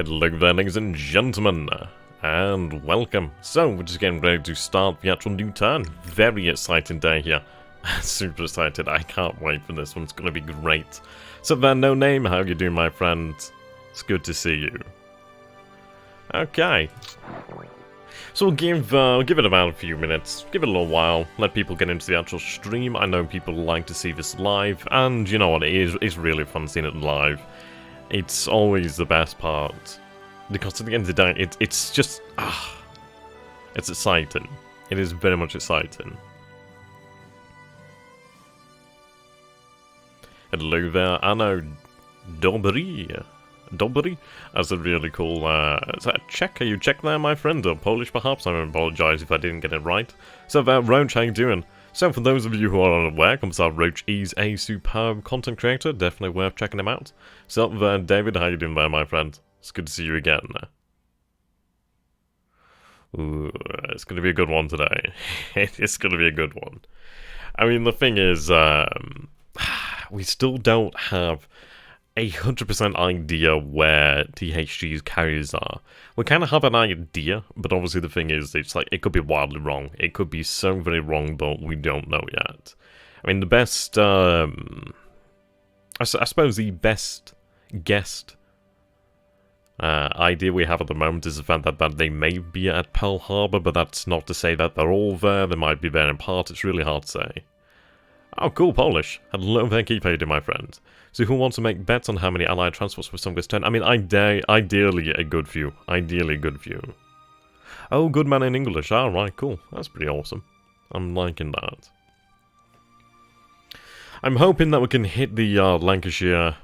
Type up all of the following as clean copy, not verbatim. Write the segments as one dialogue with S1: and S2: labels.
S1: Hello there, ladies and gentlemen, and welcome. So, we're just getting ready to start the actual new turn. Very exciting day here. Super excited. I can't wait for this one. It's going to be great. So, there, no name. How you doing, my friend? It's good to see you. Okay. So we'll give it about a few minutes, give it a little while, let people get into the actual stream. I know people like to see this live, and you know what, it's really fun seeing it live. It's always the best part, because at the end of the day, it's just, it's exciting. It is very much exciting. Hello there, Anno Dobry. That's a really cool, is that Czech? Are you Czech there, my friend? Or Polish, perhaps? I apologise if I didn't get it right. So, Roach, how you doing? So, for those of you who are unaware, Commissar Roach is a superb content creator. Definitely worth checking him out. So, David, how you doing there, my friend? It's good to see you again. Ooh, it's going to be a good one today. It's going to be a good one. I mean, the thing is, we still don't have 100% idea where THG's carriers are. We kind of have an idea, but obviously the thing is, it's like, it could be wildly wrong. It could be so very wrong, but we don't know yet. I mean, the best, I suppose the best guessed idea we have at the moment is the fact that they may be at Pearl Harbor, but that's not to say that they're all there. They might be there in part. It's really hard to say. Oh, cool, Polish. Hello there, keep you, my friend. So who wants to make bets on how many Allied transports for some this turn? I mean, ideally a good few. Ideally a good few. Oh, good man in English. Alright, cool. That's pretty awesome. I'm liking that. I'm hoping that we can hit the Lancashire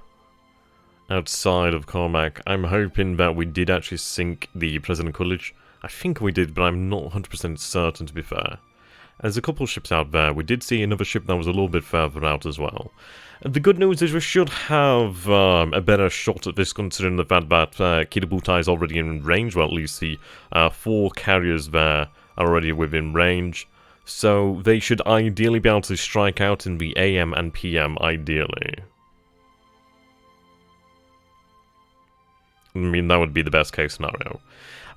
S1: outside of Cormac. I'm hoping that we did actually sink the President Coolidge. I think we did, but I'm not 100% certain, to be fair. There's a couple of ships out there. We did see another ship that was a little bit further out as well. The good news is we should have a better shot at this, considering the fact that Kitabutai is already in range. Well, at least the 4 carriers there are already within range. So they should ideally be able to strike out in the AM and PM, ideally. I mean, that would be the best case scenario.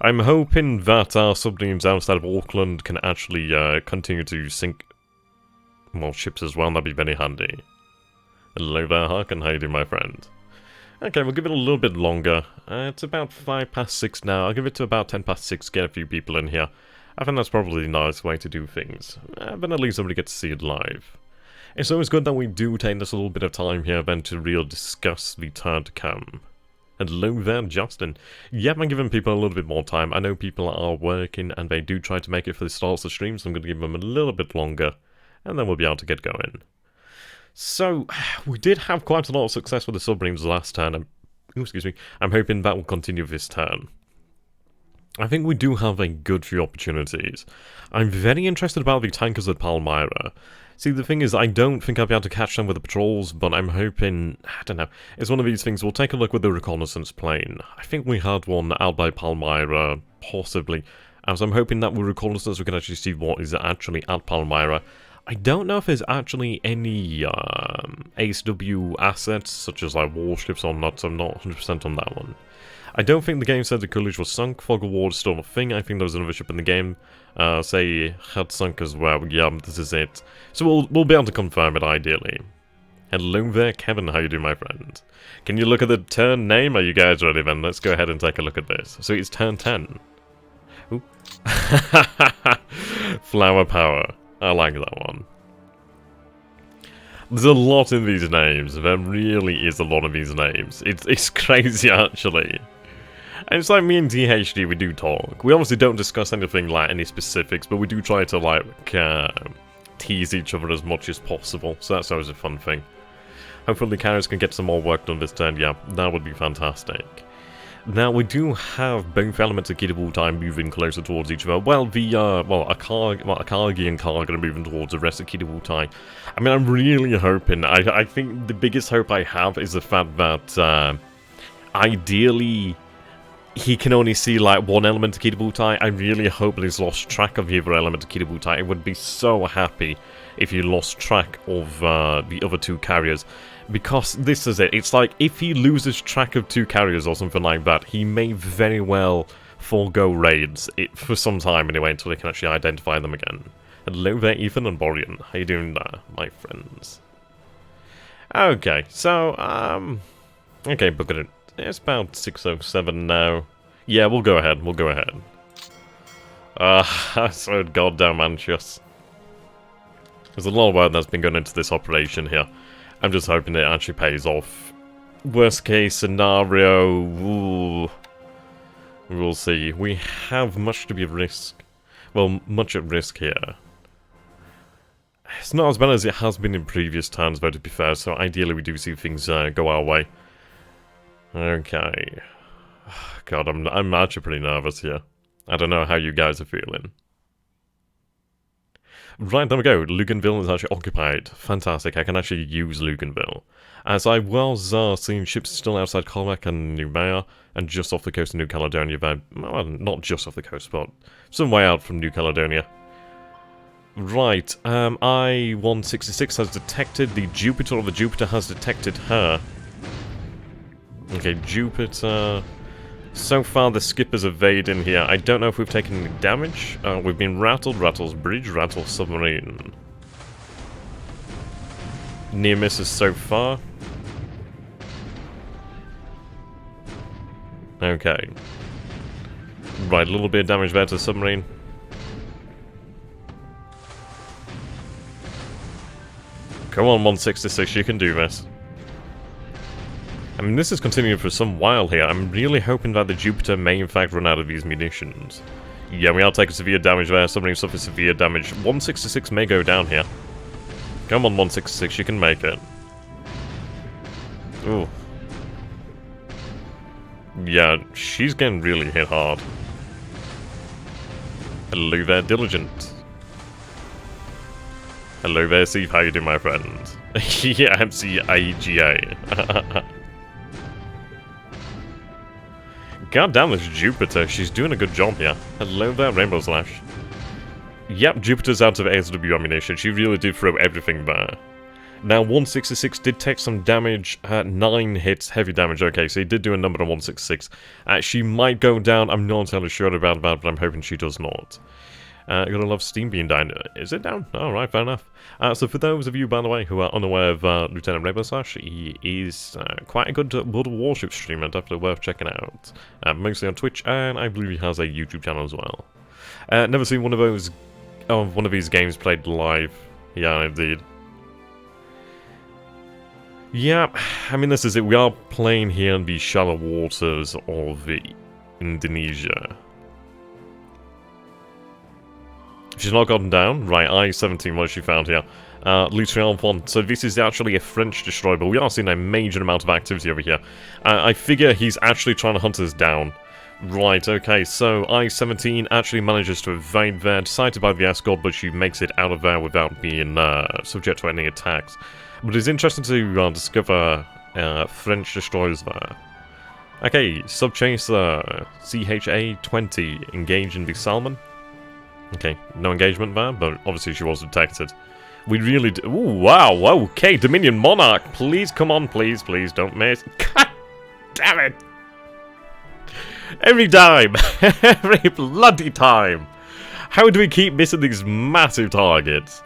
S1: I'm hoping that our submarines outside of Auckland can actually continue to sink more ships as well. That'd be very handy. Hello there, Harkin. How you doing, my friend? Okay, we'll give it a little bit longer. It's about 6:05 now. I'll give it to about 6:10, get a few people in here. I think that's probably a nice way to do things. Then at least somebody gets to see it live. It's always good that we do take this a little bit of time here then to really discuss the turn to come. Hello there, Justin. Yeah, I'm giving people a little bit more time. I know people are working and they do try to make it for the start of the stream, so I'm going to give them a little bit longer, and then we'll be able to get going. So, we did have quite a lot of success with the submarines last turn. Excuse me. I'm hoping that will continue this turn. I think we do have a good few opportunities. I'm very interested about the tankers at Palmyra. See, the thing is, I don't think I'll be able to catch them with the patrols, but I'm hoping, I don't know, it's one of these things. We'll take a look with the reconnaissance plane. I think we had one out by Palmyra, possibly. So I'm hoping that with reconnaissance we can actually see what is actually at Palmyra. I don't know if there's actually any ASW assets, such as like warships or not, so I'm not 100% on that one. I don't think the game said the Coolidge was sunk. Fog of War is still a thing. I think there was another ship in the game, say, had sunk as well. Yeah, this is it. So we'll be able to confirm it, ideally. Hello there, Kevin. How you doing, my friend? Can you look at the turn name? Are you guys ready, then? Let's go ahead and take a look at this. So it's turn 10. Ooh. Flower Power. I like that one. There's a lot in these names. There really is a lot of these names. It's crazy, actually. And it's like me and DHD, we do talk. We obviously don't discuss anything like any specifics, but we do try to like tease each other as much as possible. So that's always a fun thing. Hopefully the carriers can get some more work done this turn. Yeah, that would be fantastic. Now, we do have both elements of Kitabutai moving closer towards each other. Well, Akagi and Karga are moving towards the rest of Kitabutai. I mean, I'm really hoping, I think the biggest hope I have is the fact that, ideally, he can only see like one element of Kidabutai. I really hope that he's lost track of the other element of Kidabutai. I would be so happy if he lost track of the other two carriers. Because this is it. It's like if he loses track of two carriers or something like that, he may very well forego raids for some time anyway until he can actually identify them again. Hello there, Ethan and Borean. How you doing there, my friends? Okay, so, okay, book it. It's about 6:07 now. Yeah, we'll go ahead, we'll go ahead. I'm so goddamn anxious. There's a lot of work that's been going into this operation here. I'm just hoping it actually pays off. Worst case scenario, ooh, we'll see. We have much to be at risk. Well, much at risk here. It's not as bad as it has been in previous times, though, to be fair, so ideally we do see things go our way. Okay. God, I'm actually pretty nervous here. I don't know how you guys are feeling. Right, there we go. Luganville is actually occupied. Fantastic, I can actually use Luganville. As I was seeing ships still outside Colmac and Noumea, and just off the coast of New Caledonia, well, not just off the coast, but some way out from New Caledonia. Right, I-166 has detected the Jupiter, or the Jupiter has detected her. Okay, Jupiter. So far, the skippers evading here. I don't know if we've taken any damage. We've been rattled, rattles bridge, rattles submarine. Near misses so far. Okay. Right, a little bit of damage there to the submarine. Come on, 166, you can do this. I mean, this is continuing for some while here. I'm really hoping that the Jupiter may in fact run out of these munitions. Yeah, we are taking severe damage there. Submarine suffers severe damage. 166 may go down here. Come on, 166, you can make it. Ooh. Yeah, she's getting really hit hard. Hello there, Diligent. Hello there, Steve. How you doing, my friend? Yeah, MCIGA. God damn this Jupiter. She's doing a good job here. Hello there, Rainbow Slash. Yep, Jupiter's out of ASW ammunition. She really did throw everything there. Now, 166 did take some damage. 9 hits, heavy damage. Okay, so he did do a number on 166. She might go down. I'm not entirely sure about that, but I'm hoping she does not. You're gonna love Steam being down. Is it down? Alright, fair enough. So for those of you, by the way, who are unaware of Lieutenant Rainbow Slash, he is quite a good World of Warship streamer, definitely worth checking out. Mostly on Twitch, and I believe he has a YouTube channel as well. Never seen one of these games played live. Yeah, indeed. Yeah, I mean, this is it. We are playing here in the shallow waters of Indonesia. She's not gotten down. Right, I-17, what has she found here? Lutrian 1. So this is actually a French destroyer, but we are seeing a major amount of activity over here. I figure he's actually trying to hunt us down. Right, okay, so I-17 actually manages to evade there, sighted by the escort, but she makes it out of there without being subject to any attacks. But it's interesting to discover French destroyers there. Okay, Subchaser CHA-20 engage in the Salmon. Okay, no engagement there, but obviously she was detected. We really do. Ooh, wow, okay, Dominion Monarch, please, come on, please, don't miss. God damn it! Every time! Every bloody time! How do we keep missing these massive targets?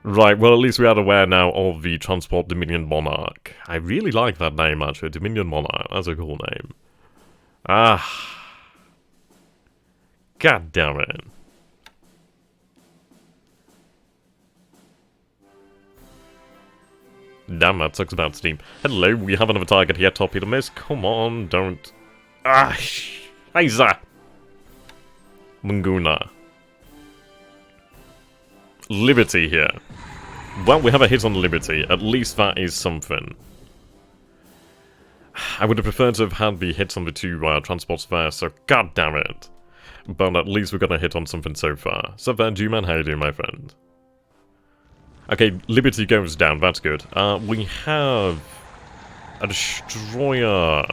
S1: Right, well, at least we are aware now of the Transport Dominion Monarch. I really like that name, actually, Dominion Monarch. That's a cool name. Ah. God damn it. Damn, that sucks about Steam. Hello, we have another target here, Torpedo Miss. Come on, don't... Ah, Scheiße! Munguna. Liberty here. Well, we have a hit on Liberty. At least that is something. I would have preferred to have had the hits on the two transports there, so god damn it. But at least we got a hit on something so far. So there, G-Man, how you doing, my friend? Okay, Liberty goes down, that's good. We have a destroyer.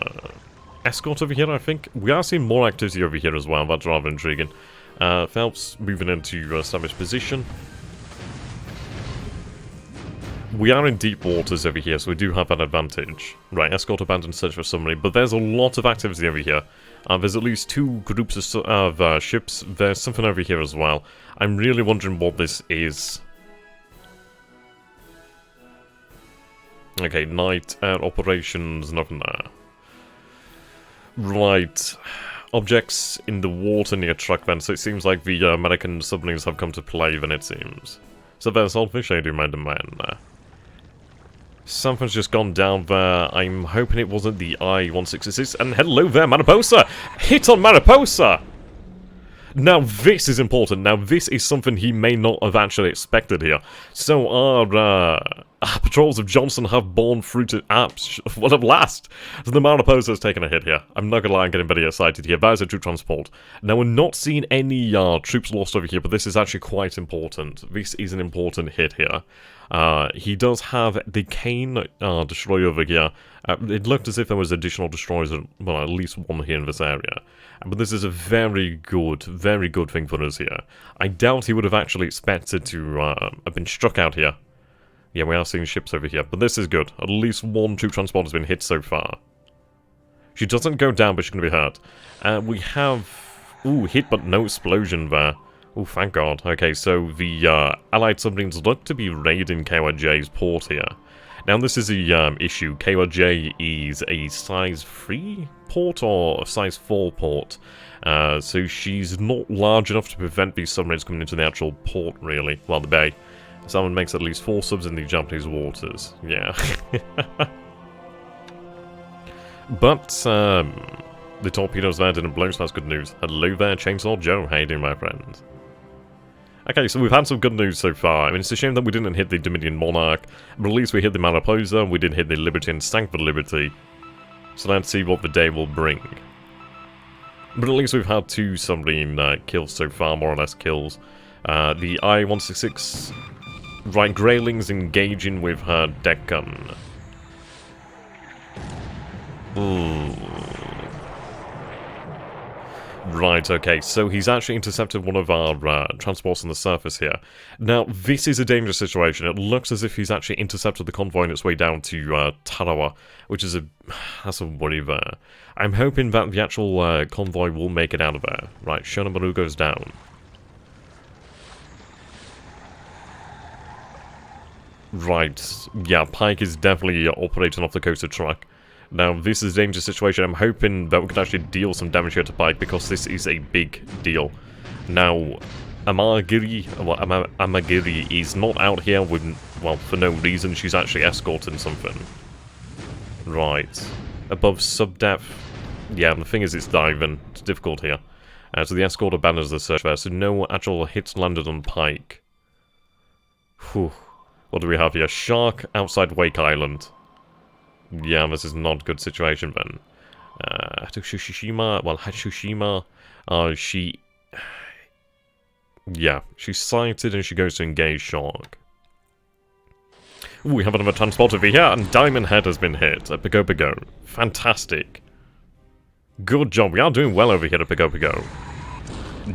S1: escort over here, I think. We are seeing more activity over here as well. That's rather intriguing. Phelps moving into established position. We are in deep waters over here, so we do have an advantage. Right, escort abandoned, search for submarine. But there's a lot of activity over here. There's at least 2 groups of ships. There's something over here as well. I'm really wondering what this is. Okay, night air operations, nothing there. Right. Objects in the water near truck vents. So it seems like the American submarines have come to play then, it seems. So there's Saltfish, I do my demand there. Something's just gone down there. I'm hoping it wasn't the I-166. And hello there, Mariposa! Hit on Mariposa! Now this is important. Now this is something he may not have actually expected here. So our patrols of Johnson have borne fruit at well, at last. So the Mariposa has taken a hit here. I'm not gonna lie, I'm getting very excited here. That is a troop transport. Now we're not seeing any troops lost over here, but this is actually quite important. This is an important hit here. He does have the Kane destroyer over here. It looked as if there was additional destroyers, well, at least one here in this area. But this is a very good thing for us here. I doubt he would have actually expected to have been struck out here. Yeah, we are seeing ships over here, but this is good. At least 1 troop transport has been hit so far. She doesn't go down, but she's going to be hurt. We have... Ooh, hit but no explosion there. Oh, thank God. Okay, so the Allied submarines look to be raiding KYJ's port here. Now, this is the issue. KYJ is a size 3 port or a size 4 port. So she's not large enough to prevent these submarines coming into the actual port, really. Well, the bay. Someone makes at least 4 subs in the Japanese waters. Yeah. But, the torpedoes there didn't blow, so that's good news. Hello there, Chainsaw Joe. How you doing, my friend? Okay, so we've had some good news so far. I mean, it's a shame that we didn't hit the Dominion Monarch, but at least we hit the Mariposa, we did hit the Liberty and sank the Liberty. So let's see what the day will bring. But at least we've had 2 submarine kills so far, more or less kills. The I-166, right, Grayling's engaging with her deck gun. Ooh. Right, okay, so he's actually intercepted one of our transports on the surface here. Now, this is a dangerous situation. It looks as if he's actually intercepted the convoy on its way down to Tarawa, which is that's a worry there. I'm hoping that the actual convoy will make it out of there. Right, Shonomaru goes down. Right, yeah, Pike is definitely operating off the coast of Truck. Now, this is a dangerous situation. I'm hoping that we can actually deal some damage here to Pike, because this is a big deal. Now, Amagiri is not out here with, well, for no reason. She's actually escorting something. Right. Above sub-depth. Yeah, the thing is, it's diving. It's difficult here. So the escort abandons the search there, so no actual hits landed on Pike. Whew. What do we have here? Shark outside Wake Island. Yeah, this is not a good situation then. Hatsushima, well, Hatsushima, she... Yeah, she's sighted and she goes to engage Shark. Ooh, we have another transport over here, and Diamond Head has been hit at Pico Pico. Fantastic. Good job, we are doing well over here at Pico Pico.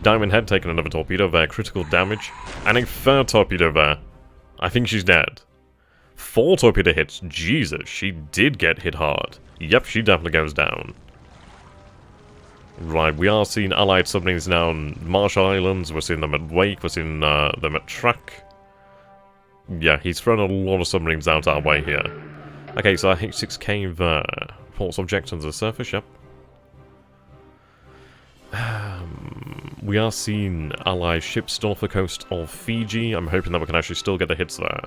S1: Diamond Head taking another torpedo there, critical damage, and a 3rd torpedo there. I think she's dead. 4 torpedo hits. Jesus, she did get hit hard. Yep, she definitely goes down. Right, we are seeing Allied submarines now on Marshall Islands. We're seeing them at Wake. We're seeing them at Track. Yeah, he's thrown a lot of submarines out our way here. Okay, so our H6K there. Ports object under the surface, yep. We are seeing Allied ships still off the coast of Fiji. I'm hoping that we can actually still get the hits there.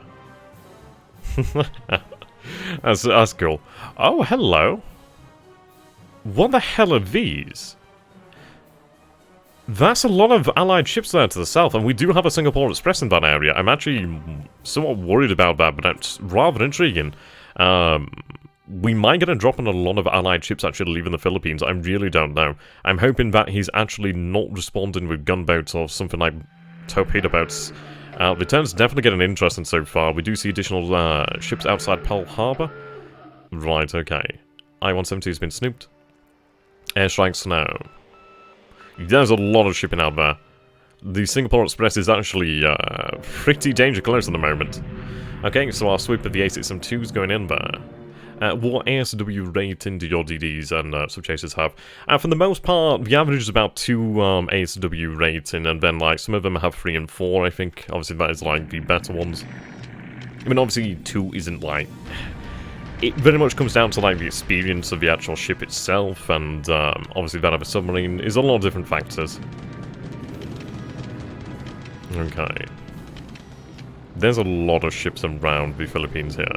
S1: that's cool. Oh, hello. What the hell are these? That's a lot of Allied ships there to the south, and we do have a Singapore Express in that area. I'm actually somewhat worried about that, but it's rather intriguing. We might get a drop on a lot of Allied ships actually leaving the Philippines. I really don't know. I'm hoping that he's actually not responding with gunboats or something like torpedo boats. The turn's definitely getting interesting so far. We do see additional ships outside Pearl Harbor. Right, okay. I-170 has been snooped. Airstrikes now. There's a lot of shipping out there. The Singapore Express is actually pretty danger close at the moment. Okay, so our sweep of the A6M2 is going in there. What ASW rating do your DDs and subchasers have? For the most part, the average is about 2 ASW rating, and then like some of them have 3 and 4, I think. Obviously that is like the better ones. I mean, obviously 2 isn't like... It very much comes down to like the experience of the actual ship itself, and obviously that of a submarine is a lot of different factors. Okay. There's a lot of ships around the Philippines here.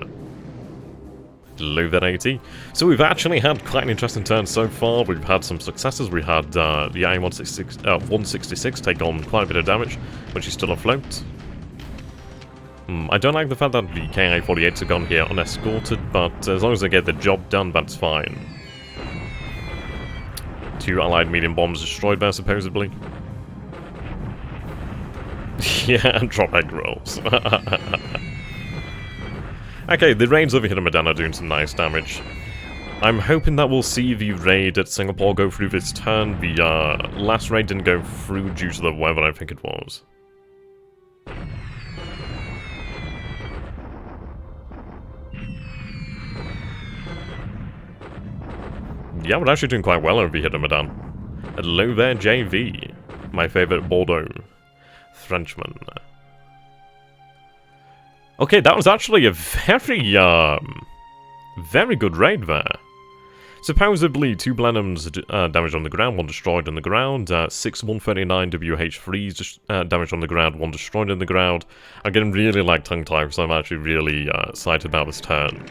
S1: Low that 80. So we've actually had quite an interesting turn so far. We've had some successes. We had the I-166 take on quite a bit of damage, which is still afloat. I don't like the fact that the KI-48s have gone here unescorted, but as long as they get the job done, that's fine. 2 allied medium bombs destroyed there, supposedly. Yeah, and drop egg rolls. Okay, the raids over here in Medan are doing some nice damage. I'm hoping that we'll see the raid at Singapore go through this turn. The last raid didn't go through due to the weather, I think it was. Yeah, we're actually doing quite well over here in Medan. Hello there, JV. My favourite Bordeaux. Frenchman. Okay, that was actually a very good raid there. Supposedly, 2 Blenheims damaged on the ground, 1 destroyed on the ground, 6 139 WH3s damaged on the ground, 1 destroyed on the ground. I'm getting really like tongue-tied because I'm actually really excited about this turn.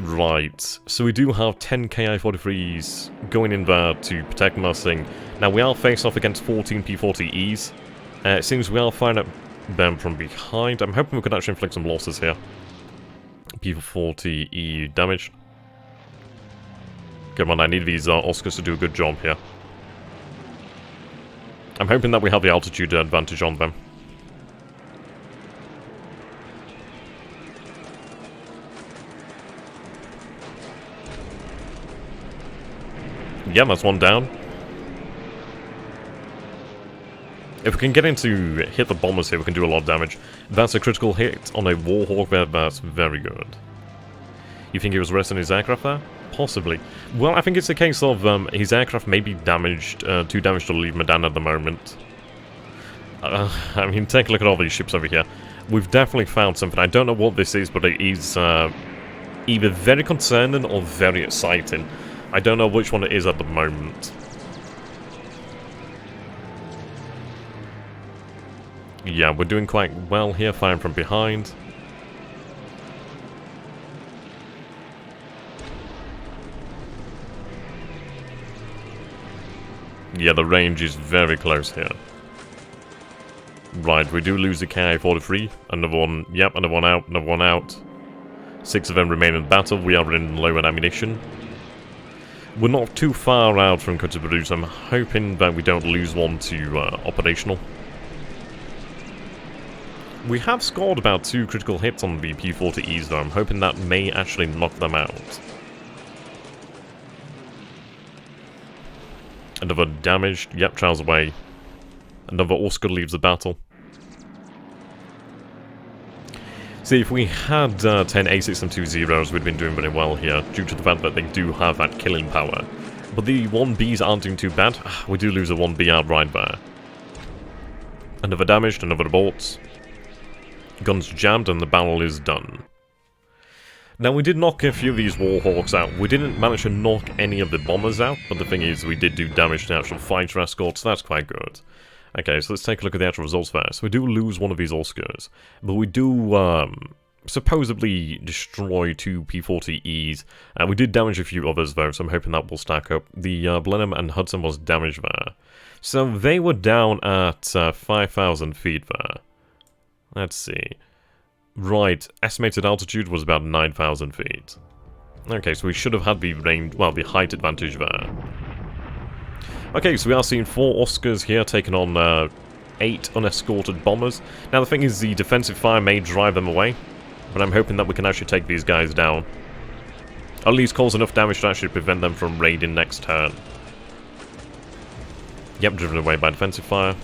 S1: Right, so we do have 10 KI-43s going in there to protect Mussing. Now, we are faced off against 14 P-40Es. It seems we are firing at them from behind. I'm hoping we can actually inflict some losses here. P-40E damage. Come on, I need these Oscars to do a good job here. I'm hoping that we have the altitude advantage on them. Yeah, that's 1 down. If we can get into hit the bombers here, we can do a lot of damage. That's a critical hit on a Warhawk there, that's very good. You think he was resting his aircraft there? Possibly. Well, I think it's a case of his aircraft may be damaged, too damaged to leave Medan at the moment. I mean, take a look at all these ships over here. We've definitely found something. I don't know what this is, but it is either very concerning or very exciting. I don't know which one it is at the moment. Yeah, we're doing quite well here, firing from behind. Yeah, the range is very close here. Right, we do lose the KI-43. Another one, yep, another one out, another one out. 6 of them remain in battle. We are in low on ammunition. We're not too far out from Cotobruz, so I'm hoping that we don't lose one to operational. We have scored about 2 critical hits on the P-40Es though. I'm hoping that may actually knock them out. Another damaged. Yep, trials away. Another Oscar leaves the battle. See, if we had 10 A6M2 we'd been doing very well here, due to the fact that they do have that killing power. But the 1Bs aren't doing too bad. We do lose a 1B outright there. Another damaged, another aborts. Guns jammed and the battle is done. Now, we did knock a few of these Warhawks out. We didn't manage to knock any of the bombers out, but the thing is, we did do damage to the actual fighter escorts, so that's quite good. Okay, so let's take a look at the actual results first. We do lose one of these Oscars, but we do supposedly destroy 2 P-40Es, and we did damage a few others though, so I'm hoping that will stack up. The Blenheim and Hudson was damaged there. So they were down at 5,000 feet there. Let's see. Right, estimated altitude was about 9,000 feet. Okay, so we should have had the range, well, the height advantage there. Okay, so we are seeing 4 Oscars here taking on 8 unescorted bombers. Now the thing is, the defensive fire may drive them away, but I'm hoping that we can actually take these guys down. At least cause enough damage to actually prevent them from raiding next turn. Yep, driven away by defensive fire.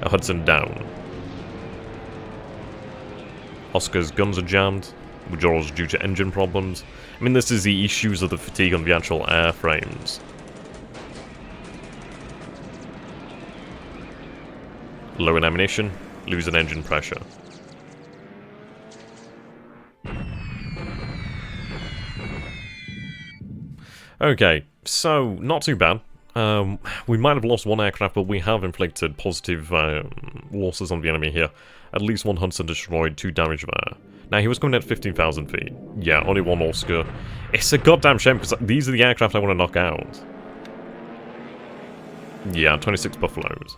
S1: A Hudson down. Oscar's guns are jammed. Withdrawals due to engine problems. I mean, this is the issues of the fatigue on the actual airframes. Low in ammunition, losing engine pressure. Okay, so not too bad. We might have lost one aircraft, but we have inflicted positive losses on the enemy here. At least one Hudson destroyed, 2 damage there. Now, he was coming at 15,000 feet. Yeah, only 1 Oscar. It's a goddamn shame, because these are the aircraft I want to knock out. Yeah, 26 Buffaloes.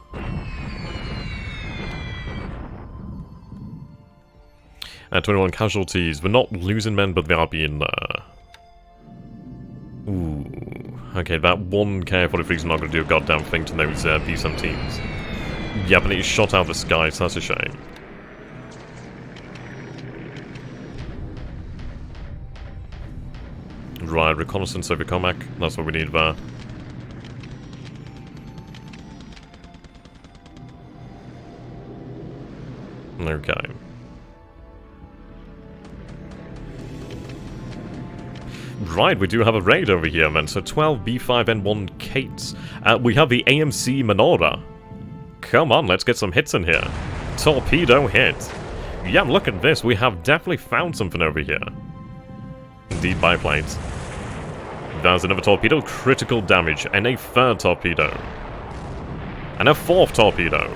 S1: 21 casualties. We're not losing men, but they are being ooh. Okay, that one K-43 is not going to do a goddamn thing to those B-17s. Yeah, but it's shot out the sky, so that's a shame. Right, reconnaissance over Comac. That's what we need there. Okay. Right, we do have a raid over here, man. So 12 B5N1 Kates. We have the AMC Menorah. Come on, let's get some hits in here. Torpedo hit. Yeah, look at this. We have definitely found something over here. Indeed, biplanes. There's another torpedo. Critical damage. And a 3rd torpedo. And a 4th torpedo.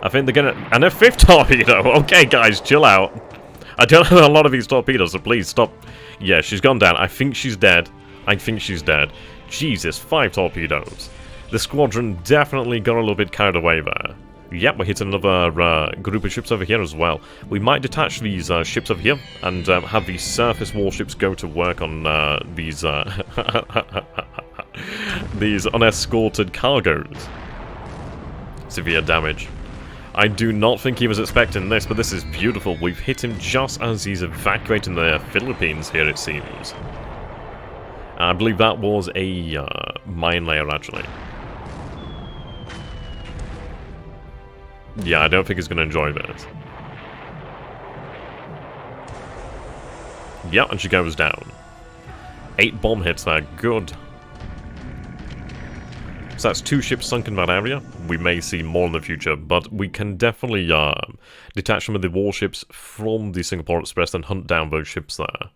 S1: I think they're gonna... And a 5th torpedo. Okay, guys, chill out. I don't have a lot of these torpedoes, so please stop. Yeah, she's gone down. I think she's dead. I think she's dead. Jesus, 5 torpedoes. The squadron definitely got a little bit carried away there. Yep, we're hitting another group of ships over here as well. We might detach these ships over here and have the surface warships go to work on these these unescorted cargoes. Severe damage. I do not think he was expecting this, but this is beautiful. We've hit him just as he's evacuating the Philippines here, it seems. I believe that was a mine layer, actually. Yeah, I don't think he's going to enjoy this. Yeah, and she goes down. 8 bomb hits there. Good. So that's 2 ships sunk in that area. We may see more in the future, but we can definitely detach some of the warships from the Singapore Express and hunt down those ships there.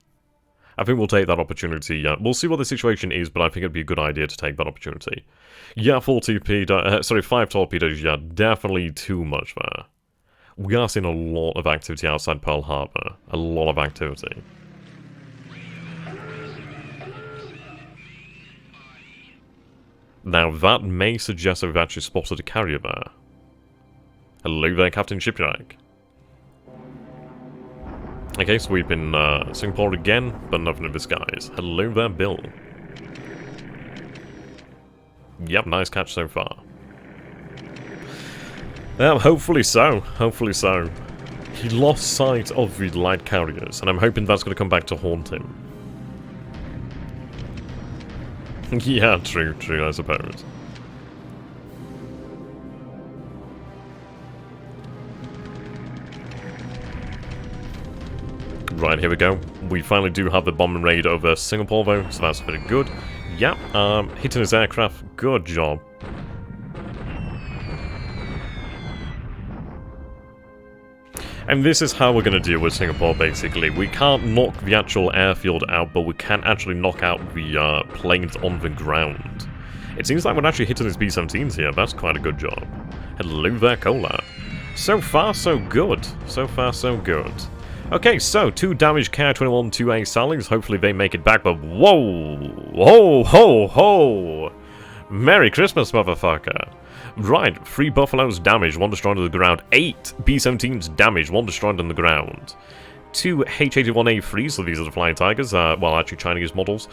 S1: I think we'll take that opportunity. We'll see what the situation is, but I think it'd be a good idea to take that opportunity. Yeah, 5 torpedoes, yeah, definitely too much there. We are seeing a lot of activity outside Pearl Harbor. A lot of activity. Now, that may suggest that we've actually spotted a carrier there. Hello there, Captain Shipyard. Okay, so we've been Singapore again, but nothing of this, guys. Hello there, Bill. Yep, nice catch so far. Hopefully so. Hopefully so. He lost sight of the light carriers, and I'm hoping that's going to come back to haunt him. Yeah, true, I suppose. Right, here we go. We finally do have the bombing raid over Singapore, though, so that's very good. Yep, hitting his aircraft. Good job. And this is how we're going to deal with Singapore, basically. We can't knock the actual airfield out, but we can actually knock out the planes on the ground. It seems like we're actually hitting his B-17s here. That's quite a good job. Hello there, Cola. So far, so good. So far, so good. Okay, so 2 damaged KI-21 2A Sallies. Hopefully they make it back, but whoa! Ho, ho, ho! Merry Christmas, motherfucker! Right, 3 Buffaloes damaged, 1 destroyed on the ground. 8 B-17s damaged, 1 destroyed on the ground. 2 H-81A3s, so these are the Flying Tigers, well, actually Chinese models.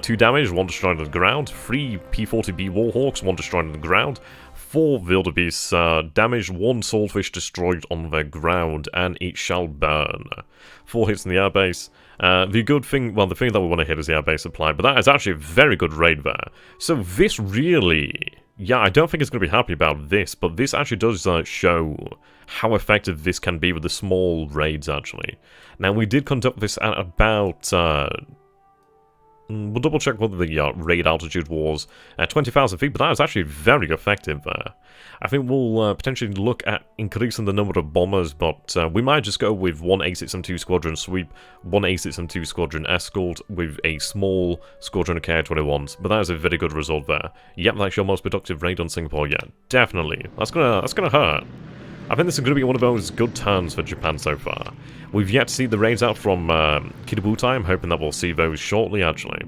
S1: 2 damaged, 1 destroyed on the ground. 3 P-40B Warhawks, 1 destroyed on the ground. 4 wildebeests damaged, 1 Swordfish destroyed on the ground, and it shall burn. 4 hits in the airbase. The good thing, well, the thing that we want to hit is the airbase supply, but that is actually a very good raid there. So this really Yeah, I don't think it's going to be happy about this, but this actually does show how effective this can be with the small raids, actually. Now, we did conduct this at about... we'll double check what the raid altitude was at 20,000 feet, but that was actually very effective there. I think we'll potentially look at increasing the number of bombers, but we might just go with one A6M2 squadron sweep, one A6M2 squadron escort with a small squadron of KI-21s. But that is a very good result there. Yep, that's your most productive raid on Singapore yet. Definitely. That's gonna hurt. I think this is going to be one of those good turns for Japan so far. We've yet to see the raids out from Kitabutai. I'm hoping that we'll see those shortly, actually.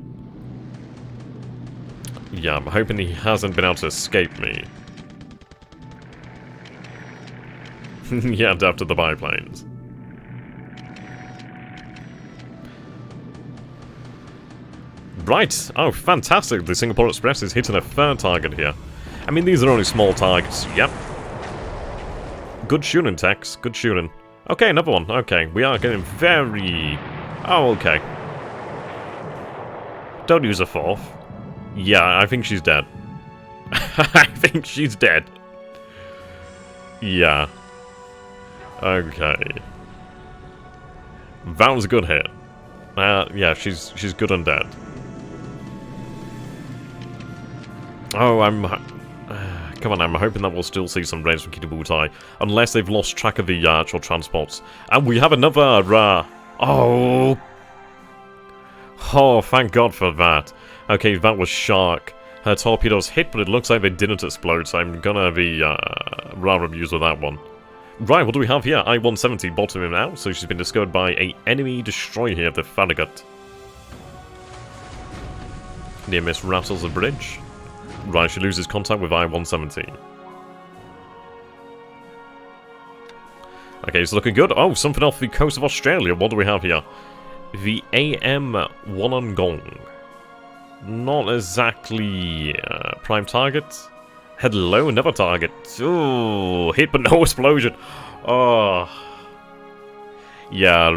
S1: Yeah, I'm hoping he hasn't been able to escape me. Yeah, after the biplanes. Right. Oh, fantastic. The Singapore Express is hitting a third target here. I mean, these are only small targets. Yep. Good shooting, Tex. Good shooting. Okay, another one. Okay, we are getting very... Oh, okay. Don't use a fourth. Yeah, I think she's dead. I think she's dead. Yeah. Okay. That was a good hit. Yeah, she's good and dead. Oh, come on, I'm hoping that we'll still see some raids from Kitabutai, unless they've lost track of the actual transports. And we have another, oh, thank God for that. Okay, that was Shark. Her torpedoes hit, but it looks like they didn't explode, so I'm gonna be rather amused with that one. Right, what do we have here? I-170 bottoming out, so she's been discovered by an enemy destroyer here, the Farragut. Near miss rattles the bridge. Right, she loses contact with I-170. Okay, it's looking good. Oh, something off the coast of Australia. What do we have here? The AM-Wollongong. Not exactly prime target. Hello, another target. Ooh, hit but no explosion. Oh. Yeah,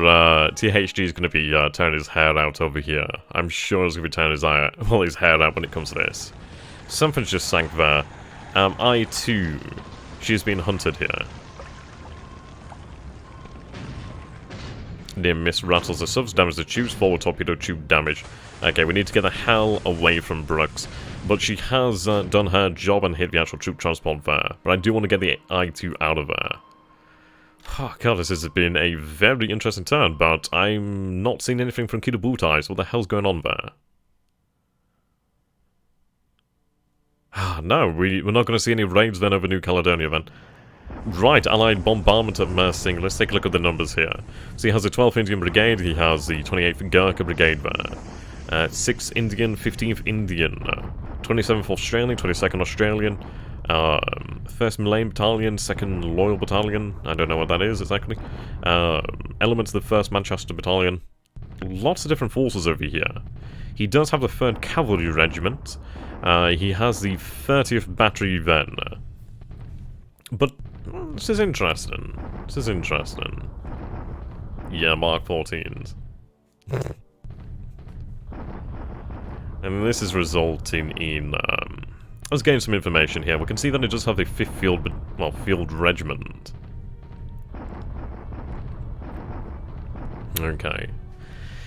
S1: THG is going to be turning his hair out over here. I'm sure he's going to be turning his hair out when it comes to this. Something's just sank there. I-2. She's been hunted here. Near miss rattles the subs, damage the tubes, forward torpedo tube damage. Okay, we need to get the hell away from Brooks. But she has done her job and hit the actual troop transport there. But I do want to get the I-2 out of there. Oh god, this has been a very interesting turn, but I'm not seeing anything from Kitabutai, so what the hell's going on there? No, we're not going to see any raids then over New Caledonia then. Right, Allied Bombardment at Mersing. Let's take a look at the numbers here. So he has the 12th Indian Brigade, he has the 28th Gurkha Brigade there. 6th Indian, 15th Indian, 27th Australian, 22nd Australian, 1st Malayan Battalion, 2nd Loyal Battalion, I don't know what that is exactly, elements of the 1st Manchester Battalion. Lots of different forces over here. He does have the 3rd Cavalry Regiment, he has the 30th Battery then. But this is interesting. This is interesting. Yeah, Mark 14s. And this is resulting in, let's gain some information here. We can see that it does have a 5th Field Regiment. Okay.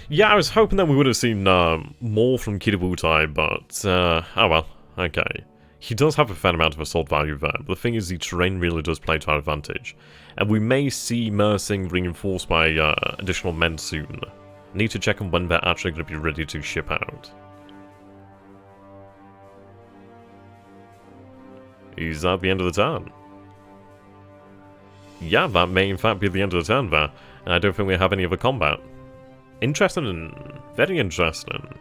S1: Yeah, I was hoping that we would have seen more from Kitabutai, but, oh well, okay. He does have a fair amount of assault value there, but the thing is the terrain really does play to our advantage. And we may see Mersing reinforced by additional men soon. Need to check on when they're actually going to be ready to ship out. Is that the end of the turn? Yeah, that may in fact be the end of the turn there. I don't think we have any other combat. Interesting. Very interesting.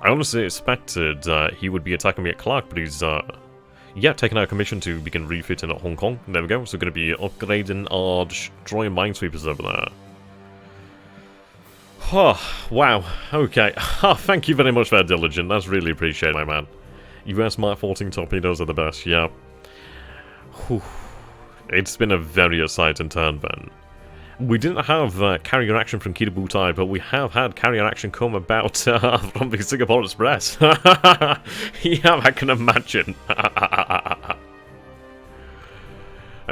S1: I honestly expected he would be attacking me at Clark, but he's, yeah, taking out a commission to begin refitting at Hong Kong. There we go. So we're going to be upgrading our destroyer minesweepers over there. Oh, wow. Okay. Thank you very much for that, Diligent. That's really appreciated, my man. US Mark 14 torpedoes are the best, yeah. Whew. It's been a very exciting turn, Ben. We didn't have carrier action from Kitabutai, but we have had carrier action come about from the Singapore Express. Yeah, I can imagine.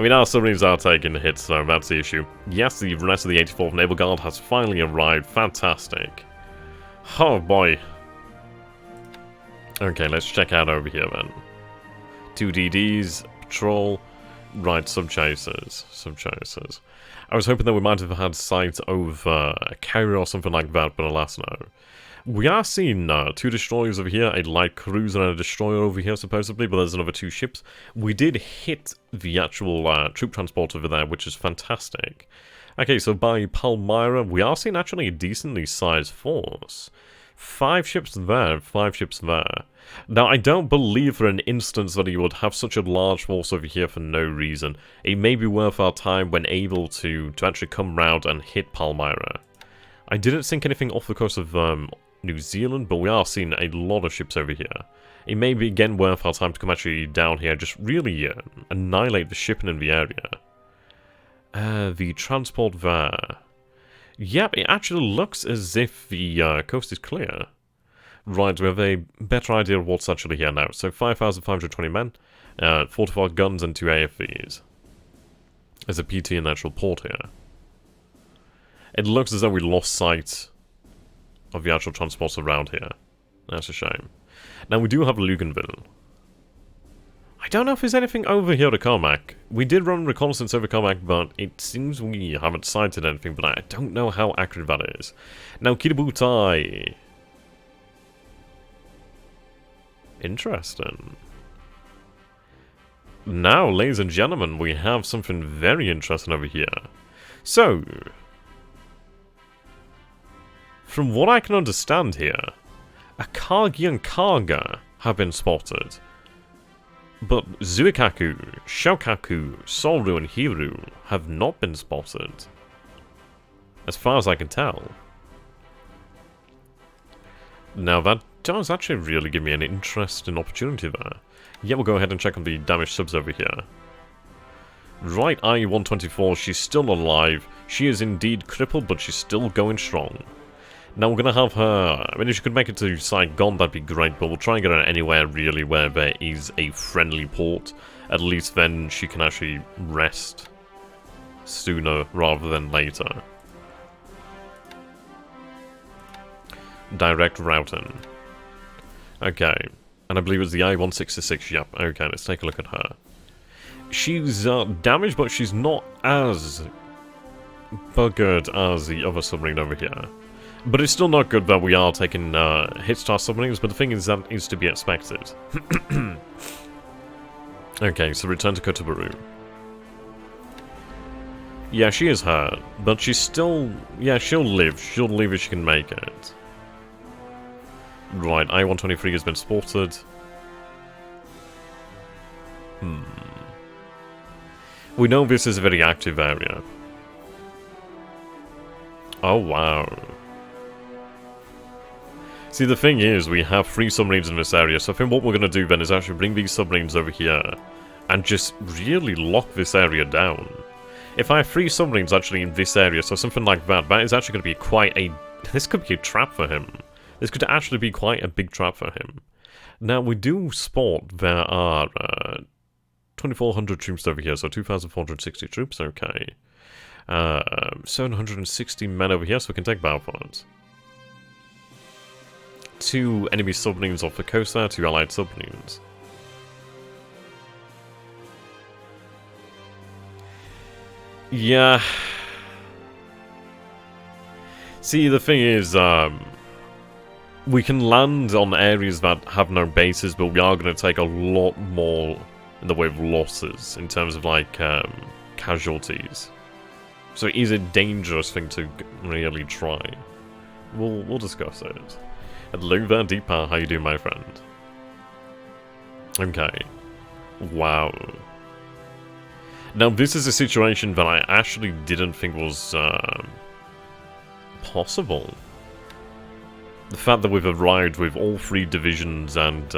S1: I mean, our submarines are taking hits, so that's the issue. Yes, the rest of the 84th Naval Guard has finally arrived. Fantastic. Oh, boy. Okay, let's check out over here, then. 2 DDs, patrol, right, sub-chasers. I was hoping that we might have had sight of a carrier or something like that, but alas no. We are seeing 2 destroyers over here, a light cruiser and a destroyer over here supposedly, but there's another 2 ships. We did hit the actual troop transport over there, which is fantastic. Okay, so by Palmyra, we are seeing actually a decently sized force. 5 ships there, 5 ships there. Now, I don't believe for an instance that he would have such a large force over here for no reason. It may be worth our time when able to actually come round and hit Palmyra. I didn't sink anything off the coast of New Zealand, but we are seeing a lot of ships over here. It may be again worth our time to come actually down here, just really annihilate the shipping in the area. The transport there. Yep, it actually looks as if the coast is clear. Right, we have a better idea of what's actually here now. So 5,520 men, 45 guns and 2 AFVs. There's a PT in the actual port here. It looks as though we lost sight of the actual transports around here. That's a shame. Now we do have Luganville. I don't know if there's anything over here to Carmack. We did run reconnaissance over Carmack, but it seems we haven't sighted anything, but I don't know how accurate that is. Now Kiributai. Interesting. Now, ladies and gentlemen, we have something very interesting over here. So, from what I can understand here, a Kargi and Karga have been spotted. But Zuikaku, Shoukaku, Solru and Hiru have not been spotted. As far as I can tell. Now that does actually really give me an interesting opportunity there. Yeah, we'll go ahead and check on the damaged subs over here. Right, I-124, she's still alive. She is indeed crippled, but she's still going strong. Now we're going to have her... I mean, if she could make it to Saigon, that'd be great, but we'll try and get her anywhere, really, where there is a friendly port. At least then she can actually rest sooner rather than later. Direct routing. Okay. And I believe it's the I-166, yep. Okay, let's take a look at her. She's damaged, but she's not as buggered as the other submarine over here. But it's still not good that we are taking hits to our submarines, but the thing is that is to be expected. Okay, so return to Kotobaru. Yeah, she is hurt, but she's still... Yeah, she'll live. She'll live if she can make it. Right, I-123 has been spotted. We know this is a very active area. Oh, wow. See, the thing is, we have 3 submarines in this area, so I think what we're going to do then is actually bring these submarines over here and just really lock this area down. If I have 3 submarines actually in this area, so something like that, that is actually going to be quite a... This could be a trap for him. This could actually be quite a big trap for him. Now, we do spot there are 2,400 troops over here, so 2,460 troops, okay. 760 men over here, so we can take battle points. 2 enemy submarines off the coast there, 2 allied submarines. Yeah. See, the thing is, we can land on areas that have no bases, but we are going to take a lot more in the way of losses, in terms of, like, casualties. So it is a dangerous thing to really try. We'll discuss it. Hello there, Deepa. How you doing, my friend? Okay. Wow. Now, this is a situation that I actually didn't think was possible. The fact that we've arrived with all 3 divisions and,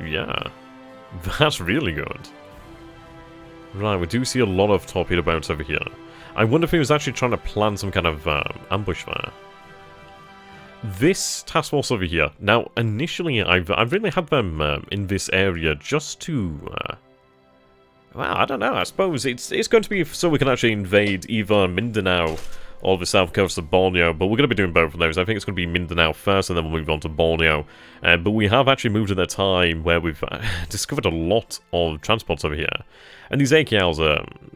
S1: yeah. That's really good. Right, we do see a lot of torpedo boats over here. I wonder if he was actually trying to plan some kind of ambush there. This task force over here. Now, initially, I've really had them in this area just to Well, I don't know. I suppose it's going to be so we can actually invade either Mindanao or the south coast of Borneo, but we're going to be doing both of those. I think it's going to be Mindanao first, and then we'll move on to Borneo. But we have actually moved at a time where we've discovered a lot of transports over here. And these AKLs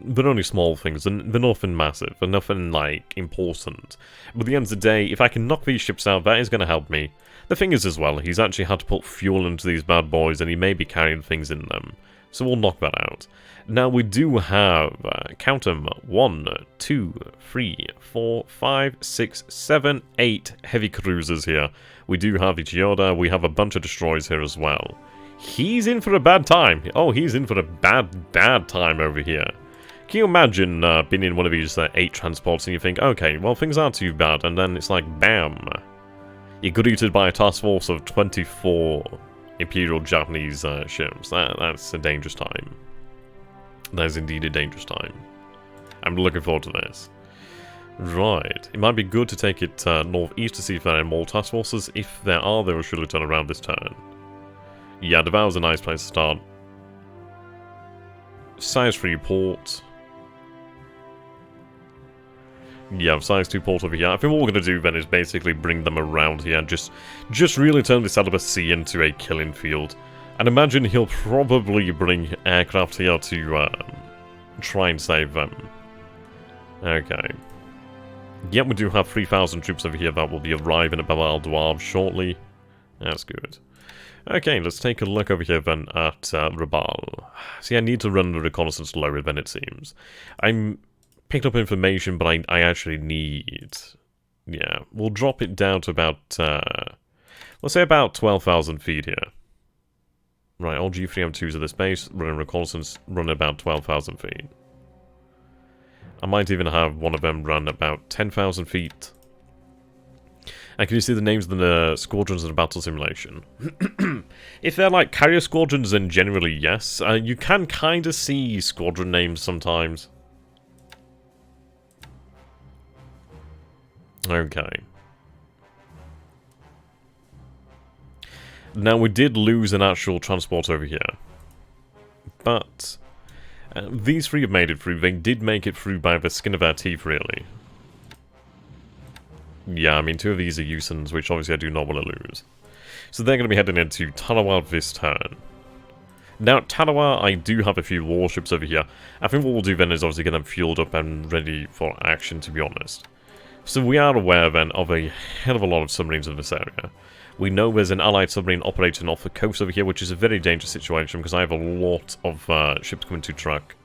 S1: they're only small things, and they're nothing massive, they're nothing, like, important. But at the end of the day, if I can knock these ships out, that is going to help me. The thing is as well, he's actually had to put fuel into these bad boys, and he may be carrying things in them. So we'll knock that out. Now we do have, count them, 1, 2, 3, 4, 5, 6, 7, 8 heavy cruisers here. We do have the Shipyard, we have a bunch of destroyers here as well. He's in for a bad time. Oh, he's in for a bad time over here. Can you imagine being in one of these 8 transports and you think, okay, well things aren't too bad, and then it's like, bam. You're greeted by a task force of 24 Imperial Japanese ships. That's a dangerous time. That is indeed a dangerous time. I'm looking forward to this. Right. It might be good to take it northeast to see if there are more task forces. If there are, they will surely turn around this turn. Yeah, Naval is a nice place to start. Size 3 port. Yeah, size 2 port over here. I think what we're going to do then is basically bring them around here and just really turn this out of a sea into a killing field. And imagine he'll probably bring aircraft here to try and save them. Okay. Yep, we do have 3,000 troops over here that will be arriving at Bab al-Dawab shortly. That's good. Okay, let's take a look over here then at Rabaul. See, I need to run the reconnaissance lower than it seems. I'm picked up information, but I actually need... Yeah, we'll drop it down to about... we'll say about 12,000 feet here. Right, all G3M2s at this base, running reconnaissance, run about 12,000 feet. I might even have one of them run about 10,000 feet. And can you see the names of the squadrons in the battle simulation? If they're like carrier squadrons, then generally yes. You can kind of see squadron names sometimes. Okay. Now we did lose an actual transport over here. But these 3 have made it through. They did make it through by the skin of their teeth, really. Yeah, I mean, 2 of these are Usans, which obviously I do not want to lose. So they're going to be heading into Tarawa this turn. Now, Tarawa, I do have a few warships over here. I think what we'll do then is obviously get them fueled up and ready for action, to be honest. So we are aware then of a hell of a lot of submarines in this area. We know there's an allied submarine operating off the coast over here, which is a very dangerous situation because I have a lot of ships coming to track.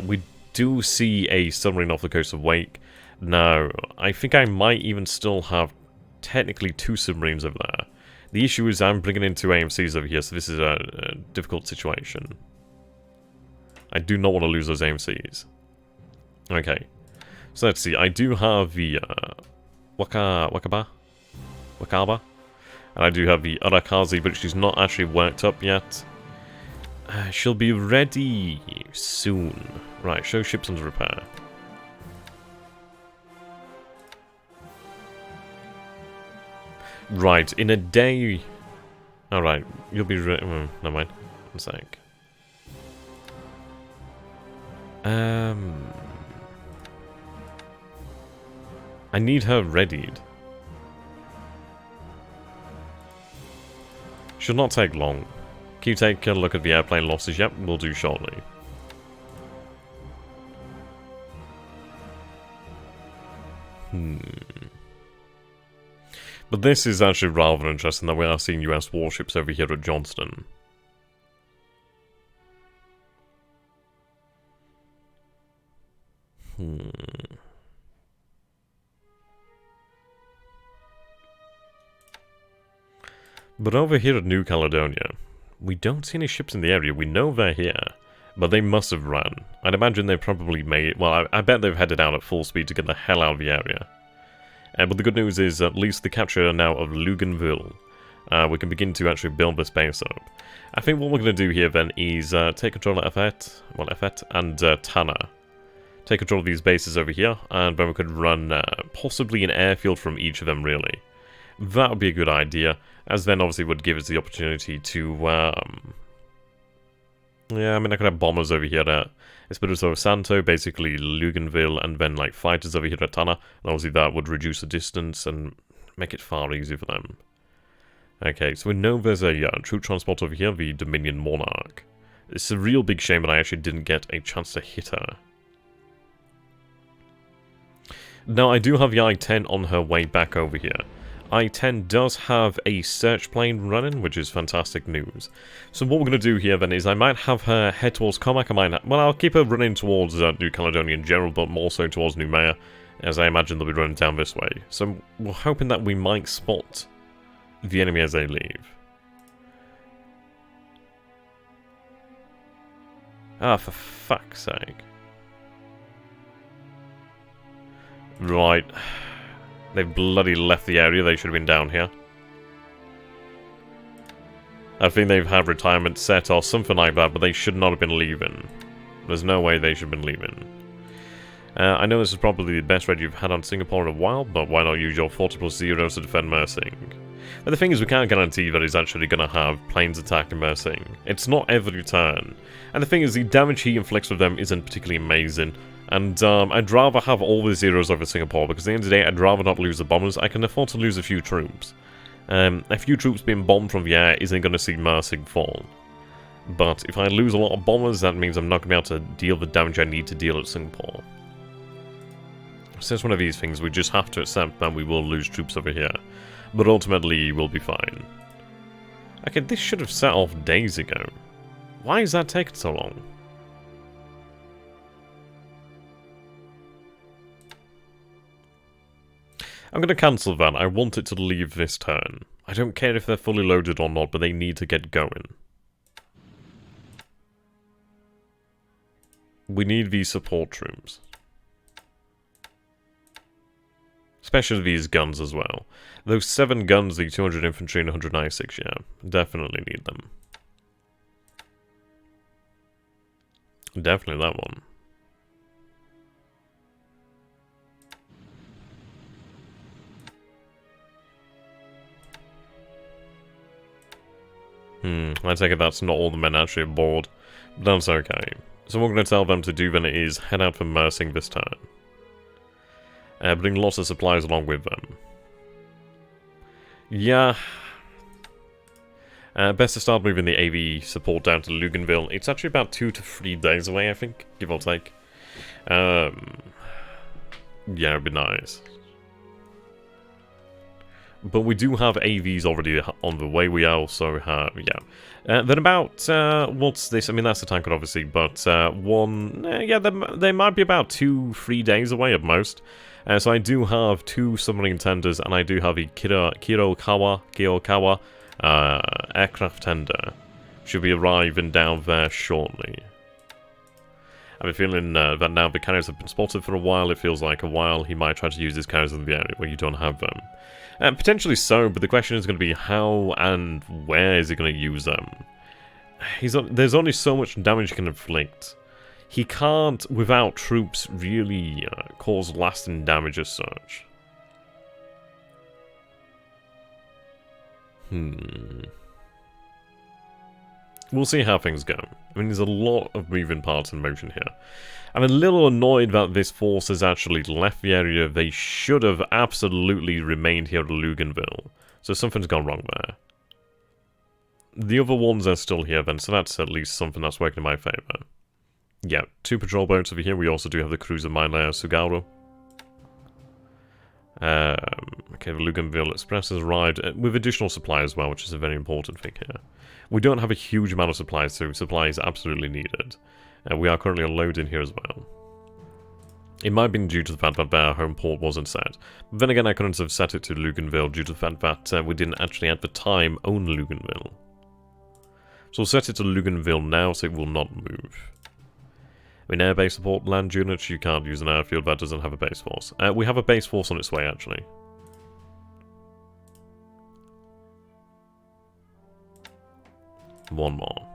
S1: We do see a submarine off the coast of Wake. Now, I think I might even still have technically 2 submarines over there. The issue is I'm bringing in 2 AMCs over here, so this is a difficult situation. I do not want to lose those AMCs. Okay. So let's see, I do have the Wakaba, and I do have the Arakazi, but she's not actually worked up yet. She'll be ready soon. Right, show ships under repair. Right, in a day... Alright, you'll be ready... never mind. 1 sec. I need her readied. Should not take long. Can you take a look at the airplane losses? Yep, we'll do shortly. But this is actually rather interesting that we are seeing US warships over here at Johnston. But over here at New Caledonia, we don't see any ships in the area. We know they're here, but they must have run. I'd imagine they probably made... Well, I bet they've headed out at full speed to get the hell out of the area. But the good news is, at least the capture now of Luganville, we can begin to actually build this base up. I think what we're going to do here then is take control of Effet and Tana. Take control of these bases over here, and then we could run possibly an airfield from each of them, really. That would be a good idea, as then obviously would give us the opportunity to Yeah, I mean, I could have bombers over here at Espirito Santo, basically Luganville, and then, like, fighters over here at Tana. And obviously that would reduce the distance and make it far easier for them. Okay, so we know there's a troop transport over here, the Dominion Monarch. It's a real big shame that I actually didn't get a chance to hit her. Now, I do have the I-10 on her way back over here. I-10 does have a search plane running, which is fantastic news. So what we're going to do here then is I might have her head towards Comac. Well, I'll keep her running towards New Caledonia in general, but more so towards Noumea, as I imagine they'll be running down this way. So we're hoping that we might spot the enemy as they leave. Ah, for fuck's sake. Right. They've bloody left the area. They should have been down here. I think they've had retirement set or something like that, but they should not have been leaving. There's no way they should have been leaving. I know this is probably the best raid you've had on Singapore in a while, but why not use your 40+0 to defend Mersing? But the thing is, we can't guarantee that he's actually going to have planes attacking Mersing. It's not every turn. And the thing is, the damage he inflicts with them isn't particularly amazing. And I'd rather have all the zeros over Singapore, because at the end of the day, I'd rather not lose the bombers. I can afford to lose a few troops. A few troops being bombed from the air isn't going to see Mersing fall. But if I lose a lot of bombers, that means I'm not going to be able to deal the damage I need to deal at Singapore. So it's one of these things, we just have to accept that we will lose troops over here. But ultimately, we'll be fine. Okay, this should have set off days ago. Why is that taking so long? I'm going to cancel that. I want it to leave this turn. I don't care if they're fully loaded or not, but they need to get going. We need these support troops. Especially these guns as well. Those 7 guns, the 200 infantry and 196, yeah, definitely need them. Definitely that one. I take it that's not all the men actually aboard. But that's okay. So what we're going to tell them to do then is head out for Mersing this turn. Bring lots of supplies along with them. Yeah. Best to start moving the AV support down to Luganville. It's actually about 2 to 3 days away, I think, give or take. Yeah, it'd be nice. But we do have AVs already on the way. We also have, yeah. Then about, what's this? I mean, that's the tanker, obviously, but they might be about 2-3 days away at most. So I do have 2 submarine tenders, and I do have a Kiyokawa aircraft tender. Should be arriving down there shortly. I have a feeling that now the carriers have been spotted for a while, it feels like a while, he might try to use his carriers in the area where you don't have them. Potentially so, but the question is going to be how and where is he going to use them? There's only so much damage he can inflict. He can't, without troops, really cause lasting damage as such. We'll see how things go. I mean, there's a lot of moving parts in motion here. I'm a little annoyed that this force has actually left the area. They should have absolutely remained here at Luganville. So something's gone wrong there. The other ones are still here then, so that's at least something that's working in my favour. Yeah, 2 patrol boats over here. We also do have the cruiser mine layer Sugaru. Okay, the Luganville Express has arrived with additional supply as well, which is a very important thing here. We don't have a huge amount of supplies, so supply is absolutely needed. We are currently unloading here as well. It might have been due to the fact that their home port wasn't set. But then again, I couldn't have set it to Luganville due to the fact that we didn't actually at the time own Luganville. So we'll set it to Luganville now, so it will not move. I mean, airbase support land units, you can't use an airfield that doesn't have a base force. We have a base force on its way, actually. One more.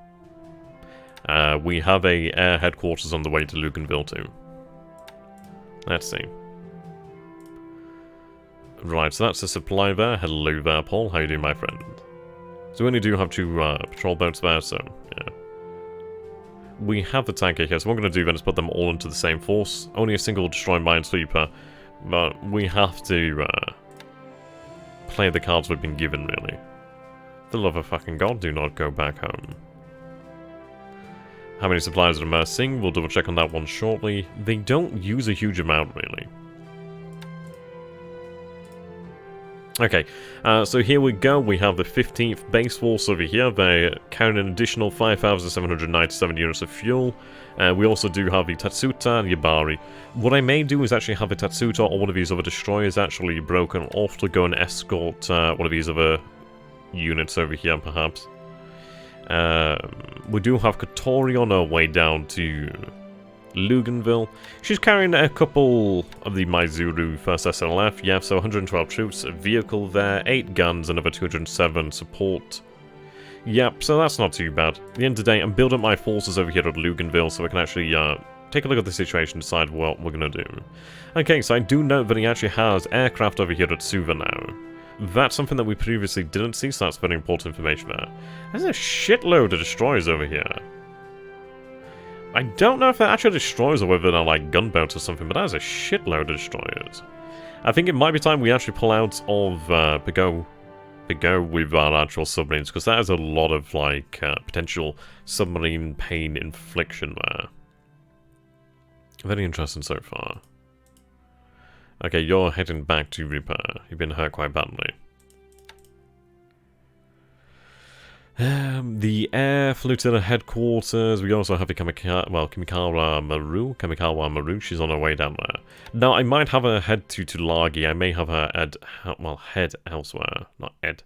S1: We have a air headquarters on the way to Luganville too. Let's see. Right, so that's the supply there. Hello there, Paul. How you doing, my friend? So we only do have 2 patrol boats there, so yeah. We have the tanker here, so what we're going to do then is put them all into the same force. Only a single destroy minesweeper, but we have to play the cards we've been given, really. For the love of fucking God, do not go back home. How many supplies are immersing? We'll double check on that one shortly. They don't use a huge amount, really. Okay, so here we go. We have the 15th Base Force over here. They carry an additional 5,797 units of fuel. We also do have the Tatsuta and Yabari. What I may do is actually have the Tatsuta or one of these other destroyers actually broken off to go and escort one of these other units over here, perhaps. We do have Katori on her way down to Luganville. She's carrying a couple of the Maizuru 1st SLF. Yeah, so 112 troops, a vehicle there, 8 guns, another 207 support. Yep, so that's not too bad. At the end of the day, I'm building my forces over here at Luganville so I can actually take a look at the situation and decide what we're going to do. Okay, so I do note that he actually has aircraft over here at Suva now. That's something that we previously didn't see, so that's very important information there. There's a shitload of destroyers over here. I don't know if they're actually destroyers or whether they're like gunboats or something, but that is a shitload of destroyers. I think it might be time we actually pull out of Pigo with our actual submarines, because that is a lot of like potential submarine pain infliction there. Very interesting so far. Okay, you're heading back to repair. You've been hurt quite badly. The Air Flotilla headquarters. We also have the Kamikawa Maru. She's on her way down there. Now, I might have her head to Tulagi. I may have her head elsewhere. Not Ed.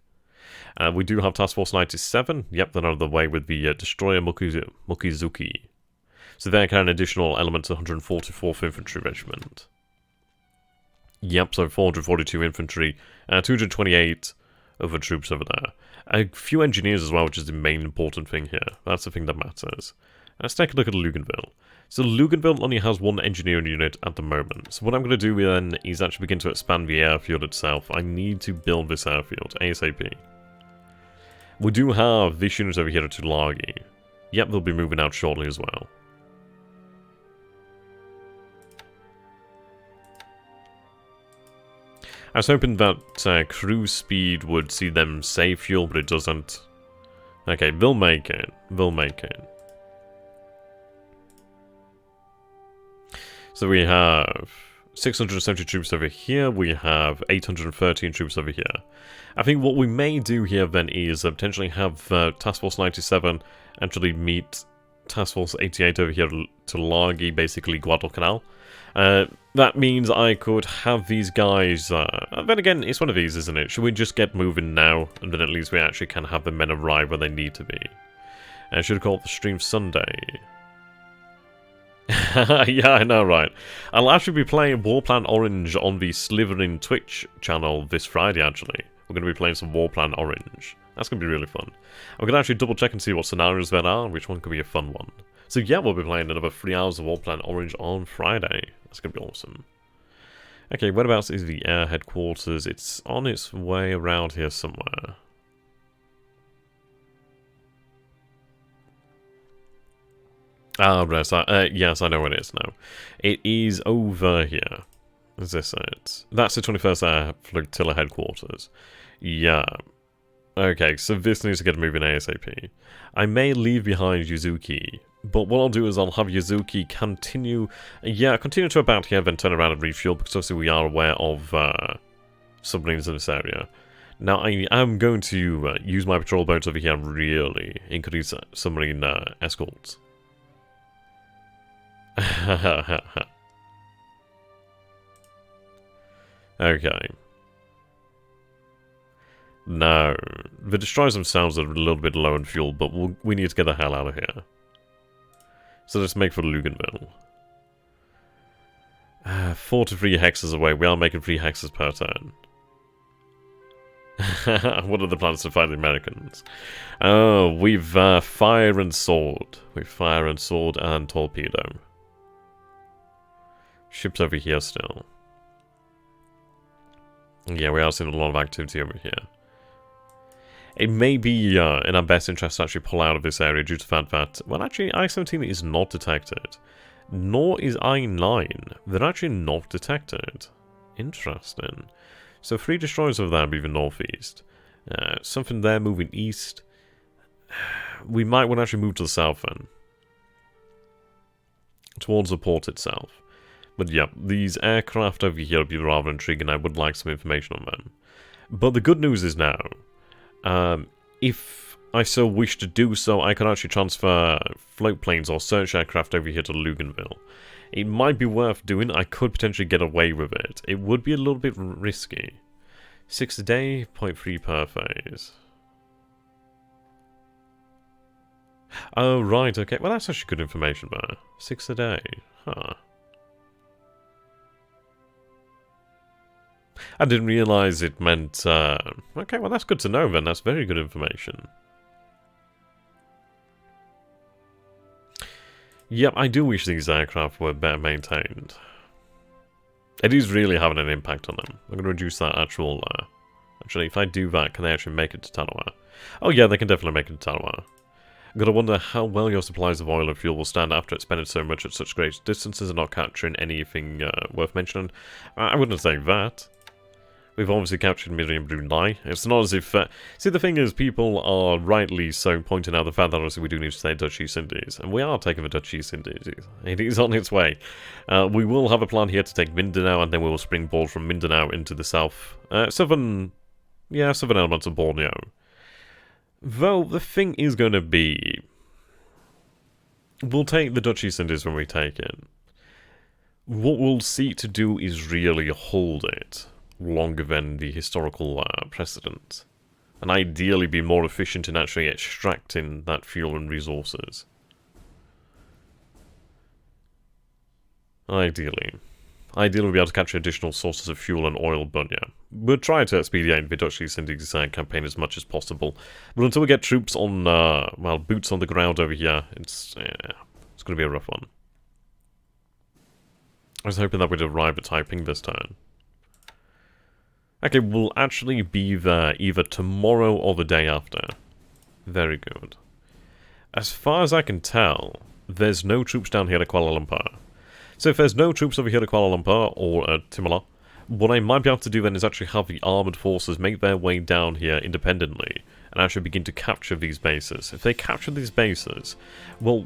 S1: We do have Task Force 97. Yep, they're on the way with the Destroyer Mokizuki. So they're kind of additional elements of 144th Infantry Regiment. Yep, so 442 infantry, 228 other troops over there. A few engineers as well, which is the main important thing here. That's the thing that matters. Let's take a look at Luganville. So Luganville only has one engineering unit at the moment. So what I'm going to do then is actually begin to expand the airfield itself. I need to build this airfield ASAP. We do have this unit over here at Tulagi. Yep, they'll be moving out shortly as well. I was hoping that cruise speed would see them save fuel, but it doesn't. Okay, they'll make it. They'll make it. So we have 670 troops over here. We have 813 troops over here. I think what we may do here then is potentially have Task Force 97 actually meet Task Force 88 over here to Lagi, basically Guadalcanal. That means I could have these guys, then again, it's one of these, isn't it? Should we just get moving now, and then at least we actually can have the men arrive where they need to be? I should have called the stream Sunday. Yeah, I know, right? I'll actually be playing Warplan Orange on the Slithering Twitch channel this Friday, actually. We're going to be playing some Warplan Orange. That's going to be really fun. I'm going to actually double check and see what scenarios there are, which one could be a fun one. So yeah, we'll be playing another 3 hours of Warplan Orange on Friday. That's going to be awesome. Okay, whereabouts is the air headquarters? It's on its way around here somewhere. Ah, yes, I know where it is now. It is over here. Is this it? That's the 21st Air Flotilla headquarters. Yeah. Okay, so this needs to get moving ASAP. I may leave behind Yuzuki, but what I'll do is I'll have Yuzuki continue to about here, then turn around and refuel, because obviously we are aware of submarines in this area. Now, I am going to use my patrol boats over here and really increase submarine escorts. Okay. No, the destroyers themselves are a little bit low in fuel, but we need to get the hell out of here. So let's make for Luganville. 4 to 3 hexes away. We are making 3 hexes per turn. What are the plans to fight the Americans? Oh, we've fire and sword. We've fire and sword and torpedo. Ships over here still. Yeah, we are seeing a lot of activity over here. It may be in our best interest to actually pull out of this area due to the fact that, well, actually, I-17 is not detected. Nor is I-9. They're actually not detected. Interesting. So 3 destroyers over there moving northeast. Something there moving east. We might want to actually move to the south then. Towards the port itself. But yeah, these aircraft over here would be rather intriguing. I would like some information on them. But the good news is now, if I so wish to do so, I can actually transfer float planes or search aircraft over here to Luganville. It might be worth doing. I could potentially get away with it. It would be a little bit risky. 6 a day, 0.3 per phase. Oh, right, okay. Well, that's actually good information there. 6 a day. Huh. I didn't realise it meant... okay, well, that's good to know then. That's very good information. Yep, I do wish these aircraft were better maintained. It is really having an impact on them. I'm going to reduce that actual... actually, if I do that, can they actually make it to Tanawa? Oh yeah, they can definitely make it to Tanawa. I'm going to wonder how well your supplies of oil and fuel will stand after expending so much at such great distances and not capturing anything worth mentioning. I wouldn't say that. We've obviously captured Miriam Brunei. It's not as if... see, the thing is, people are rightly so pointing out the fact that obviously we do need to take Dutch East Indies. And we are taking the Dutch East Indies. It is on its way. We will have a plan here to take Mindanao, and then we will springboard from Mindanao into the south. Southern elements of Borneo. Though, the thing is going to be... we'll take the Dutch East Indies when we take it. What we'll seek to do is really hold it longer than the historical precedent, and ideally be more efficient in actually extracting that fuel and resources. Ideally we'll be able to capture additional sources of fuel and oil, but yeah, we'll try to expedite the Dutch East Indies campaign as much as possible. But until we get troops on, well, boots on the ground over here, it's going to be a rough one. I was hoping that we'd arrive at Taiping this turn. Okay, we'll actually be there either tomorrow or the day after. Very good. As far as I can tell, there's no troops down here at Kuala Lumpur. So if there's no troops over here at Kuala Lumpur or Timor, what I might be able to do then is actually have the armoured forces make their way down here independently and actually begin to capture these bases. If they capture these bases, well,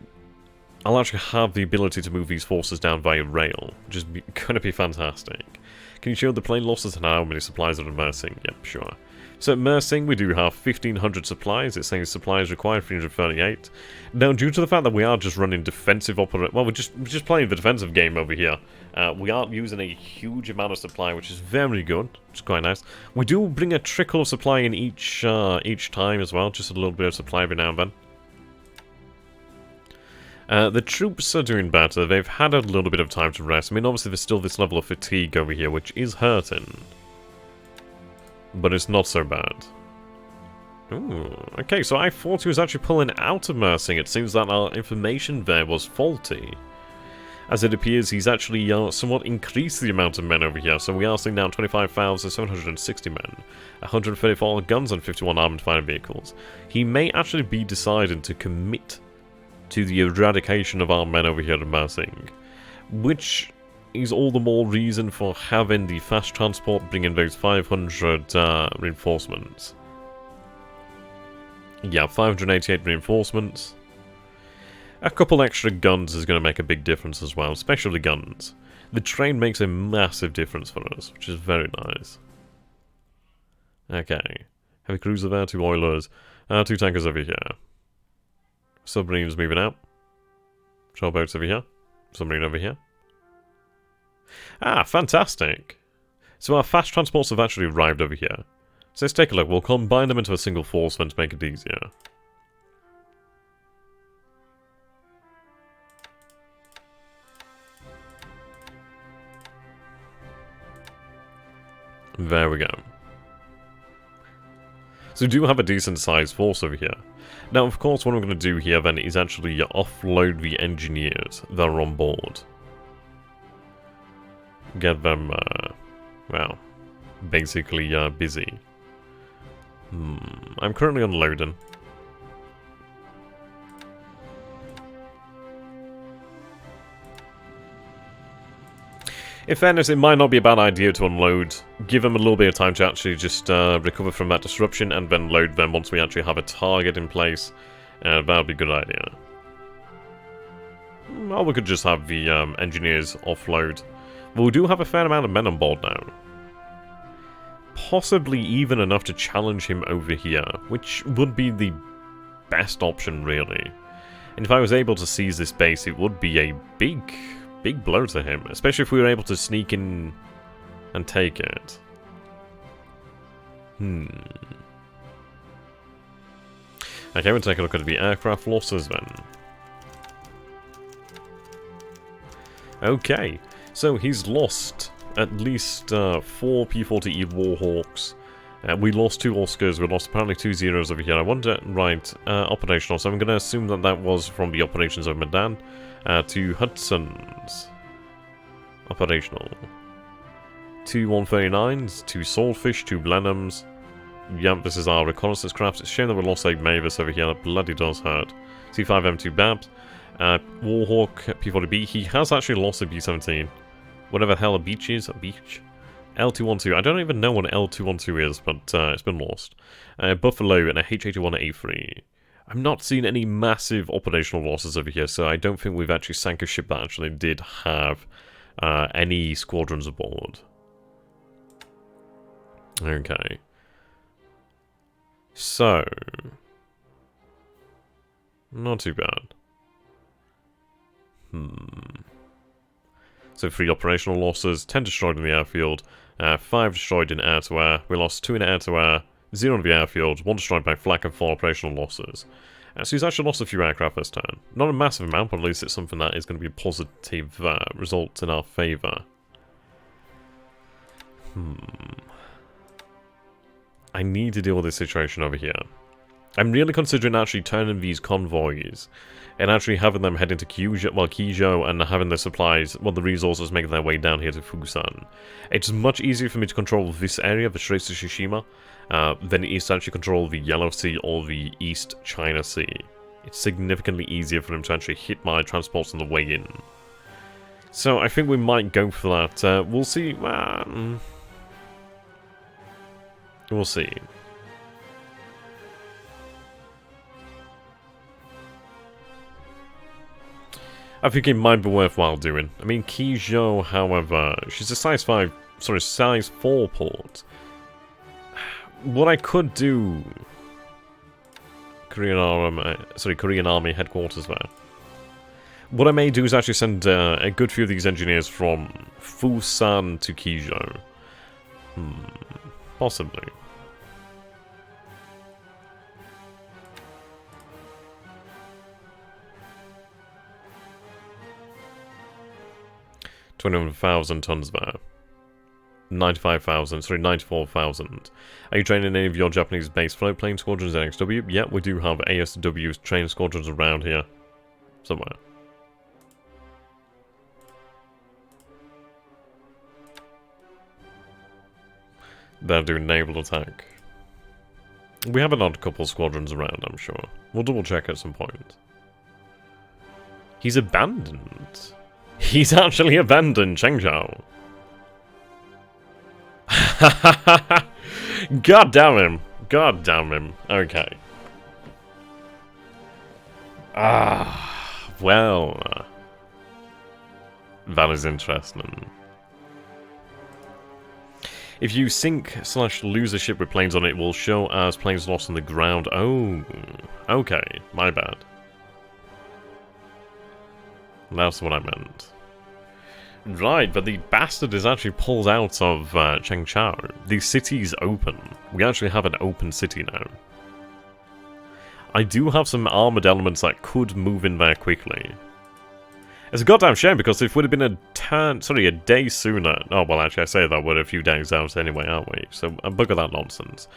S1: I'll actually have the ability to move these forces down via rail, which is going to be fantastic. Can you show the plane losses and how many supplies are in Mersing? Yep, sure. So at Mersing, we do have 1,500 supplies. It's saying supplies required 338. Now, due to the fact that we are just running defensive well, we're just playing the defensive game over here. We aren't using a huge amount of supply, which is very good. It's quite nice. We do bring a trickle of supply in each time as well, just a little bit of supply every now and then. The troops are doing better. They've had a little bit of time to rest. I mean, obviously there's still this level of fatigue over here, which is hurting. But it's not so bad. Ooh, okay, so I thought he was actually pulling out of Mersing. It seems that our information there was faulty. As it appears, he's actually somewhat increased the amount of men over here. So we are seeing now 25,760 men, 134 guns and 51 armoured fighting vehicles. He may actually be deciding to commit to the eradication of our men over here at Mersing, which is all the more reason for having the fast transport bring in those 500 reinforcements. Yeah, 588 reinforcements. A couple extra guns is going to make a big difference as well, especially guns. The train makes a massive difference for us, which is very nice. Okay, heavy cruiser there, 2 oilers, 2 tankers over here. Submarines moving out. Shore boats over here. Submarine over here. Ah, fantastic. So our fast transports have actually arrived over here. So let's take a look. We'll combine them into a single force then to make it easier. There we go. So we do have a decent sized force over here. Now, of course, what I'm going to do here then is actually offload the engineers that are on board. Get them, well, basically busy. I'm currently unloading. In fairness, it might not be a bad idea to unload. Give them a little bit of time to actually just recover from that disruption and then load them once we actually have a target in place. That would be a good idea. Or we could just have the engineers offload. But we do have a fair amount of men on board now. Possibly even enough to challenge him over here, which would be the best option, really. And if I was able to seize this base, it would be a big blow to him, especially if we were able to sneak in and take it. Okay, we'll take a look at the aircraft losses then. Okay, so he's lost at least 4 P-40E Warhawks. We lost 2 Oscars, we lost apparently 2 Zeros over here. I wonder, right, operational, so I'm going to assume that that was from the operations of Medan. To Hudson's. Operational. 2 139s, 2 Swordfish, 2 Blenheims. Yep, this is our reconnaissance craft. It's a shame that we lost a Mavis over here. That bloody does hurt. C5M2 Babs. Warhawk P40B. He has actually lost a B-17. Whatever the hell a beach is. A beach? L212. I don't even know what L212 is, but it's been lost. Buffalo and a H81A3. I'm not seeing any massive operational losses over here, so I don't think we've actually sank a ship that actually did have any squadrons aboard. Okay. So, not too bad. So 3 operational losses, 10 destroyed in the airfield, 5 destroyed in air-to-air. We lost 2 in air-to-air, 0 in the airfield, 1 destroyed by flak, and 4 operational losses. So he's actually lost a few aircraft this turn. Not a massive amount, but at least it's something that is going to be a positive result in our favour. I need to deal with this situation over here. I'm really considering actually turning these convoys and actually having them head into Kijo and having the supplies, the resources making their way down here to Fusan. It's much easier for me to control this area, the Straits of Tsushima, than it is to actually control the Yellow Sea or the East China Sea. It's significantly easier for them to actually hit my transports on the way in. So I think we might go for that. We'll see. We'll see. I think it might be worthwhile doing. I mean, Kijo, however, she's a size 4 port. What I could do... Korean Army headquarters there. What I may do is actually send a good few of these engineers from Fusan to Kijo. Possibly. $21,000 tons there. 94,000. Are you training any of your Japanese base float plane squadrons in XW? Yeah, we do have ASW training squadrons around here. Somewhere. They're doing naval attack. We have an odd couple squadrons around, I'm sure. We'll double check at some point. He's abandoned. He's actually abandoned Chengzhou. God damn him. God damn him. Okay. Well. That is interesting. If you sink/lose a ship with planes on it, it will show as planes lost on the ground. Oh. Okay. My bad. That's what I meant. Right, but the bastard is actually pulled out of Chengzhou. The city's open. We actually have an open city now. I do have some armoured elements that could move in there quickly. It's a goddamn shame because if it would have been a day sooner... Oh, well, actually, I say that we're a few days out anyway, aren't we? So, bugger that nonsense.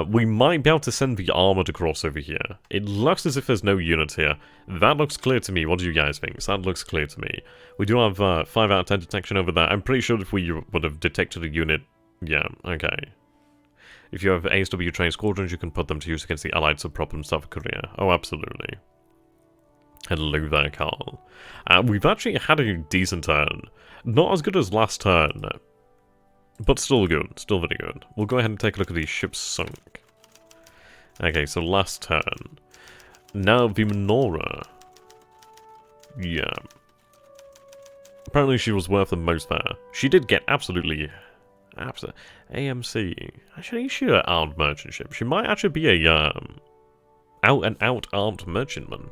S1: We might be able to send the armoured across over here. It looks as if there's no unit here. That looks clear to me. What do you guys think? That looks clear to me. We do have 5 out of 10 detection over there. I'm pretty sure if we would have detected a unit... Yeah, okay. If you have ASW trained squadrons, you can put them to use against the Allied subprop in South Korea. Oh, absolutely. Hello there, Carl. We've actually had a decent turn. Not as good as last turn, but still good. Still very good. We'll go ahead and take a look at these ships sunk. Okay, so last turn. Now the Menorah. Yeah. Apparently she was worth the most there. She did get absolutely AMC. Actually, is she an armed merchant ship? She might actually be a out-and-out armed merchantman.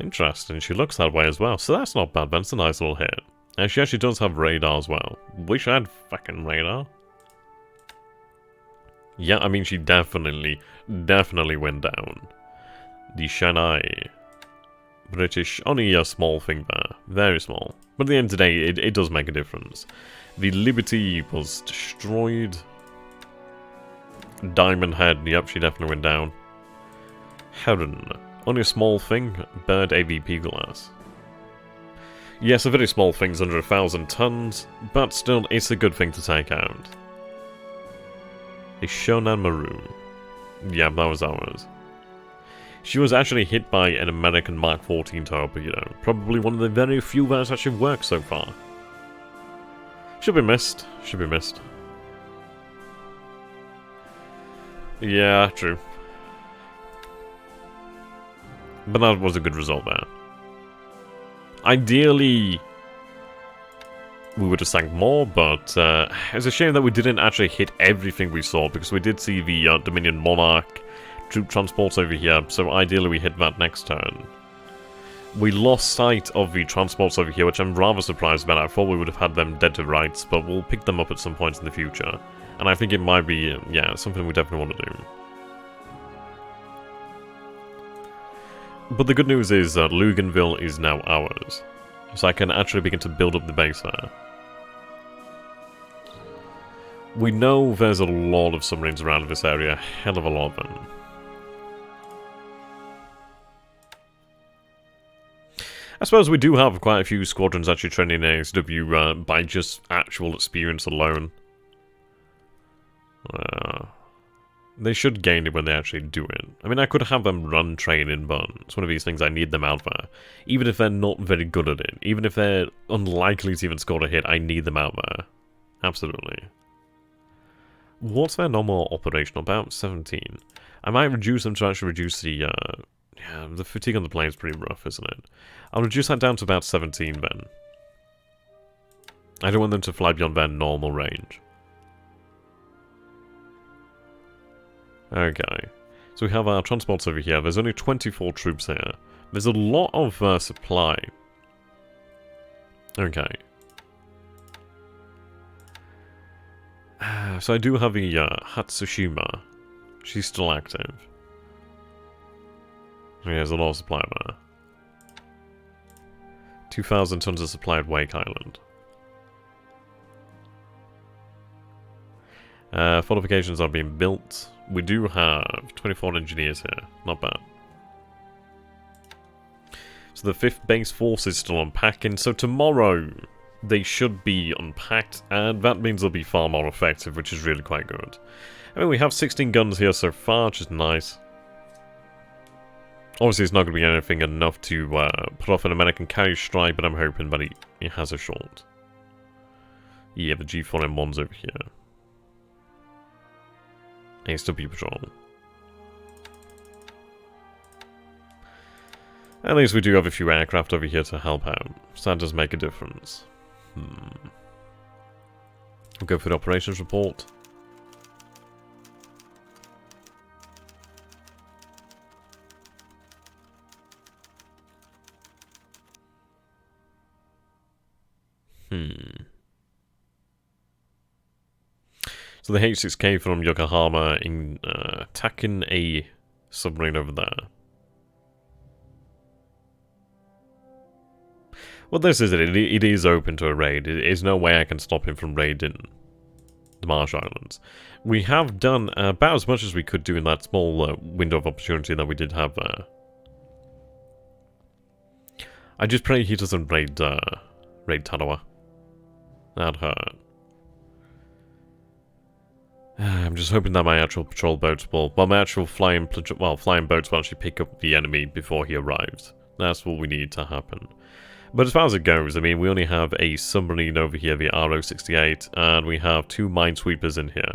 S1: Interesting, she looks that way as well. So that's not bad, that's a nice little hit. And she actually does have radar as well. Wish I had fucking radar. Yeah, I mean, she definitely went down. The Shanghai. British, only a small thing there. Very small. But at the end of the day, it does make a difference. The Liberty was destroyed. Diamond Head, yep, she definitely went down. Heron, only a small thing. Bird AVP glass. Yes, a very small thing's under 1,000 tons, but still, it's a good thing to take out. A Shonan Maroon. Yeah, that was ours. She was actually hit by an American Mark 14 torpedo. Probably one of the very few that has actually worked so far. Should be missed. Should be missed. Yeah, true. But that was a good result there. Ideally, we would have sank more, but it's a shame that we didn't actually hit everything we saw, because we did see the Dominion Monarch troop transports over here, so ideally we hit that next turn. We lost sight of the transports over here, which I'm rather surprised about. I thought we would have had them dead to rights, but we'll pick them up at some point in the future. And I think it might be, yeah, something we definitely want to do. But the good news is that Luganville is now ours, so I can actually begin to build up the base there. We know there's a lot of submarines around this area, a hell of a lot of them. I suppose we do have quite a few squadrons actually training in ASW by just actual experience alone. They should gain it when they actually do it. I mean, I could have them run training, but it's one of these things I need them out for. Even if they're not very good at it, even if they're unlikely to even score a hit, I need them out there. Absolutely. What's their normal operation? About 17. I might reduce them to actually reduce the, yeah, the fatigue on the plane is pretty rough, isn't it? I'll reduce that down to about 17 then. I don't want them to fly beyond their normal range. Okay, so we have our transports over here. There's only 24 troops here. There's a lot of supply. Okay. So I do have the Hatsushima. She's still active. Yeah, there's a lot of supply there. 2,000 tons of supply at Wake Island. Fortifications are being built. We do have 24 engineers here. Not bad. So the 5th base force is still unpacking. So tomorrow they should be unpacked. And that means they'll be far more effective, which is really quite good. I mean, we have 16 guns here so far, which is nice. Obviously, it's not going to be anything enough to put off an American carrier strike, but I'm hoping that he has a shot. Yeah, the G4M1's over here. ASW patrol. At least we do have a few aircraft over here to help out, so that does make a difference. We'll go for the operations report. So the H6K from Yokohama in attacking a submarine over there. Well, this is it. It is open to a raid. There's no way I can stop him from raiding the Marsh Islands. We have done about as much as we could do in that small window of opportunity that we did have there. I just pray he doesn't raid Tarawa. That'd hurt. I'm just hoping that my actual patrol boats will... Well, my actual flying boats will actually pick up the enemy before he arrives. That's what we need to happen. But as far as it goes, I mean, we only have a submarine over here, the RO-68, and we have 2 minesweepers in here.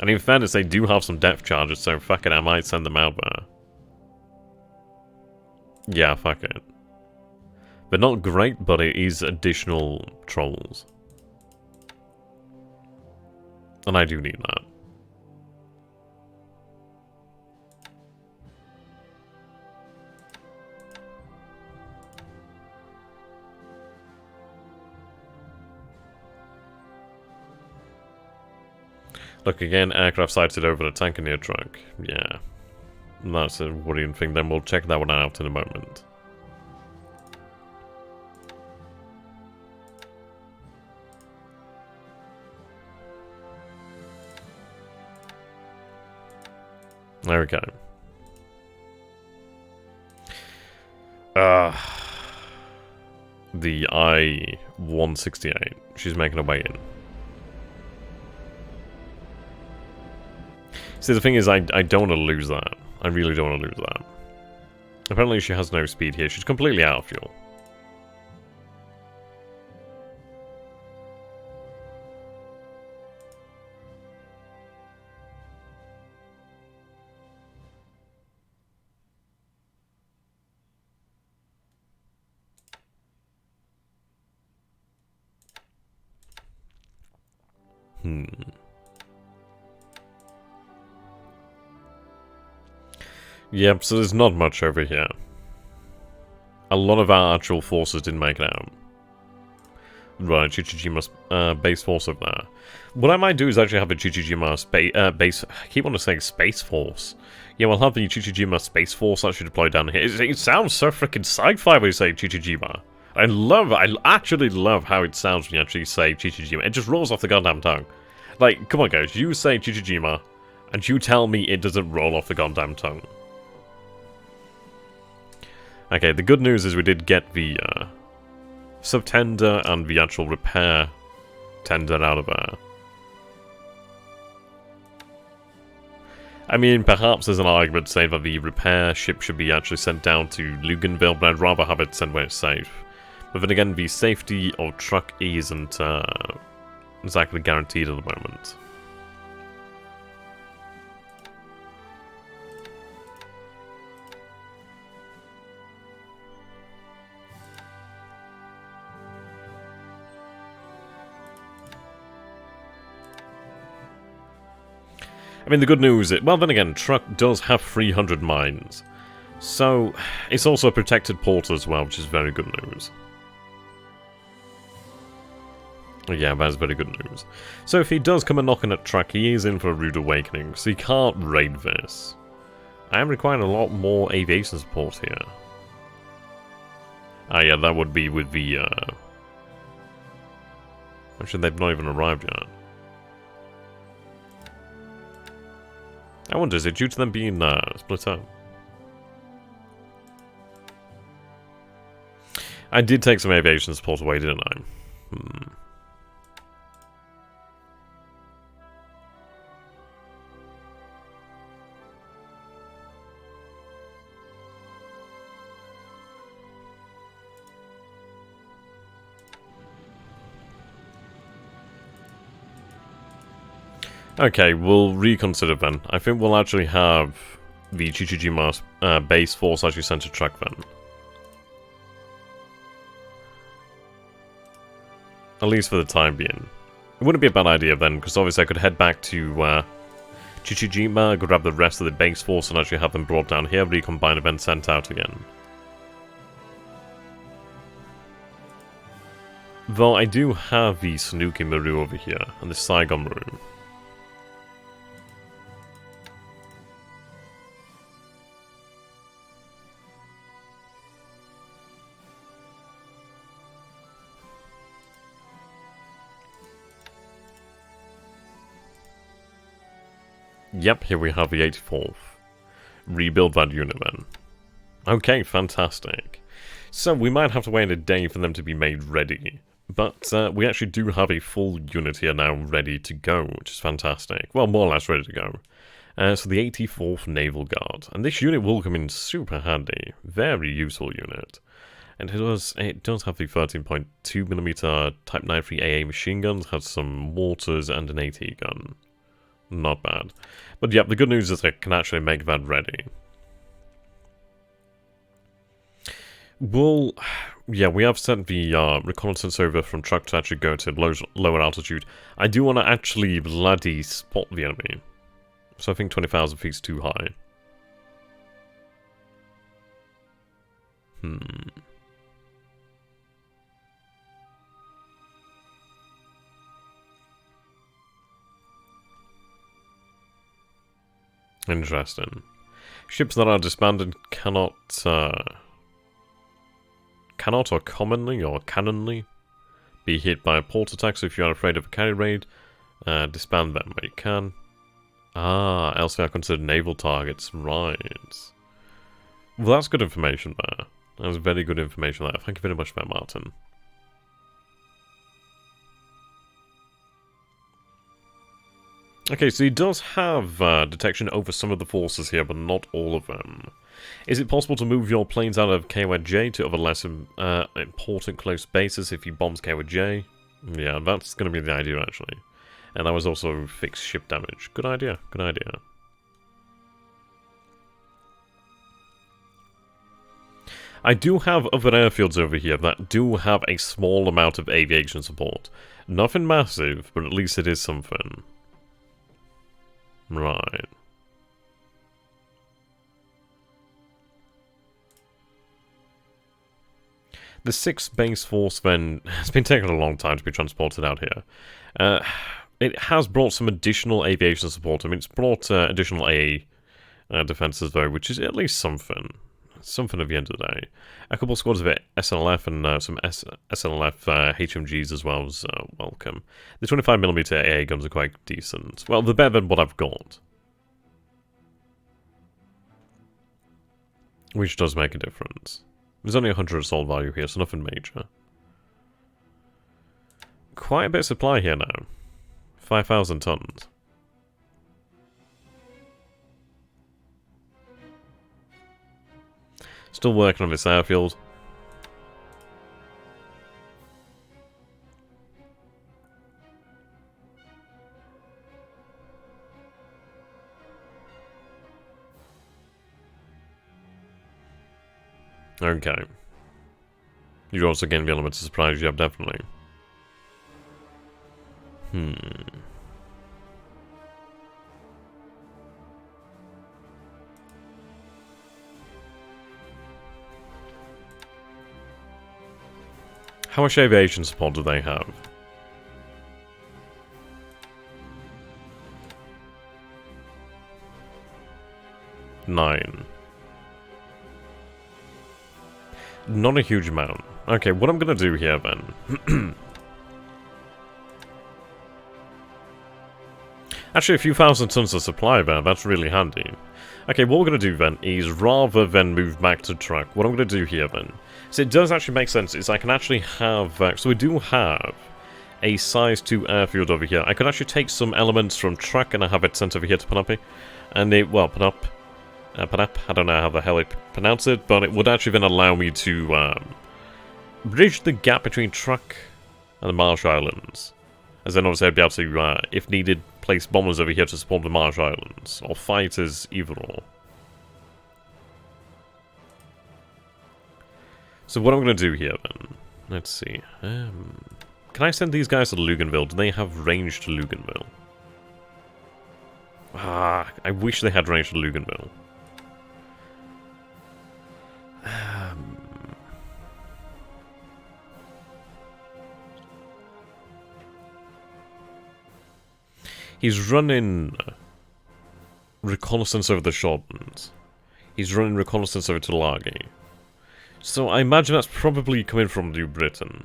S1: And in fairness, they do have some depth charges, so fuck it, I might send them out there. Yeah, fuck it. They're not great, but it is additional trolls. And I do need that. Look again, aircraft sighted over the tanker near truck. Yeah. That's a worrying thing, then we'll check that one out in a moment. There we go. The I-168. She's making her way in. See, the thing is, I don't want to lose that. I really don't want to lose that. Apparently she has no speed here. She's completely out of fuel. Yep, so there's not much over here. A lot of our actual forces didn't make it out. Right, Chichijima base force over there. What I might do is actually have a Chichijima base... I keep wanting to say space force. Yeah, we'll have the Chichijima space force actually deployed down here. It sounds so freaking sci-fi when you say Chichijima. I actually love how it sounds when you actually say Chichijima. It just rolls off the goddamn tongue. Like, come on guys, you say Chichijima, and you tell me it doesn't roll off the goddamn tongue. Okay, the good news is we did get the sub-tender and the actual repair tender out of there. I mean, perhaps there's an argument to say that the repair ship should be actually sent down to Luganville, but I'd rather have it sent where it's safe. But then again, the safety of truck isn't exactly guaranteed at the moment. I mean, the good news is, well, then again, truck does have 300 mines. So, it's also a protected port as well, which is very good news. Yeah, that is very good news. So if he does come and knocking at truck, he is in for a rude awakening, so he can't raid this. I am requiring a lot more aviation support here. Ah yeah, that would be with the, actually, they've not even arrived yet. I wonder, is it due to them being split up? I did take some aviation support away, didn't I? Okay, we'll reconsider then. I think we'll actually have the Chichijima base force actually sent to truck then. At least for the time being. It wouldn't be a bad idea then, because obviously I could head back to Chichijima, grab the rest of the base force and actually have them brought down here, recombine and then sent out again. Though I do have the Sanuki Maru over here, and the Saigon Maru. Yep, here we have the 84th. Rebuild that unit then. Okay, fantastic. So we might have to wait a day for them to be made ready. But we actually do have a full unit here now ready to go, which is fantastic. Well, more or less ready to go. So the 84th Naval Guard. And this unit will come in super handy. Very useful unit. And it does have the 13.2mm Type 93 AA machine guns, has some mortars and an AT gun. Not bad. But yeah, the good news is I can actually make that ready. Well, yeah, we have sent the reconnaissance over from truck to actually go to lower altitude. I do want to actually bloody spot the enemy. So I think 20,000 feet is too high. Interesting. Ships that are disbanded cannot or commonly or cannonly be hit by a port attack, so if you are afraid of a carry raid, disband them where you can. Else they are considered naval targets, right. Well, that's good information there. That was very good information there. Thank you very much for that, Martin. Okay, so he does have detection over some of the forces here, but not all of them. Is it possible to move your planes out of KYJ to other less important close bases if he bombs KYJ? Yeah, that's going to be the idea, actually. And that was also fixed ship damage. Good idea, good idea. I do have other airfields over here that do have a small amount of aviation support. Nothing massive, but at least it is something. Right. The 6th base force then has been taking a long time to be transported out here. It has brought some additional aviation support. I mean, it's brought additional AA defenses though, which is at least something. Something at the end of the day. A couple squads of SLF and some SLF HMGs as well as welcome. The 25mm AA guns are quite decent. Well, they're better than what I've got. Which does make a difference. There's only 100 assault value here, so nothing major. Quite a bit of supply here now. 5,000 tons. Still working on this airfield. Okay. You also gain the element of surprise, you have definitely. How much aviation support do they have? Nine. Not a huge amount. Okay, what I'm gonna do here then... Actually, a few thousand tons of supply there, that's really handy. Okay, what we're gonna do then is, rather than move back to truck, what I'm gonna do here then... So it does actually make sense, is I can actually have... so we do have a size 2 airfield over here. I could actually take some elements from truck and I have it sent over here to Panupi. And it, well, Panup, I don't know how the hell I pronounce it, but it would actually then allow me to bridge the gap between truck and the Marsh Islands. As then obviously I'd be able to, if needed, place bombers over here to support the Marsh Islands, or fighters, either or. So what I'm going to do here then, let's see, can I send these guys to Luganville? Do they have range to Luganville? I wish they had range to Luganville. He's running reconnaissance over the Shortlands. He's running reconnaissance over to Tulagi. So I imagine that's probably coming from New Britain.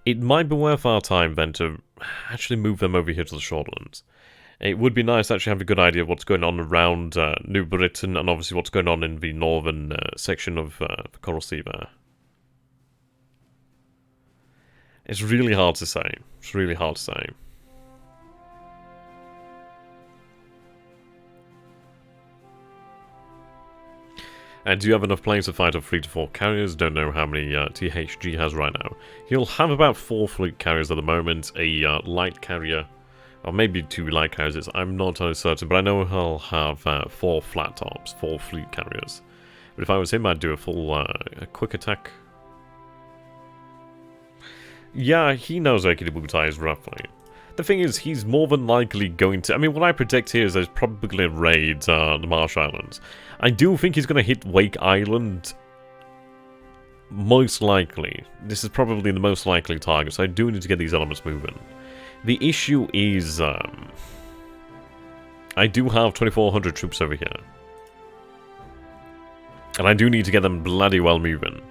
S1: It might be worth our time then to actually move them over here to the Shortlands. It would be nice to actually have a good idea of what's going on around New Britain and obviously what's going on in the northern section of the Coral Sea there. It's really hard to say. It's really hard to say. And do you have enough planes to fight off 3 to 4 carriers? Don't know how many THG has right now. He'll have about 4 fleet carriers at the moment, a light carrier, or maybe 2 light carriers. I'm not totally certain, but I know he'll have 4 flat tops, 4 fleet carriers. But if I was him, I'd do a full a quick attack. Yeah, he knows Reconnaissance roughly. The thing is, he's more than likely going to... I mean, what I predict here is there's probably a raid the Marsh Islands. I do think he's going to hit Wake Island. Most likely. This is probably the most likely target, so I do need to get these elements moving. The issue is... I do have 2,400 troops over here. And I do need to get them bloody well moving.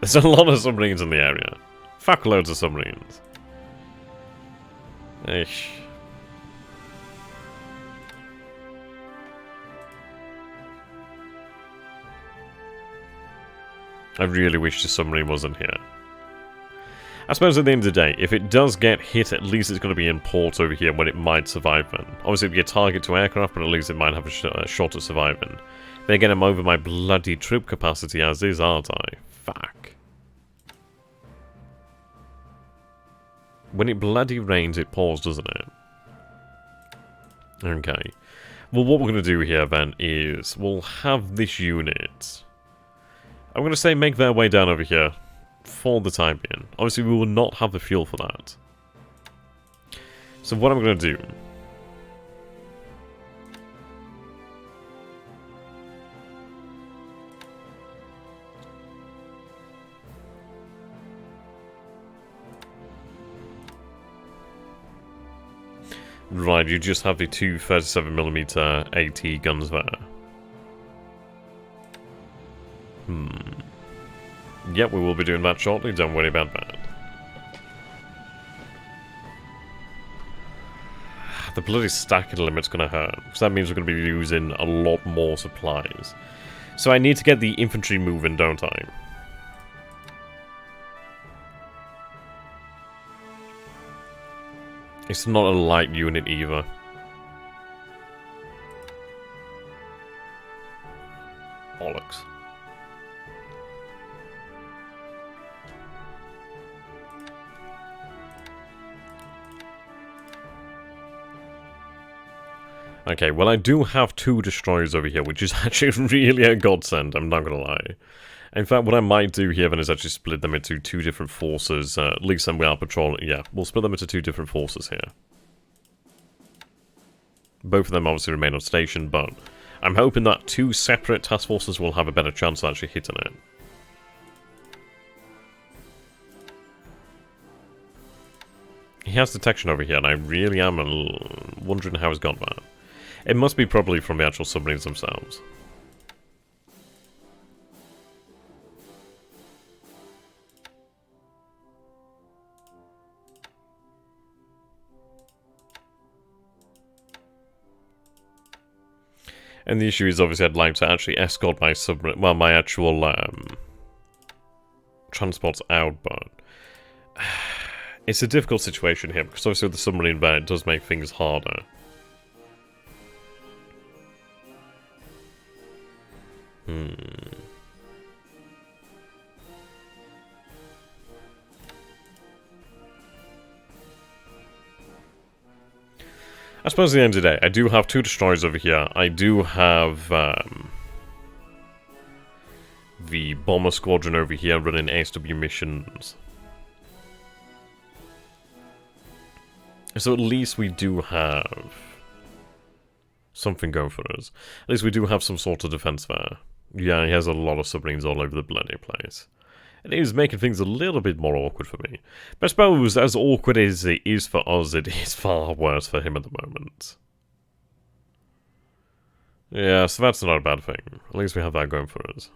S1: There's a lot of submarines in the area. Fuckloads of submarines. Ish. I really wish the submarine wasn't here. I suppose at the end of the day, if it does get hit, at least it's going to be in port over here when it might survive then. Obviously it'd be a target to aircraft, but at least it might have a shot at surviving. Then again, I'm over my bloody troop capacity as is, aren't I? Fuck. When it bloody rains, it pours, doesn't it? Okay. Well, what we're going to do here, then, is we'll have this unit. I'm going to say make their way down over here for the time being. Obviously, we will not have the fuel for that. So what I'm going to do... Right, you just have the 2 37mm AT guns there. Yep, we will be doing that shortly, don't worry about that. The bloody stacking limit's gonna hurt, because that means we're gonna be using a lot more supplies. So I need to get the infantry moving, don't I? It's not a light unit either. Bollocks. Okay, well I do have 2 destroyers over here, which is actually really a godsend, I'm not gonna lie. In fact, what I might do here then is actually split them into 2 different forces. At least then we are patrolling. Yeah, we'll split them into 2 different forces here. Both of them obviously remain on station, but I'm hoping that 2 separate task forces will have a better chance of actually hitting it. He has detection over here, and I really am wondering how he's got that. It must be probably from the actual submarines themselves. And the issue is, obviously, I'd like to actually escort my submarine, well, my actual transports out, but it's a difficult situation here, because obviously with the submarine there, it does make things harder. I suppose at the end of the day, I do have 2 destroyers over here. I do have the bomber squadron over here running ASW missions. So at least we do have something going for us. At least we do have some sort of defense there. Yeah, he has a lot of submarines all over the bloody place. It is making things a little bit more awkward for me. But I suppose, as awkward as it is for us, it is far worse for him at the moment. Yeah, so that's not a bad thing. At least we have that going for us.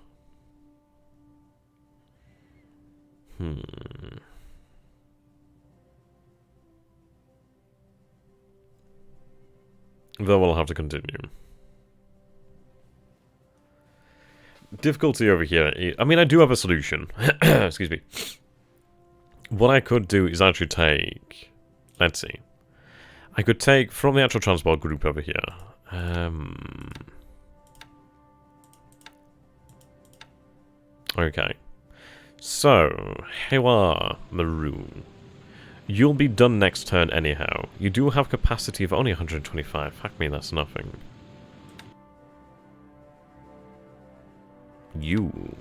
S1: Though we'll have to continue. Difficulty over here. I mean, I do have a solution. Excuse me. What I could do is actually take... Let's see. I could take from the actual transport group over here. Okay. So, Hewa Maroon. You'll be done next turn anyhow. You do have capacity of only 125. Fuck me, that's nothing. You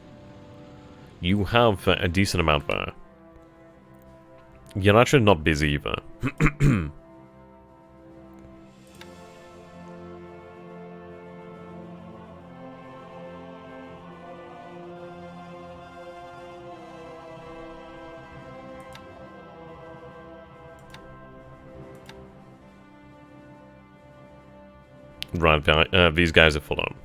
S1: have a decent amount there. You're actually not busy either. Right, these guys are full on.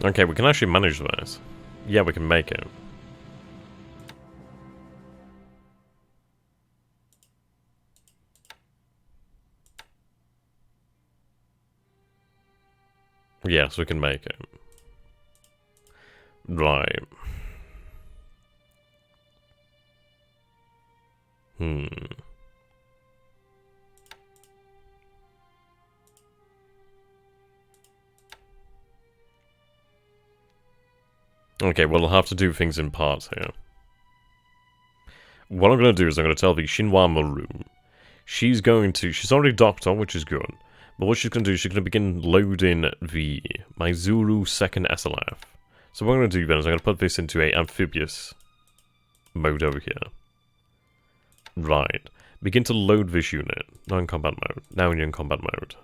S1: Okay, we can actually manage this. Yeah, we can make it. Yes, we can make it. Right. Okay, well, I'll have to do things in parts here. What I'm going to do is I'm going to tell the Shinwa Maru. She's already docked on, which is good. But what she's going to do is she's going to begin loading the Maizuru 2nd SLF. So what I'm going to do then is I'm going to put this into a amphibious mode over here. Right. Begin to load this unit. Now in combat mode. Now you're in combat mode.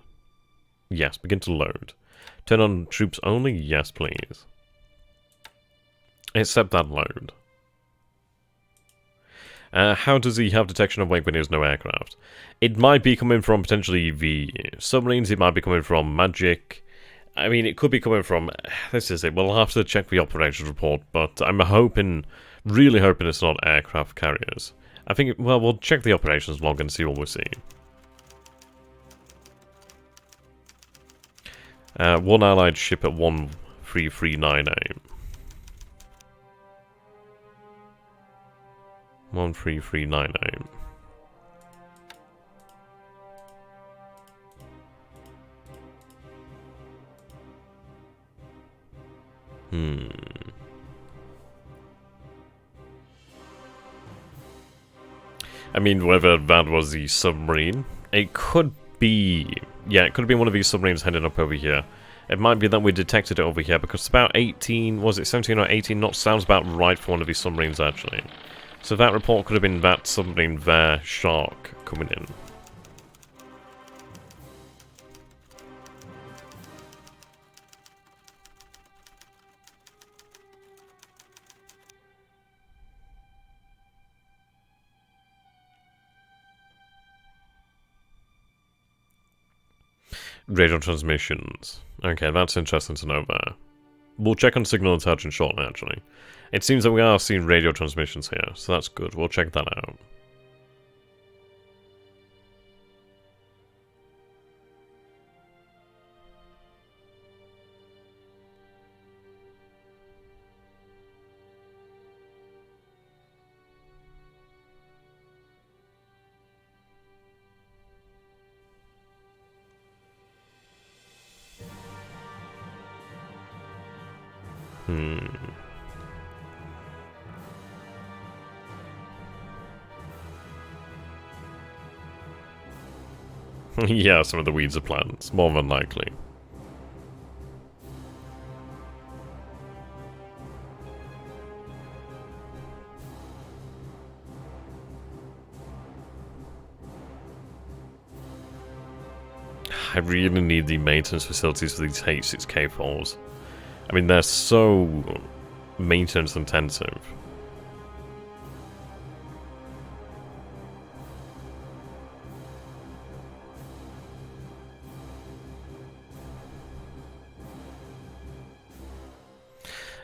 S1: Yes, begin to load. Turn on troops only? Yes, please. Accept that load. How does he have detection of wake when he has no aircraft? It might be coming from potentially the submarines, it might be coming from magic. I mean, it could be coming from... This is it, we'll have to check the operations report, but I'm really hoping it's not aircraft carriers. I think, well, we'll check the operations log and see what we see. One allied ship at 13398. 13398. I mean, whether that was the submarine, it could be... Yeah, it could have been one of these submarines heading up over here. It might be that we detected it over here, because it's about 18... Was it 17 or 18 knots? Sounds about right for one of these submarines, actually. So that report could have been that submarine there, Shark, coming in. Radio transmissions. Okay, that's interesting to know there. We'll check on signal intelligence shortly, actually. It seems that we are seeing radio transmissions here, so that's good. We'll check that out. Yeah, some of the weeds are plants, more than likely. I really need the maintenance facilities for these H6K4s. I mean, they're so maintenance intensive.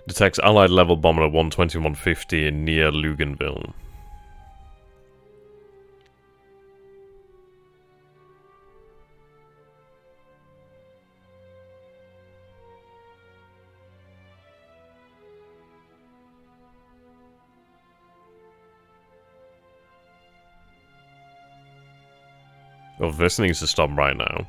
S1: Detects Allied level bomber at 120 and 150 near Luganville. Oh, this needs to stop right now.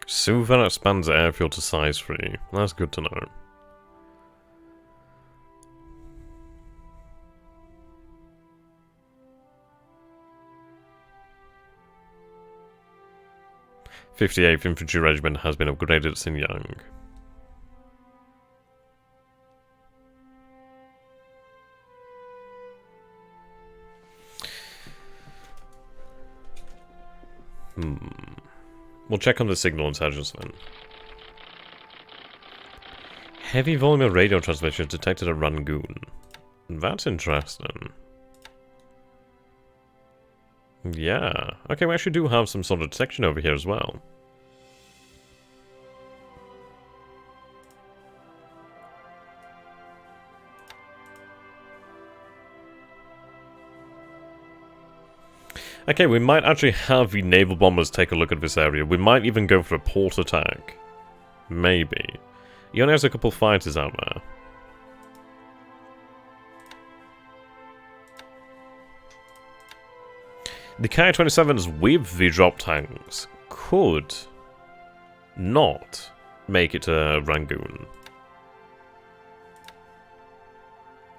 S1: Suvan expands the airfield to size 3. That's good to know. '58th Infantry Regiment has been upgraded at Xinjiang. We'll check on the signal intelligence then. Heavy volume of radio transmission detected at Rangoon. That's interesting. Yeah. Okay, we actually do have some sort of detection over here as well. Okay, we might actually have the naval bombers take a look at this area. We might even go for a port attack. Maybe. He only has a couple fighters out there. The Ki-27s with the drop tanks could not make it to Rangoon.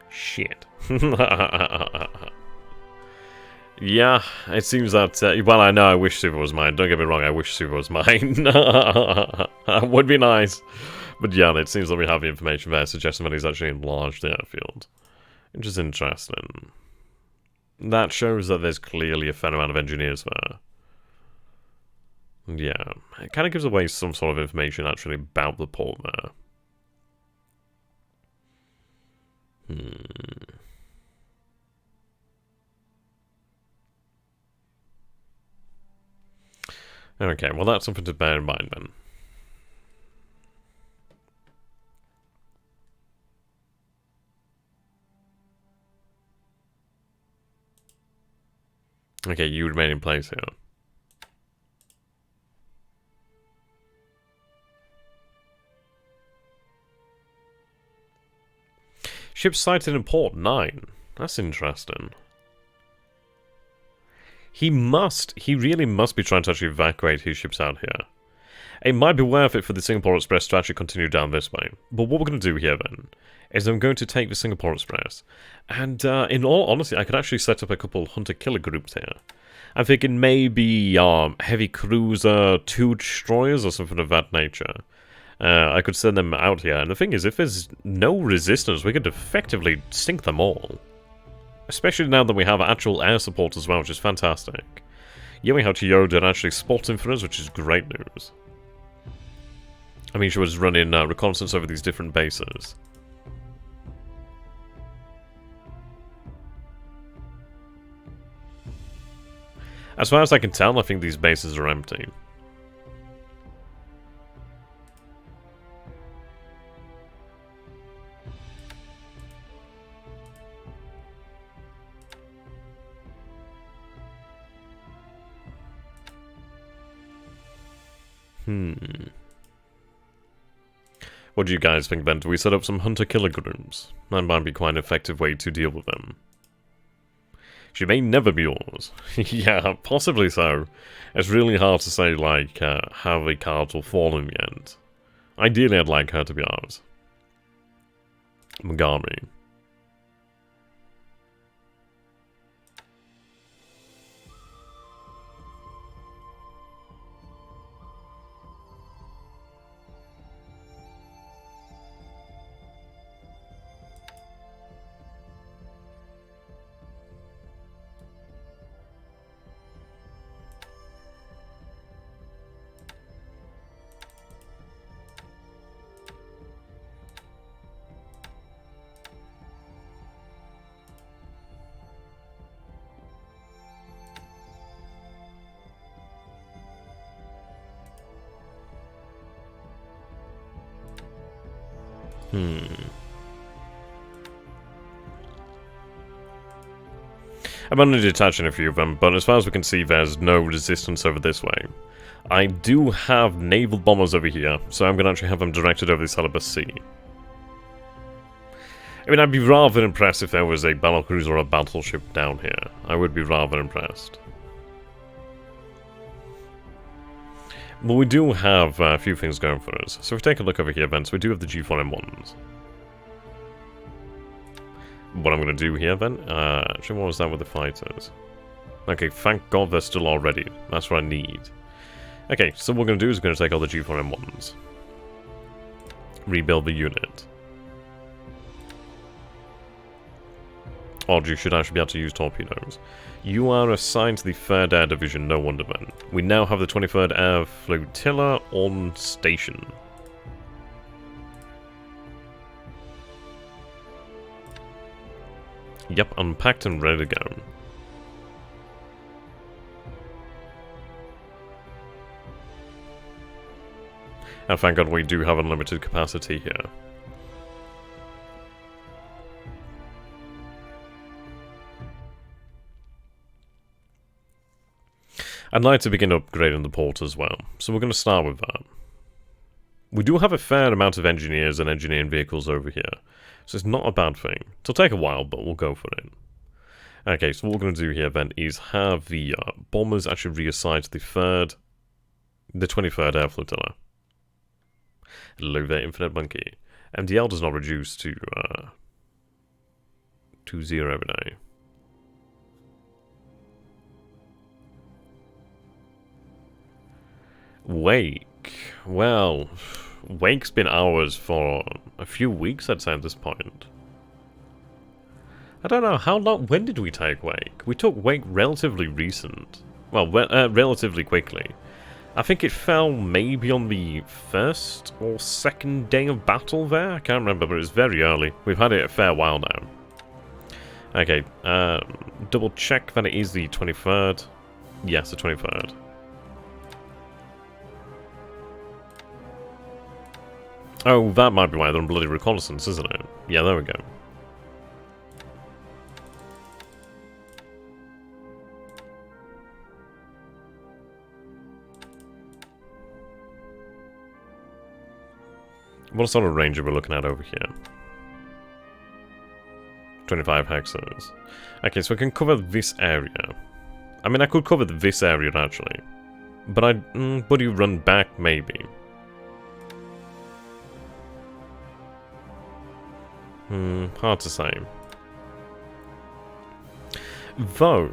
S1: Shit. Yeah, it seems that, well, I know I wish Super was mine. Don't get me wrong, I wish Super was mine. That would be nice. But yeah, it seems that we have the information there suggesting that he's actually enlarged the airfield. Which is interesting. That shows that there's clearly a fair amount of engineers there. Yeah, it kind of gives away some sort of information actually about the port there. Okay, well that's something to bear in mind then. Okay, you remain in place here. Ship sighted in port 9. That's interesting. He really must be trying to actually evacuate his ships out here. It might be worth it for the Singapore Express to actually continue down this way. But what we're going to do here then, is I'm going to take the Singapore Express. And in all honesty, I could actually set up a couple hunter-killer groups here. I'm thinking maybe heavy cruiser, 2 destroyers or something of that nature. I could send them out here. And the thing is, if there's no resistance, we could effectively sink them all. Especially now that we have actual air support as well, which is fantastic. Yeah, we have Toyoda actually spotting for us, which is great news. I mean, she was running reconnaissance over these different bases. As far as I can tell, I think these bases are empty. What do you guys think then? Do we set up some hunter-killer groups? That might be quite an effective way to deal with them. She may never be yours. Yeah, possibly so. It's really hard to say, like, how the cards will fall in the end. Ideally, I'd like her to be ours. Megami. I'm only detaching a few of them, but as far as we can see, there's no resistance over this way. I do have naval bombers over here, so I'm going to actually have them directed over the Celebes Sea. I mean, I'd be rather impressed if there was a battlecruiser or a battleship down here. I would be rather impressed. But we do have a few things going for us. So if we take a look over here then, so we do have the G4M1s. What I'm going to do here then, actually what was that with the fighters? Okay, thank God they're still all ready. That's what I need. Okay, so what we're going to do is we're going to take all the G4M1s. Rebuild the unit. Odd, you should actually be able to use torpedoes. You are assigned to the 3rd Air Division, no wonder then. We now have the 23rd Air Flotilla on station. Yep, unpacked and ready to go. And thank God we do have unlimited capacity here. I'd like to begin upgrading the port as well, so we're going to start with that. We do have a fair amount of engineers and engineering vehicles over here, so it's not a bad thing. It'll take a while, but we'll go for it. Okay, so what we're going to do here then is have the bombers actually reassigned to the 23rd Air Flotilla. Hello there, Infinite Monkey. MDL does not reduce to 0 every day. Wake. Well, Wake's been ours for a few weeks, I'd say, at this point. I don't know, how long... When did we take Wake? We took Wake relatively recent. Well, relatively quickly. I think it fell maybe on the 1st or 2nd day of battle there? I can't remember, but it was very early. We've had it a fair while now. Okay, double check that it is the 23rd. Yes, the 23rd. Oh, that might be why they're on bloody Reconnaissance, isn't it? Yeah, there we go. What sort of range are we looking at over here? 25 hexes. Okay, so I can cover this area. I mean, I could cover this area, actually. But would you run back, maybe? Hard to say. Though...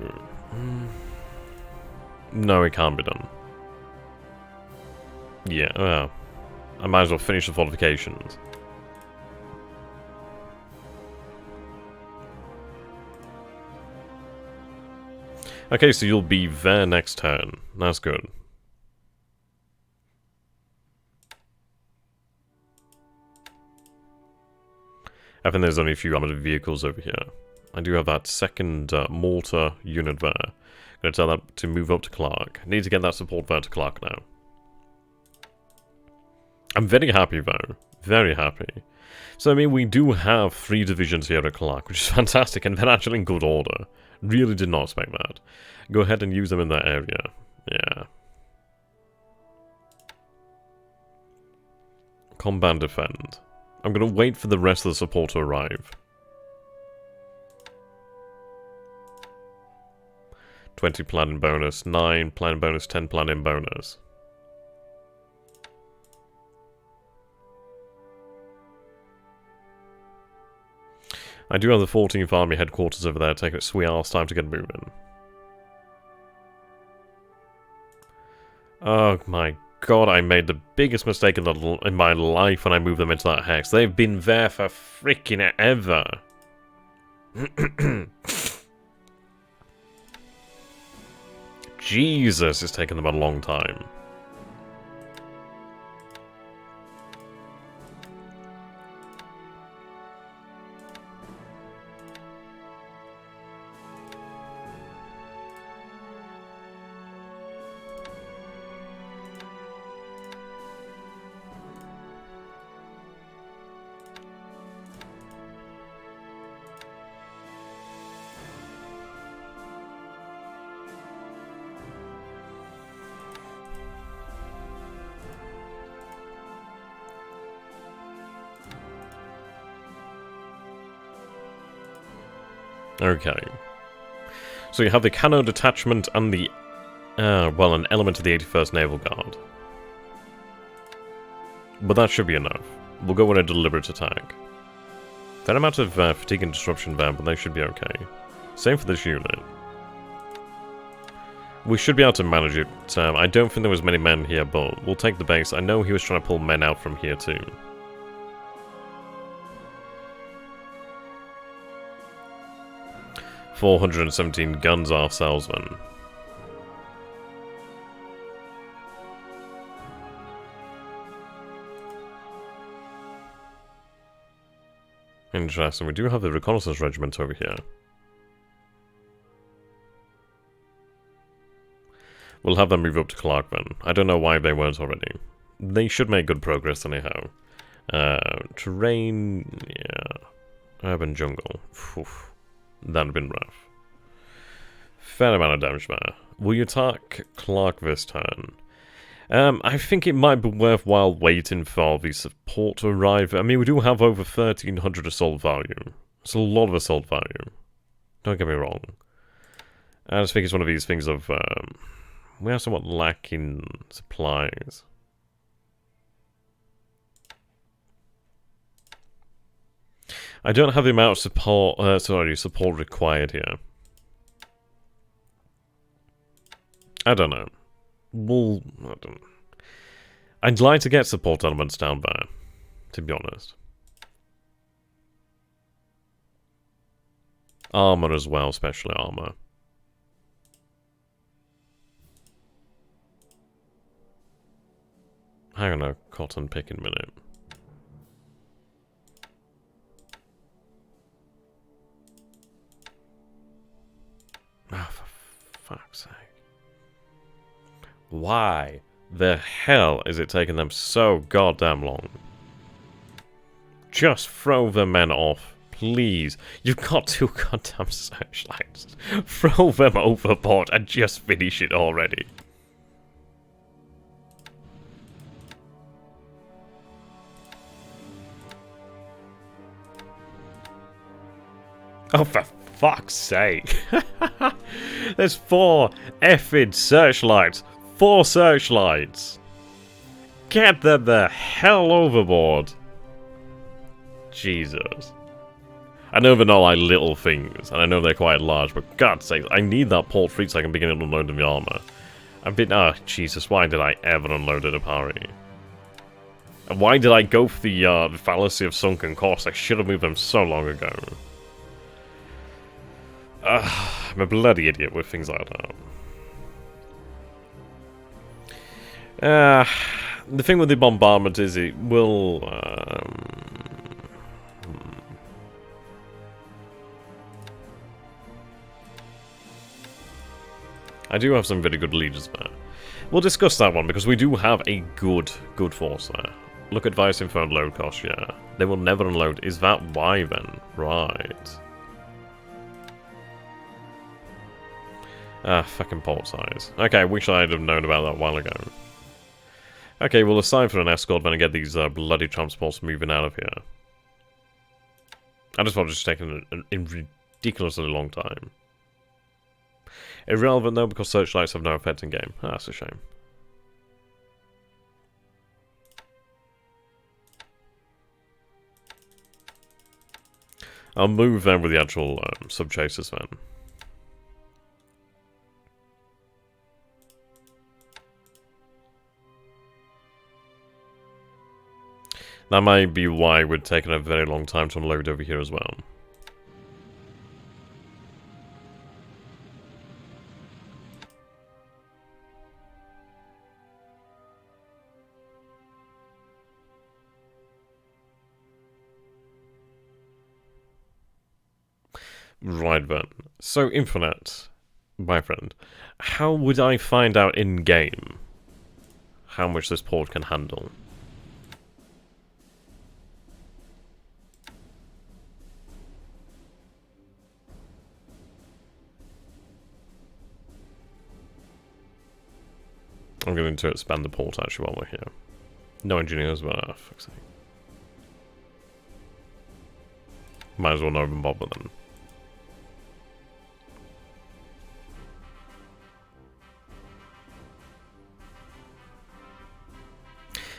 S1: no, it can't be done. Yeah, well... I might as well finish the fortifications. Okay, so you'll be there next turn. That's good. I think there's only a few armored vehicles over here. I do have that 2nd mortar unit there. I'm going to tell that to move up to Clark. I need to get that support there to Clark now. I'm very happy though. Very happy. So I mean, we do have 3 divisions here at Clark, which is fantastic, and they're actually in good order. Really did not expect that. Go ahead and use them in that area. Yeah. Combat defend. I'm going to wait for the rest of the support to arrive. 20 planning bonus, 9 planning bonus, 10 planning bonus. I do have the 14th Army headquarters over there taking a sweet ass time to get moving. Oh my god, I made the biggest mistake in my life when I moved them into that hex. They've been there for freaking ever. Jesus, it's taken them a long time. Okay. So you have the Cano detachment and the... well, an element of the 81st Naval Guard. But that should be enough. We'll go on a deliberate attack. Fair amount of fatigue and disruption there, but they should be okay. Same for this unit. We should be able to manage it. I don't think there was many men here, but we'll take the base. I know he was trying to pull men out from here too. $417 guns ourselves, then. Interesting. We do have the Reconnaissance Regiment over here. We'll have them move up to Clark then. I don't know why they weren't already. They should make good progress anyhow. Terrain... yeah. Urban jungle. Oof. That'd have been rough. Fair amount of damage there. Will you attack Clark this turn? I think it might be worthwhile waiting for the support to arrive. I mean, we do have over 1,300 assault value. It's a lot of assault value. Don't get me wrong. I just think it's one of these things of... we are somewhat lacking supplies. I don't have the amount of support required here. I don't know. I don't know. I'd like to get support elements down there, to be honest. Armor as well, especially armor. Hang on a cotton picking minute. Ah, oh, for fuck's sake. Why the hell is it taking them so goddamn long? Just throw the men off, please. You've got 2 goddamn searchlights. Throw them overboard and just finish it already. Oh, for fuck's sake. There's 4 effing searchlights. 4 searchlights. Get them the hell overboard. Jesus. I know they're not like little things, and I know they're quite large, but God's sake, I need that port fleet so I can begin unloading the armor. I've been... oh, Jesus, why did I ever unload it, Apari? And why did I go for the fallacy of sunken costs? I should have moved them so long ago. I'm a bloody idiot with things like that. The thing with the bombardment is it will... I do have some very good leaders there. We'll discuss that one because we do have a good force there. Look at Vice Info and load cost, yeah. They will never unload. Is that why then? Right. Ah, fucking port size. Okay, I wish I'd have known about that a while ago. Okay, we'll assign for an escort then and get these bloody transports moving out of here. I just thought it was taking a ridiculously long time. Irrelevant though, because searchlights have no effect in game. Ah, that's a shame. I'll move then with the actual sub-chasers then. That might be why we're taking a very long time to unload over here as well. Right then. So, Infinite, my friend, how would I find out in-game how much this port can handle? I'm going to expand the port actually while we're here. No engineers, but fuck's sake. Might as well know them bother them.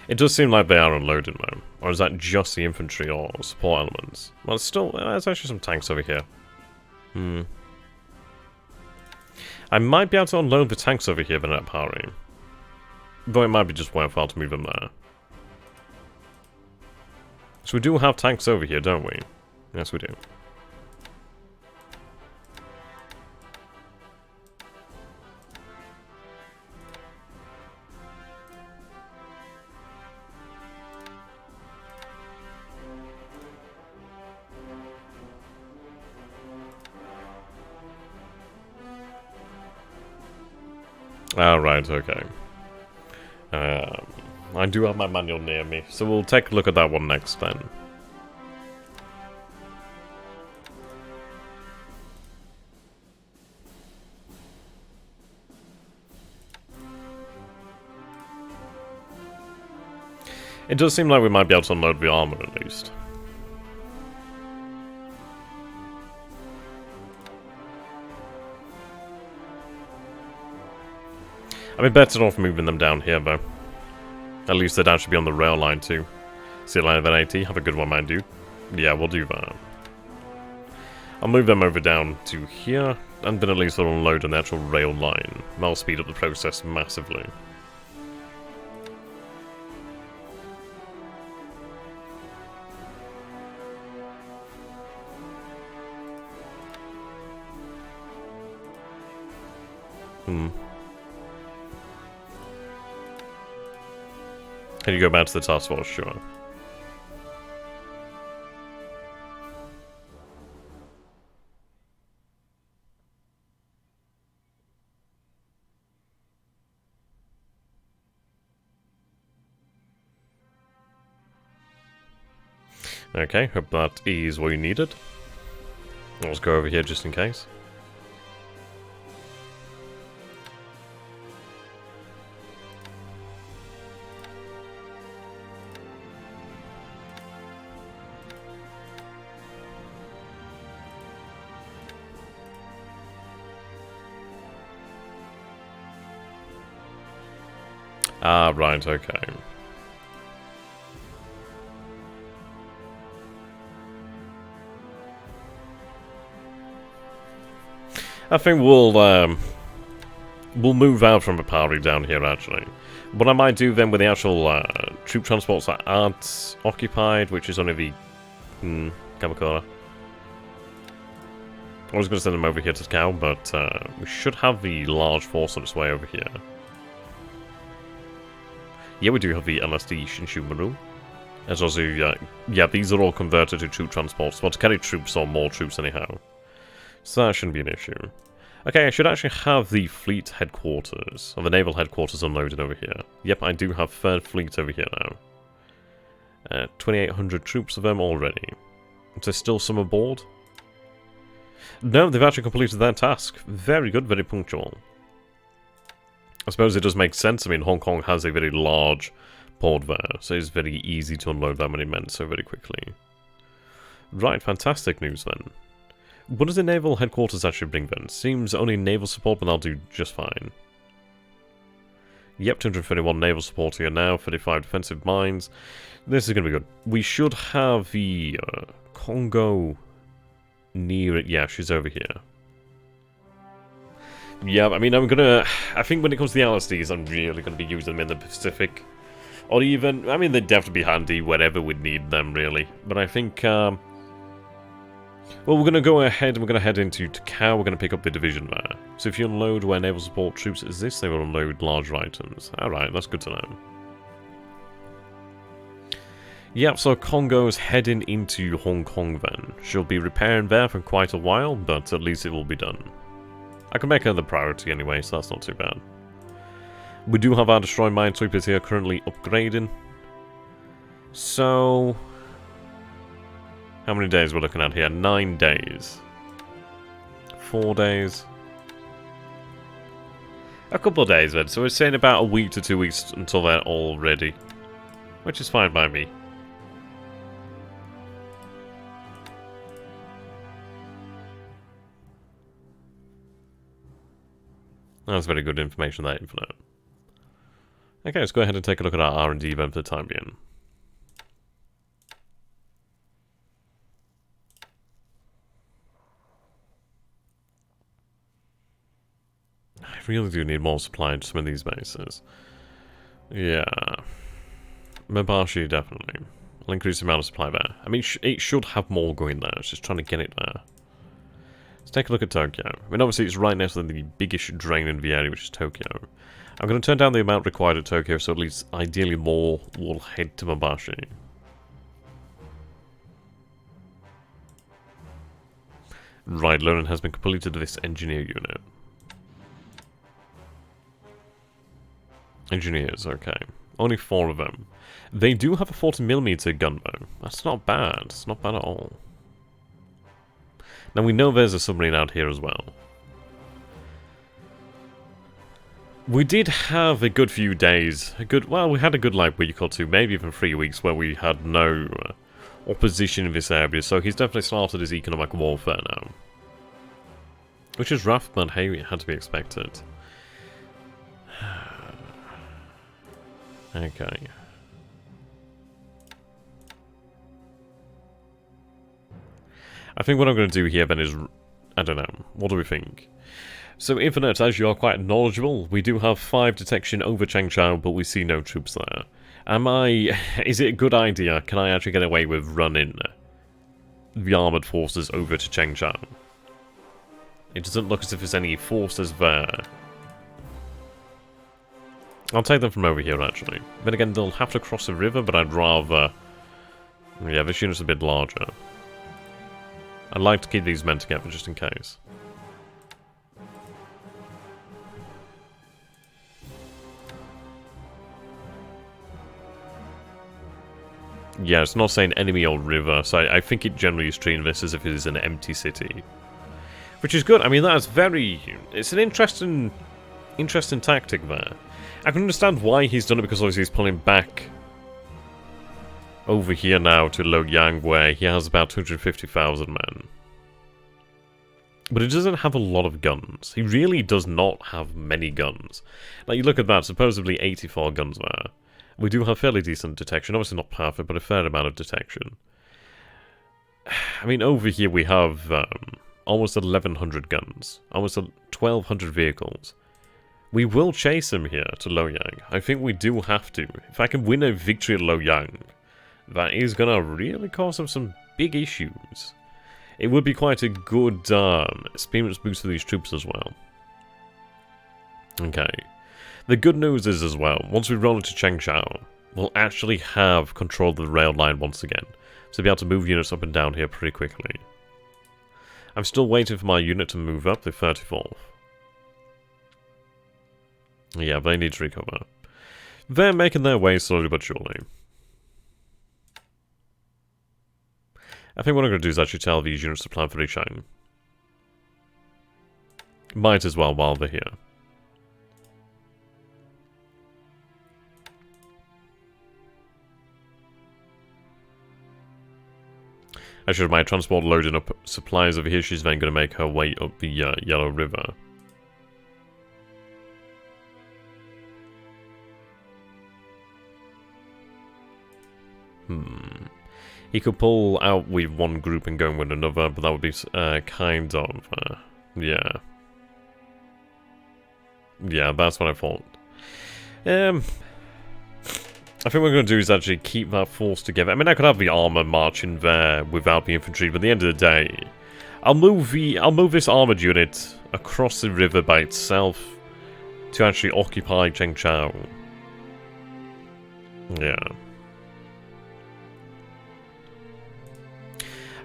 S1: It does seem like they are unloading though. Or is that just the infantry or support elements? Well, it's still... there's actually some tanks over here. I might be able to unload the tanks over here, but not powering. Though it might be just worthwhile to move them there. So we do have tanks over here, don't we? Yes, we do. Alright, okay. I do have my manual near me, so we'll take a look at that one next then. It does seem like we might be able to unload the armor at least. I'd be better off moving them down here though. At least they'd actually be on the rail line too. See line of an 80, have a good one, mind you. Yeah, we'll do that. I'll move them over down to here, and then at least they'll unload on the actual rail line. That'll speed up the process massively. Can you go back to the task force? Sure. Okay, hope that is what you needed. Let's go over here just in case. Ah, right, okay. I think we'll move out from the Pari down here, actually. What I might do then with the actual troop transports that aren't occupied, which is only the Kamakura. I was going to send them over here to Cow, but we should have the large force on its way over here. Yeah, we do have the LSD Shinshumaru. As also, yeah, these are all converted to troop transports. Well, to carry troops or more troops anyhow. So that shouldn't be an issue. Okay, I should actually have the fleet headquarters, or the naval headquarters unloaded over here. Yep, I do have 3rd Fleet over here now. 2,800 troops of them already. Is there still some aboard? No, they've actually completed their task. Very good, very punctual. I suppose it does make sense. I mean, Hong Kong has a very large port there, so it's very easy to unload that many men so very quickly. Right, fantastic news then. What does the naval headquarters actually bring then? Seems only naval support, but I'll do just fine. Yep, 231 naval support here now, 35 defensive mines. This is going to be good. We should have the Congo near it. Yeah, she's over here. Yeah, I mean, I think when it comes to the LSDs, I'm really going to be using them in the Pacific. Or even, I mean, they'd definitely be handy wherever we'd need them, really. But I think, well, we're going to go ahead and we're going to head into Takao. We're going to pick up the division there. So if you unload where naval support troops exist, they will unload larger items. Alright, that's good to know. Yep, so Congo's heading into Hong Kong then. She'll be repairing there for quite a while, but at least it will be done. I can make her the priority anyway, so that's not too bad. We do have our destroyed minesweepers here currently upgrading. So, how many days we're looking at here? 9 days. 4 days. A couple of days then, so we're saying about a week to 2 weeks until they're all ready. Which is fine by me. That's very good information, that Infinite. Okay, let's go ahead and take a look at our R&D event for the time being. I really do need more supply to some of these bases. Yeah. Mabashi, definitely. I'll increase the amount of supply there. I mean, it should have more going there. It's just trying to get it there. Let's take a look at Tokyo. I mean, obviously, it's right next to the biggest drain in the area, which is Tokyo. I'm going to turn down the amount required at Tokyo, so at least, ideally, more will head to Mabashi. Right, learning has been completed to this engineer unit. Engineers, okay. Only 4 of them. They do have a 40mm gun, though. That's not bad. It's not bad at all. Now, we know there's a submarine out here as well. We did have a good few days. Well, we had a good, like, week or two, maybe even 3 weeks, where we had no opposition in this area. So he's definitely started his economic warfare now. Which is rough, but hey, it had to be expected. Okay. I think what I'm going to do here then is, I don't know, what do we think? So Infinite, as you are quite knowledgeable, we do have 5 detection over Changchao, but we see no troops there. Is it a good idea? Can I actually get away with running the armoured forces over to Changchao? It doesn't look as if there's any forces there. I'll take them from over here, actually. Then again, they'll have to cross the river, but I'd rather... Yeah, this unit's a bit larger. I'd like to keep these men together, just in case. Yeah, it's not saying enemy or river, so I think it generally is treating this as if it is an empty city. Which is good. I mean, that's very... It's an interesting tactic there. I can understand why he's done it, because obviously he's pulling back over here now to Luoyang, where he has about 250,000 men. But he doesn't have a lot of guns. He really does not have many guns. Like, you look at that, supposedly 84 guns there. We do have fairly decent detection. Obviously not perfect, but a fair amount of detection. I mean, over here we have almost 1,100 guns. Almost 1,200 vehicles. We will chase him here to Luoyang. I think we do have to. If I can win a victory at Luoyang, that is going to really cause him some big issues. It would be quite a good experience boost for these troops as well. Okay. The good news is as well, once we roll into Changchao, we'll actually have control of the rail line once again. So be able to move units up and down here pretty quickly. I'm still waiting for my unit to move up, the 34th. Yeah, they need to recover. They're making their way slowly but surely. I think what I'm going to do is actually tell these units to plan for Rishang. Might as well while they're here. I should have my transport loading up supplies over here. She's then going to make her way up the Yellow River. He could pull out with one group and go in with another, but that would be kind of... yeah. Yeah, that's what I thought. I think what we're going to do is actually keep that force together. I mean, I could have the armor marching there without the infantry, but at the end of the day, I'll move this armored unit across the river by itself to actually occupy Changchao. Yeah.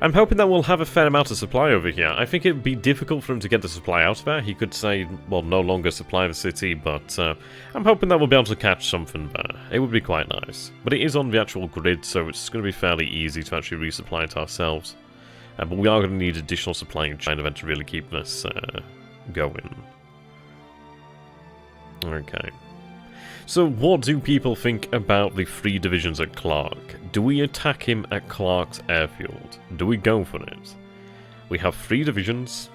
S1: I'm hoping that we'll have a fair amount of supply over here. I think it would be difficult for him to get the supply out of there. He could say, well, no longer supply the city, but I'm hoping that we'll be able to catch something there. It would be quite nice. But it is on the actual grid, so it's going to be fairly easy to actually resupply it ourselves. But we are going to need additional supply in China event to really keep this going. Okay. So what do people think about the 3 divisions at Clark? Do we attack him at Clark's airfield? Do we go for it? We have 3 divisions,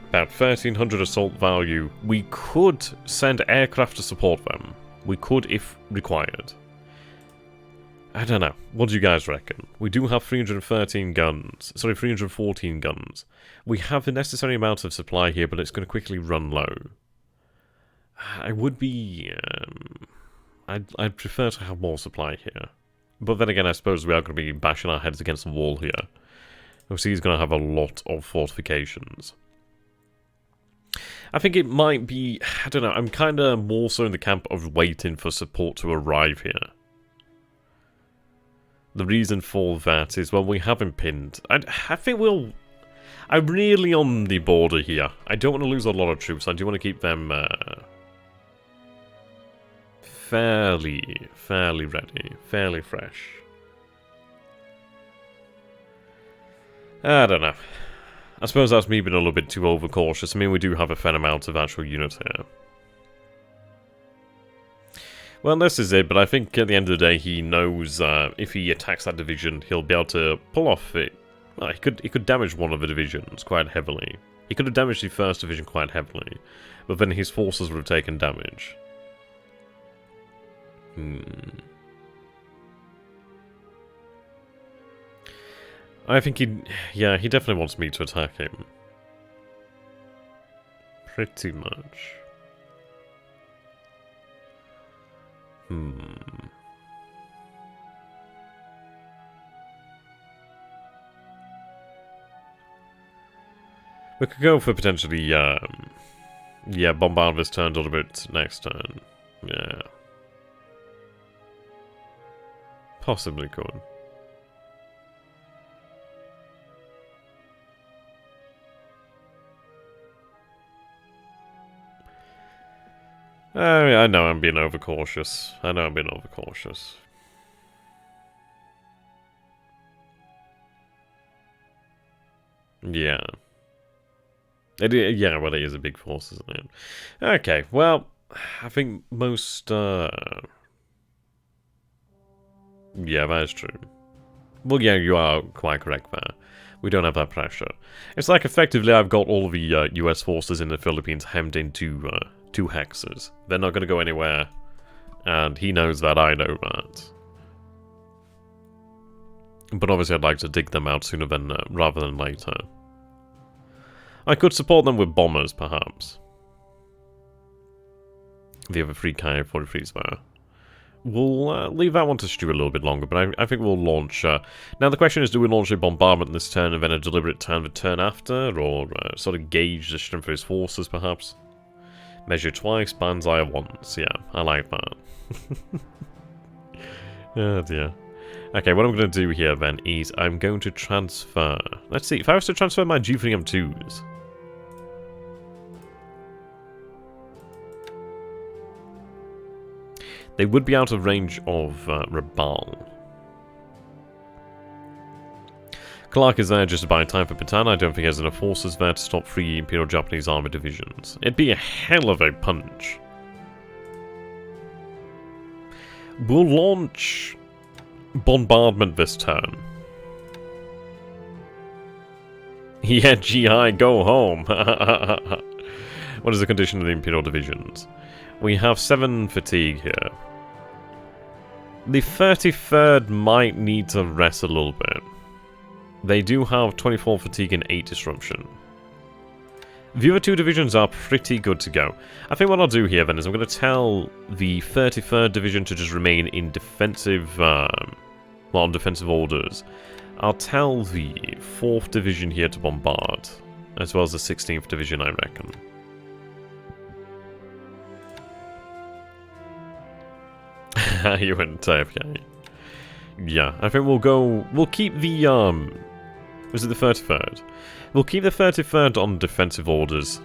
S1: about 1,300 assault value. We could send aircraft to support them. We could if required. I don't know. What do you guys reckon? We do have 313 guns. Sorry, 314 guns. We have the necessary amount of supply here, but it's going to quickly run low. I would be... I'd prefer to have more supply here. But then again, I suppose we are going to be bashing our heads against the wall here. Obviously, he's going to have a lot of fortifications. I think it might be... I don't know. I'm kind of more so in the camp of waiting for support to arrive here. The reason for that is, well, we haven't pinned. I think we'll... I'm really on the border here. I don't want to lose a lot of troops. I do want to keep them fairly ready, fairly fresh. I don't know. I suppose that's me being a little bit too overcautious. I mean, we do have a fair amount of actual units here. Well, this is it, but I think at the end of the day, he knows if he attacks that division, he'll be able to pull off it. Well, he could damage one of the divisions quite heavily. He could have damaged the first division quite heavily, but then his forces would have taken damage. I think he definitely wants me to attack him. Pretty much. We could go for potentially, yeah, bombard this turn a little bit next turn. Yeah. Possibly could. I know I'm being overcautious. Yeah. Yeah, well, it is a big force, isn't it? Okay, well, I think most, yeah, that is true. Well, yeah, you are quite correct there. We don't have that pressure. It's like, effectively, I've got all the US forces in the Philippines hemmed into two hexes. They're not going to go anywhere, and he knows that, I know that. But obviously I'd like to dig them out sooner than, rather than later. I could support them with bombers, perhaps. The other 3 Ki-43s there. We'll leave that one to stew a little bit longer, but I think we'll launch... now the question is, do we launch a bombardment this turn and then a deliberate turn the turn after? Or sort of gauge the strength of his forces, perhaps? Measure twice, banzai once. Yeah, I like that. Oh dear. Okay, what I'm going to do here then is I'm going to transfer... Let's see, if I was to transfer my G3M2s... They would be out of range of Rabaul. Clark is there just to buy time for Bataan. I don't think he has enough forces there to stop 3 Imperial Japanese Army divisions. It'd be a hell of a punch. We'll launch Bombardment this turn. Yeah, GI, go home. What is the condition of the Imperial divisions? We have 7 fatigue here. The 33rd might need to rest a little bit. They do have 24 fatigue and 8 disruption. The other 2 divisions are pretty good to go. I think what I'll do here then is I'm going to tell the 33rd division to just remain in defensive, on defensive orders. I'll tell the 4th division here to bombard, as well as the 16th division, I reckon. You went AFK. Yeah, I think we'll keep the, was it the 33rd? We'll keep the 33rd on defensive orders.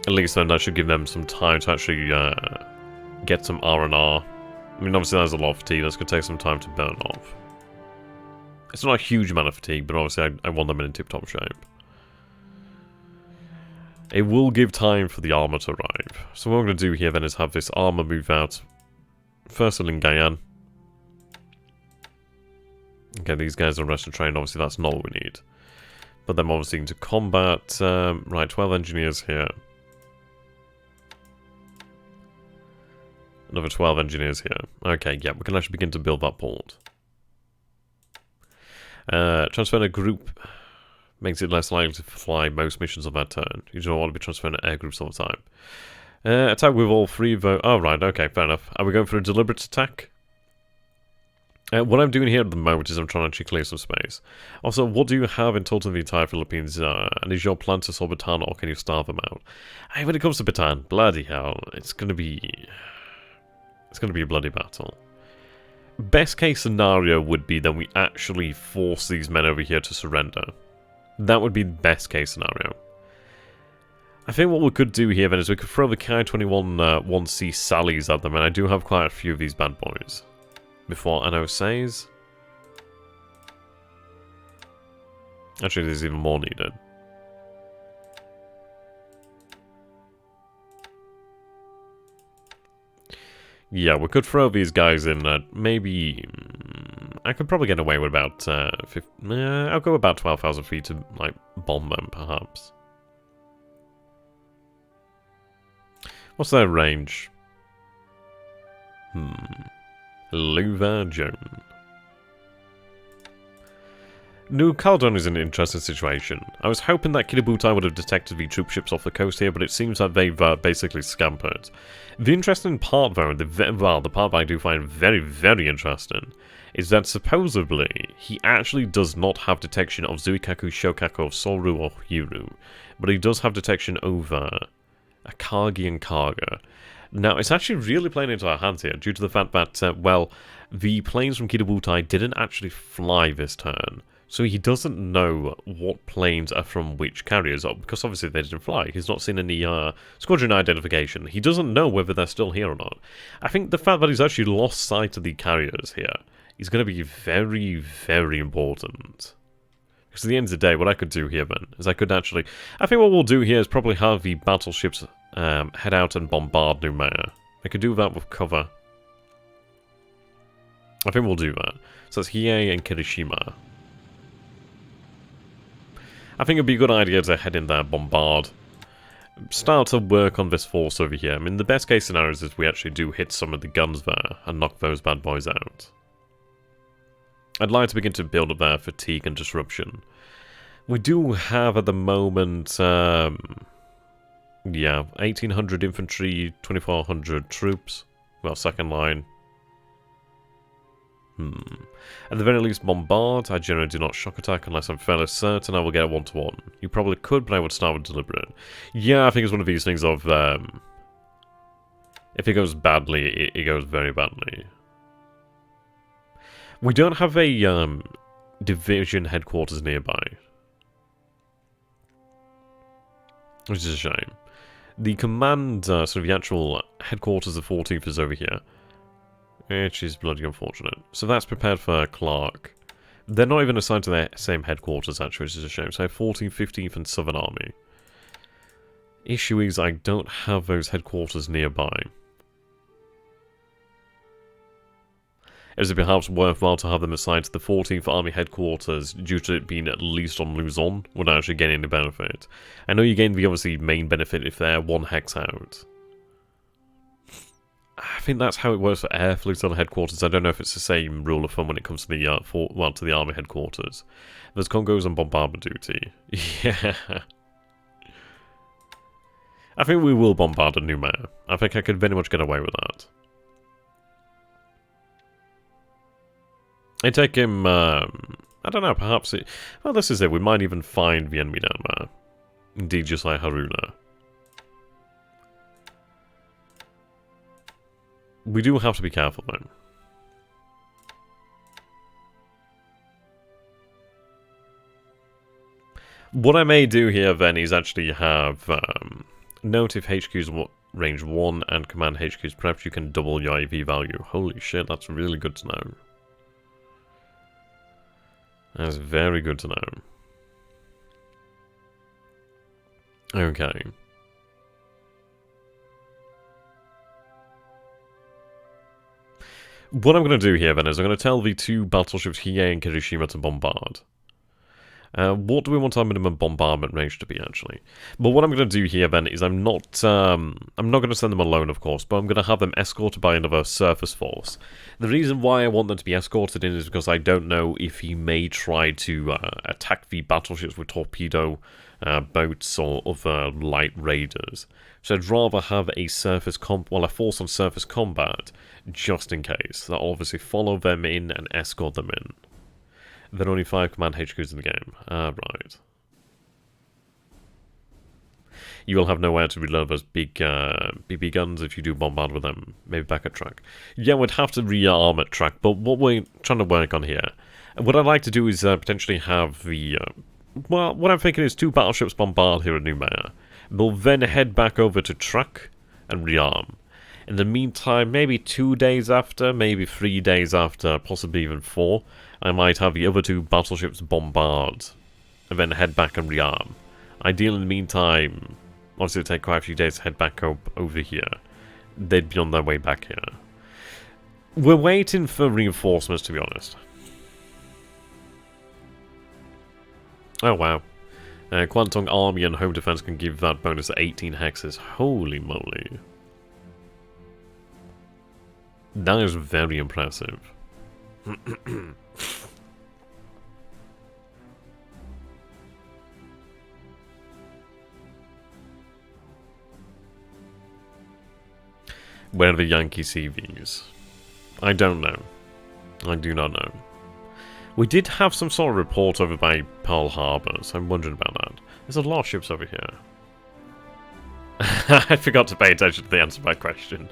S1: At least then that should give them some time to actually, get some R&R. I mean, obviously there's a lot of fatigue, that's going to take some time to burn off. It's not a huge amount of fatigue, but obviously I want them in tip-top shape. It will give time for the armor to arrive. So what I'm going to do here then is have this armor move out. First in Lingayen. Okay, these guys are rested trained. Obviously that's not what we need. But them obviously into combat. Right, 12 engineers here. Another 12 engineers here. Okay, yeah, we can actually begin to build that port. Transferring a group makes it less likely to fly most missions on that turn. You don't want to be transferring air groups all the time. Attack with all three vote. Oh, right, okay, fair enough. Are we going for a deliberate attack? What I'm doing here at the moment is I'm trying to actually clear some space. Also, what do you have in total in the entire Philippines? And is your plan to solve Bataan, or can you starve them out? Hey, when it comes to Bataan, bloody hell, it's gonna be a bloody battle. Best case scenario would be that we actually force these men over here to surrender. That would be the best case scenario. I think what we could do here then is we could throw the Ki-21 1C Sallies at them, and I do have quite a few of these bad boys. Before Anno says. Actually, there's even more needed. Yeah, we could throw these guys in maybe... I could probably get away with about... I'll go about 12,000 feet to, like, bomb them, perhaps. What's their range? Louver Joan. New Caledon is an interesting situation. I was hoping that Kitabutai would have detected the troop ships off the coast here, but it seems that they've basically scampered. The interesting part, though, the part that I do find very, very interesting, is that supposedly he actually does not have detection of Zuikaku, Shokaku, Soru, or Hiru, but he does have detection over Akagi and Kaga. Now, it's actually really playing into our hands here, due to the fact that, well, the planes from Kitabutai didn't actually fly this turn. So he doesn't know what planes are from which carriers, because obviously they didn't fly. He's not seen any squadron identification. He doesn't know whether they're still here or not. I think the fact that he's actually lost sight of the carriers here is going to be very, very important. Because at the end of the day, what I could do here then is I could actually... I think what we'll do here is probably have the battleships head out and bombard Noumea. I could do that with cover. I think we'll do that. So it's Hiei and Kirishima. I think it'd be a good idea to head in there, bombard. Start to work on this force over here. I mean, the best case scenario is we actually do hit some of the guns there and knock those bad boys out. I'd like to begin to build up their fatigue and disruption. We do have at the moment, yeah, 1,800 infantry, 2,400 troops. Well, second line. At the very least, bombard. I generally do not shock attack unless I'm fairly certain I will get a 1-to-1. You probably could, but I would start with deliberate. Yeah, I think it's one of these things of, if it goes badly, it goes very badly. We don't have a division headquarters nearby, which is a shame. The command, sort of the actual headquarters of 14th is over here, which is bloody unfortunate. So that's prepared for Clark. They're not even assigned to their same headquarters, actually, which is a shame. So I have 14th, 15th, and Southern Army. Issue is I don't have those headquarters nearby. Is it perhaps worthwhile to have them assigned to the 14th Army headquarters due to it being at least on Luzon without actually getting any benefit? I know you gain the obviously main benefit if they're one hex out. I think that's how it works for air fleets on headquarters. I don't know if it's the same rule of thumb when it comes to the to the Army headquarters. There's Congos on bombardment duty. Yeah. I think we will bombard a Noumea. I think I could very much get away with that. I take him, I don't know, perhaps it... Well, this is it. We might even find the enemy down there. Indeed, just like Haruna. We do have to be careful, though. What I may do here, then, is actually have... note if HQ's range 1 and command HQ's perhaps you can double your IV value. Holy shit, that's really good to know. That's very good to know. Okay. What I'm going to do here then is I'm going to tell the two battleships Hiei and Kirishima to bombard. What do we want our minimum bombardment range to be, actually? But what I'm going to do here, then, is I'm not going to send them alone, of course, but I'm going to have them escorted by another surface force. The reason why I want them to be escorted in is because I don't know if he may try to attack the battleships with torpedo boats or other light raiders. So I'd rather have a a force on surface combat, just in case. I'll obviously follow them in and escort them in. There are only 5 command HQs in the game. Right. You will have nowhere to reload those big BB guns if you do bombard with them. Maybe back at track. Yeah, we'd have to rearm at track, but what we're trying to work on here, what I'd like to do is potentially have the... well, what I'm thinking is 2 battleships bombard here at Noumea. They'll then head back over to track and rearm. In the meantime, maybe 2 days after, maybe 3 days after, possibly even 4, I might have the other 2 battleships bombard, and then head back and rearm. Ideally, in the meantime, obviously it'll take quite a few days to head back over here. They'd be on their way back here. We're waiting for reinforcements, to be honest. Oh, wow. Kwantong Army and Home Defense can give that bonus to 18 hexes. Holy moly. That is very impressive. Where are the Yankee CVs? I don't know. I do not know. We did have some sort of report over by Pearl Harbor, so I'm wondering about that. There's a lot of ships over here. I forgot to pay attention to the answer to my question.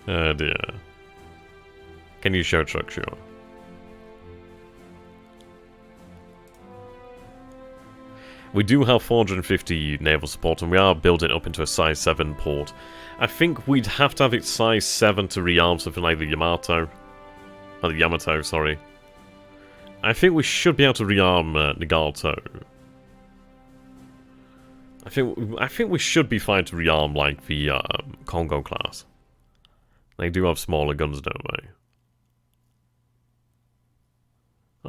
S1: Oh dear. Can you show truck? Sure. We do have 450 naval support, and we are building up into a size 7 port. I think we'd have to have it size 7 to rearm something like the Yamato. Or the Yamato, sorry. I think we should be able to rearm Nagato. I think we should be fine to rearm like the Congo class. They do have smaller guns, don't they?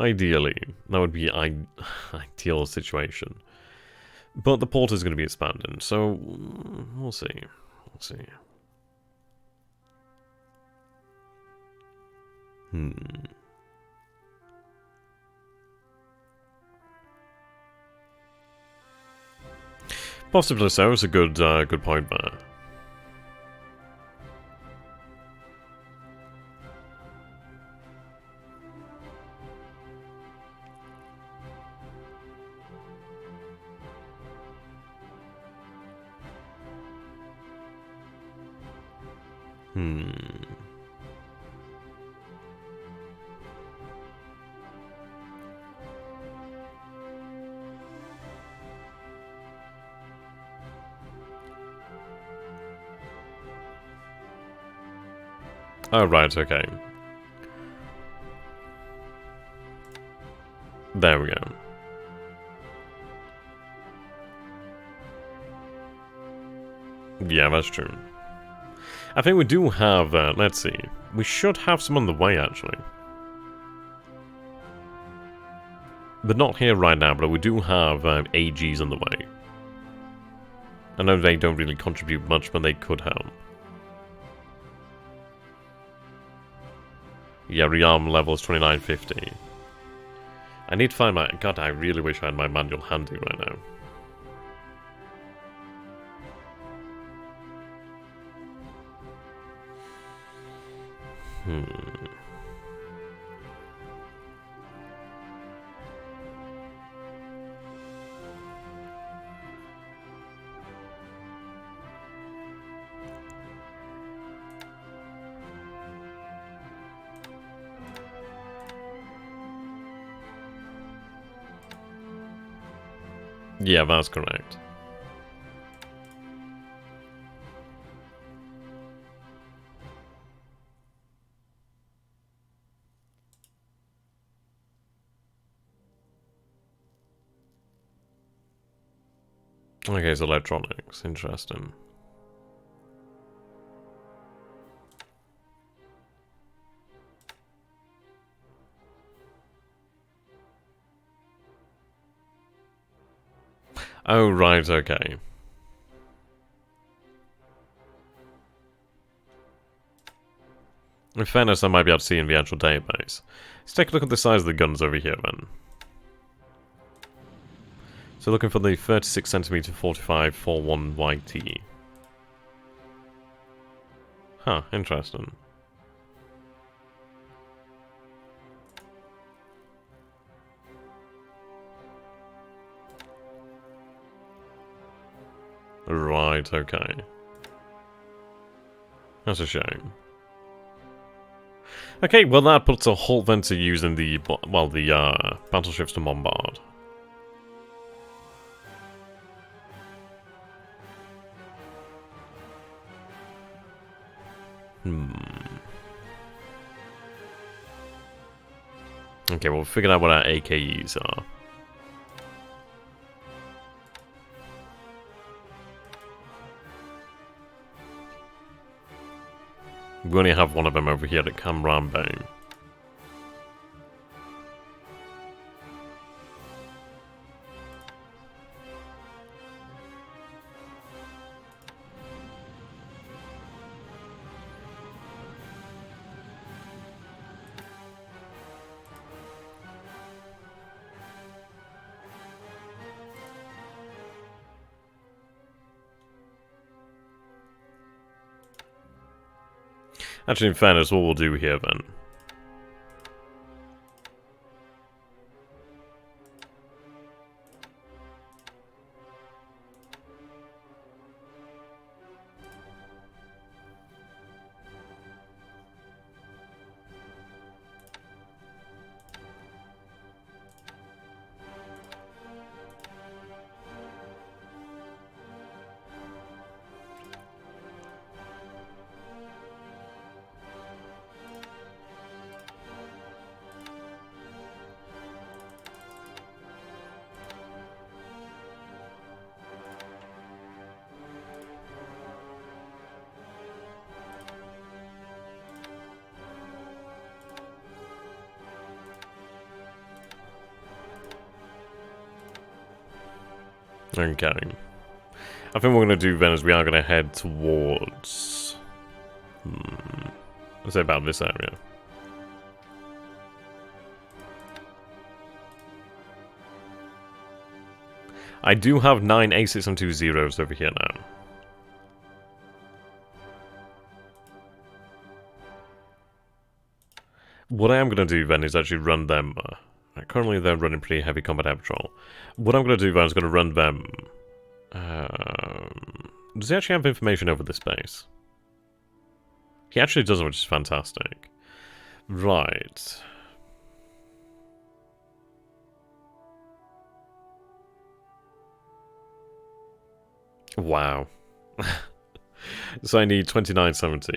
S1: Ideally, that would be an ideal situation. But the port is going to be expanding, so we'll see. We'll see. Possibly so. It's a good point there. Oh, right, okay. There we go. Yeah, that's true. I think we do have, let's see. We should have some on the way, actually. They're not here right now, but we do have AGs on the way. I know they don't really contribute much, but they could help. Yeah, rearm level is 2950. I need to find my... God, I really wish I had my manual handy right now. Yeah, that's correct. Okay, it's electronics. Interesting. Oh, right, okay. In fairness, I might be able to see in the actual database. Let's take a look at the size of the guns over here, then. So looking for the 36cm 4541 YT. Huh, interesting. Right, okay. That's a shame. Okay, well that puts a halt then to using the, well, the battleships to bombard. Okay, well, we figured out what our AKEs are. We only have one of them over here at Camrambe. Actually, in fairness, what we'll do here then. Okay. I think what we're going to do then is we are going to head towards... let's say about this area. I do have 9 A6M20s over here now. What I am going to do then is actually run them... currently they're running pretty heavy combat air patrol. What I'm going to do then is going to run them... does he actually have information over this base? He actually does, which is fantastic. Right. Wow. So I need 2970.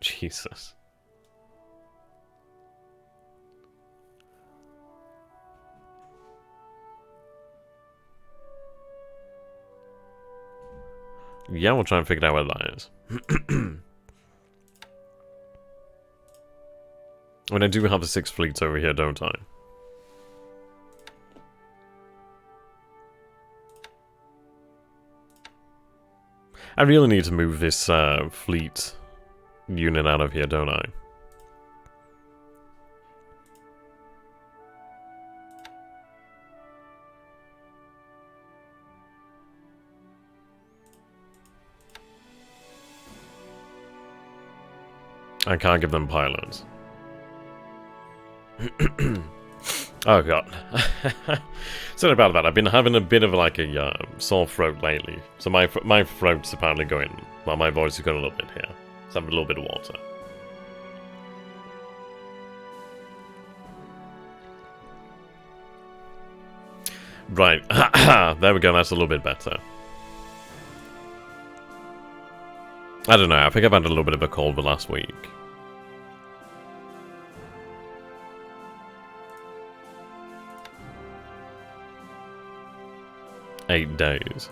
S1: Jesus. Yeah, we'll try and figure out where that is. I mean, I do have the 6 fleets over here, don't I? I really need to move this fleet unit out of here, don't I? I can't give them pilots. Oh god. Sorry about that. I've been having a bit of like a sore throat lately. So my throat's apparently going... Well, my voice is going a little bit here. Let's have a little bit of water. Right. There we go. That's a little bit better. I don't know. I think I've had a little bit of a cold the last week. Eight days.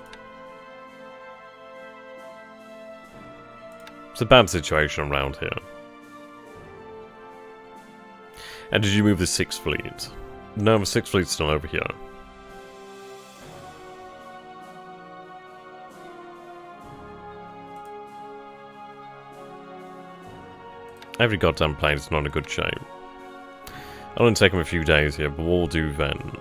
S1: It's a bad situation around here. And did you move the 6th fleet? No, the 6th fleet's still over here. Every goddamn plane is not in a good shape. It'll only take them a few days here, but what we'll do then...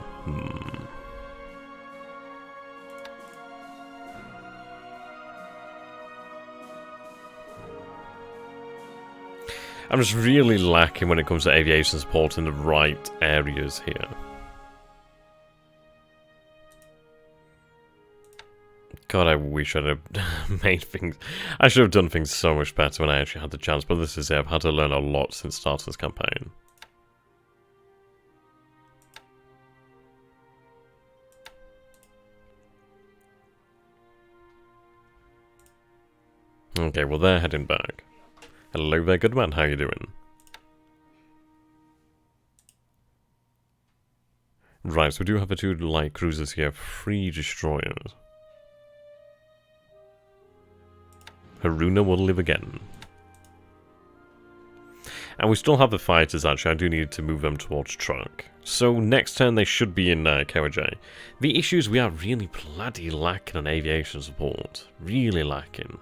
S1: I'm just really lacking when it comes to aviation support in the right areas here. God, I wish I'd have made things... I should have done things so much better when I actually had the chance, but this is it. I've had to learn a lot since starting this campaign. Okay, well they're heading back. Hello there, good man, how you doing? Right, so we do have the 2 light cruisers here, 3 destroyers. Haruna will live again. And we still have the fighters, actually. I do need to move them towards truck. So next turn they should be in KOJ. The issue is we are really bloody lacking on aviation support. Really lacking.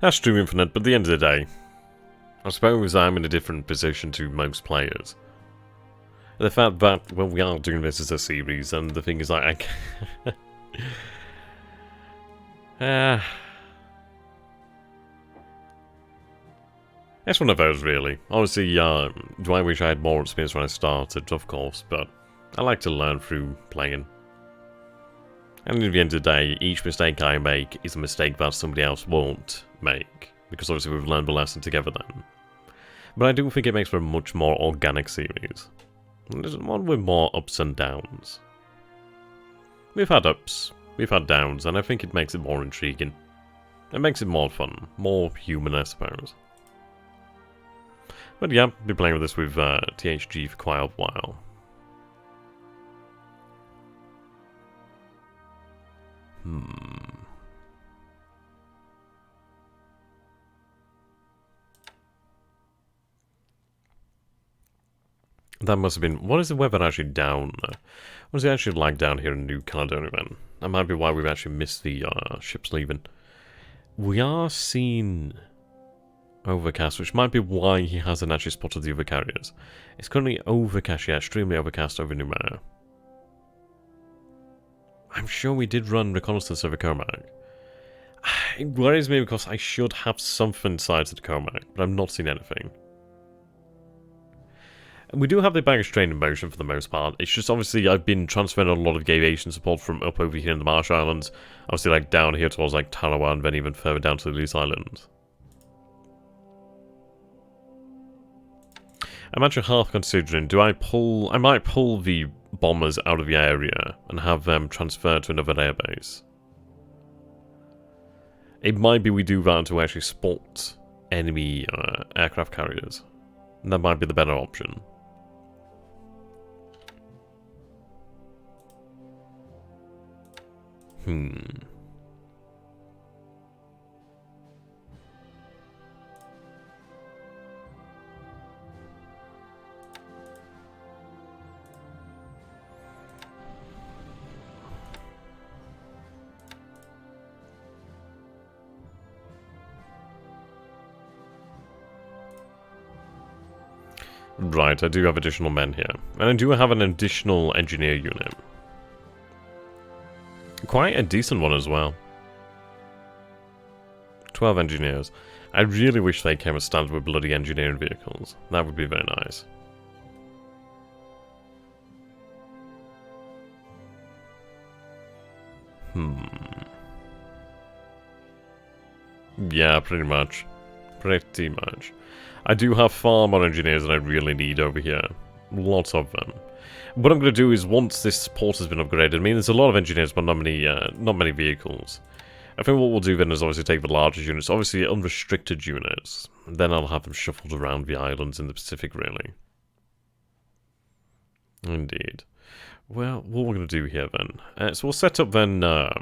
S1: That's true, Infinite, but at the end of the day, I suppose I'm in a different position to most players. The fact that, well, we are doing this as a series, and the thing is, like, it's one of those, really. Obviously, do I wish I had more experience when I started? Of course, but I like to learn through playing. And at the end of the day, each mistake I make is a mistake that somebody else won't make, because obviously we've learned the lesson together then. But I do think it makes for a much more organic series. There's one with more ups and downs. We've had ups, we've had downs, and I think it makes it more intriguing. It makes it more fun, more human, I suppose. But yeah, I've been playing with this with THG for quite a while. That must have been... What is the weather actually down? What is it actually like down here in New Caledonia, then? That might be why we've actually missed the ships leaving. We are seeing overcast, which might be why he hasn't actually spotted the other carriers. It's currently overcast, yeah, extremely overcast over Numera. I'm sure we did run Reconnaissance over Comac. It worries me because I should have something sighted to Comac, but I'm not seeing anything. We do have the baggage train in motion for the most part. It's just obviously I've been transferring a lot of aviation support from up over here in the Marsh Islands. Obviously like down here towards like Tarawa and then even further down to these islands. I'm actually half considering, I might pull the bombers out of the area and have them transferred to another airbase. It might be we do that to actually spot enemy aircraft carriers. That might be the better option. Right, I do have additional men here. And I do have an additional engineer unit. Quite a decent one as well. 12 engineers. I really wish they came as standard with bloody engineering vehicles. That would be very nice. Yeah, pretty much. Pretty much. I do have far more engineers than I really need over here. Lots of them. What I'm going to do is, once this port has been upgraded, I mean, there's a lot of engineers, but not many vehicles. I think what we'll do then is obviously take the largest units, obviously unrestricted units. Then I'll have them shuffled around the islands in the Pacific, really. Indeed. Well, what we're going to do here then. So we'll set up then... Are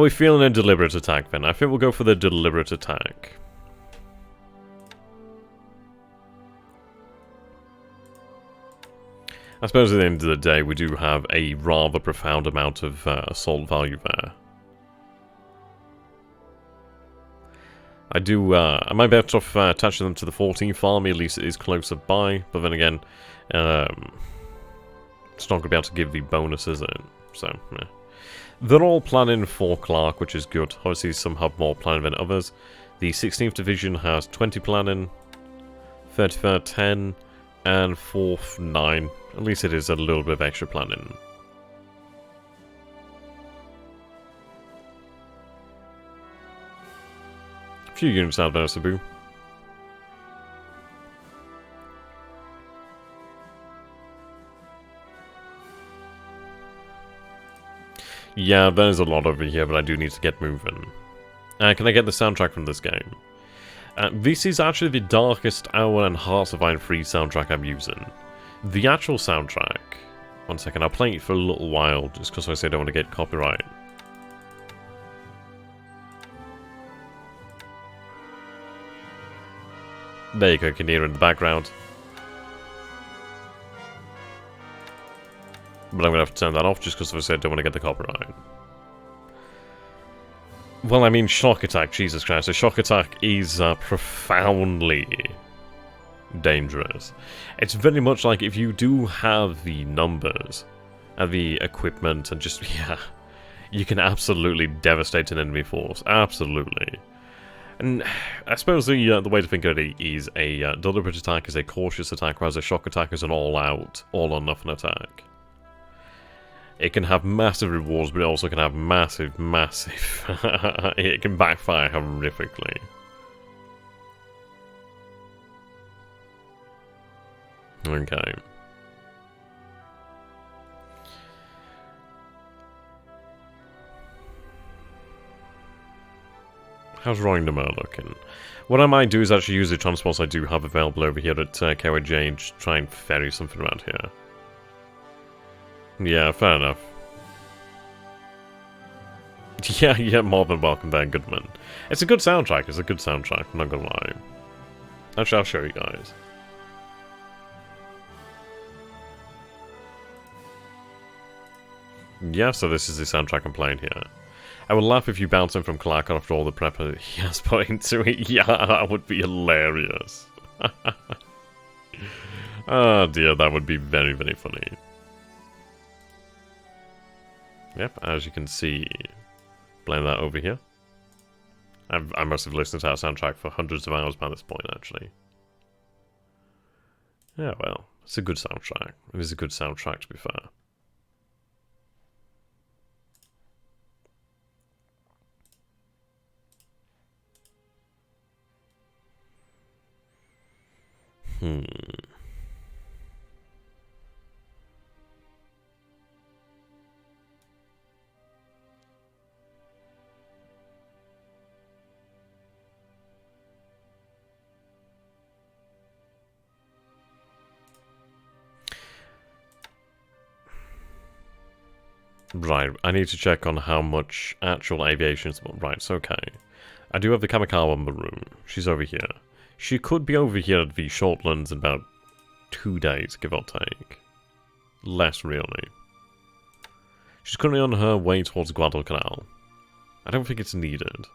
S1: we feeling a deliberate attack then? I think we'll go for the deliberate attack. I suppose at the end of the day, we do have a rather profound amount of assault value there. I might be better off attaching them to the 14th Army, at least it is closer by, but then again, it's not going to be able to give the bonus, is it? So, yeah. They're all planning for Clark, which is good. Obviously, some have more planning than others. The 16th Division has 20 planning, 33rd 10, and 4th 9. At least it is a little bit of extra planning. A few units out there, Cebu. Yeah, there's a lot over here, but I do need to get moving. Can I get the soundtrack from this game? This is actually the Darkest Hour and Hearts of Iron 3 soundtrack I'm using. The actual soundtrack... One second, I'll play it for a little while, just because I say I don't want to get copyright. There you go, you can hear it in the background. But I'm going to have to turn that off just because I said I don't want to get the copyright. Well, I mean, Shock Attack, Jesus Christ. So Shock Attack is profoundly dangerous. It's very much like if you do have the numbers and the equipment and just, yeah, you can absolutely devastate an enemy force. Absolutely. And I suppose the way to think of it is a deliberate attack is a cautious attack, whereas a shock attack is an all-out, all-or-nothing attack. It can have massive rewards, but it also can have massive... it can backfire horrifically. Okay. How's Rhino looking? What I might do is actually use the transports I do have available over here at KYJ and just try and ferry something around here. Yeah, fair enough. Yeah, more than welcome there, Goodman. It's a good soundtrack, I'm not gonna lie. Actually, I'll show you guys. Yeah, so this is the soundtrack I'm playing here. I would laugh if you bounce in from Clark after all the prep he has put into it. Yeah, that would be hilarious. Oh dear, that would be very, very funny. Yep, as you can see, playing that over here. I must have listened to that soundtrack for hundreds of hours by this point, actually. Yeah, well, it's a good soundtrack. It is a good soundtrack, to be fair. Right, I need to check on how much actual aviation is... Right, it's okay. I do have the Kamikawa Maroon. She's over here. She could be over here at the Shortlands in about 2 days, give or take. Less, really. She's currently on her way towards Guadalcanal. I don't think it's needed.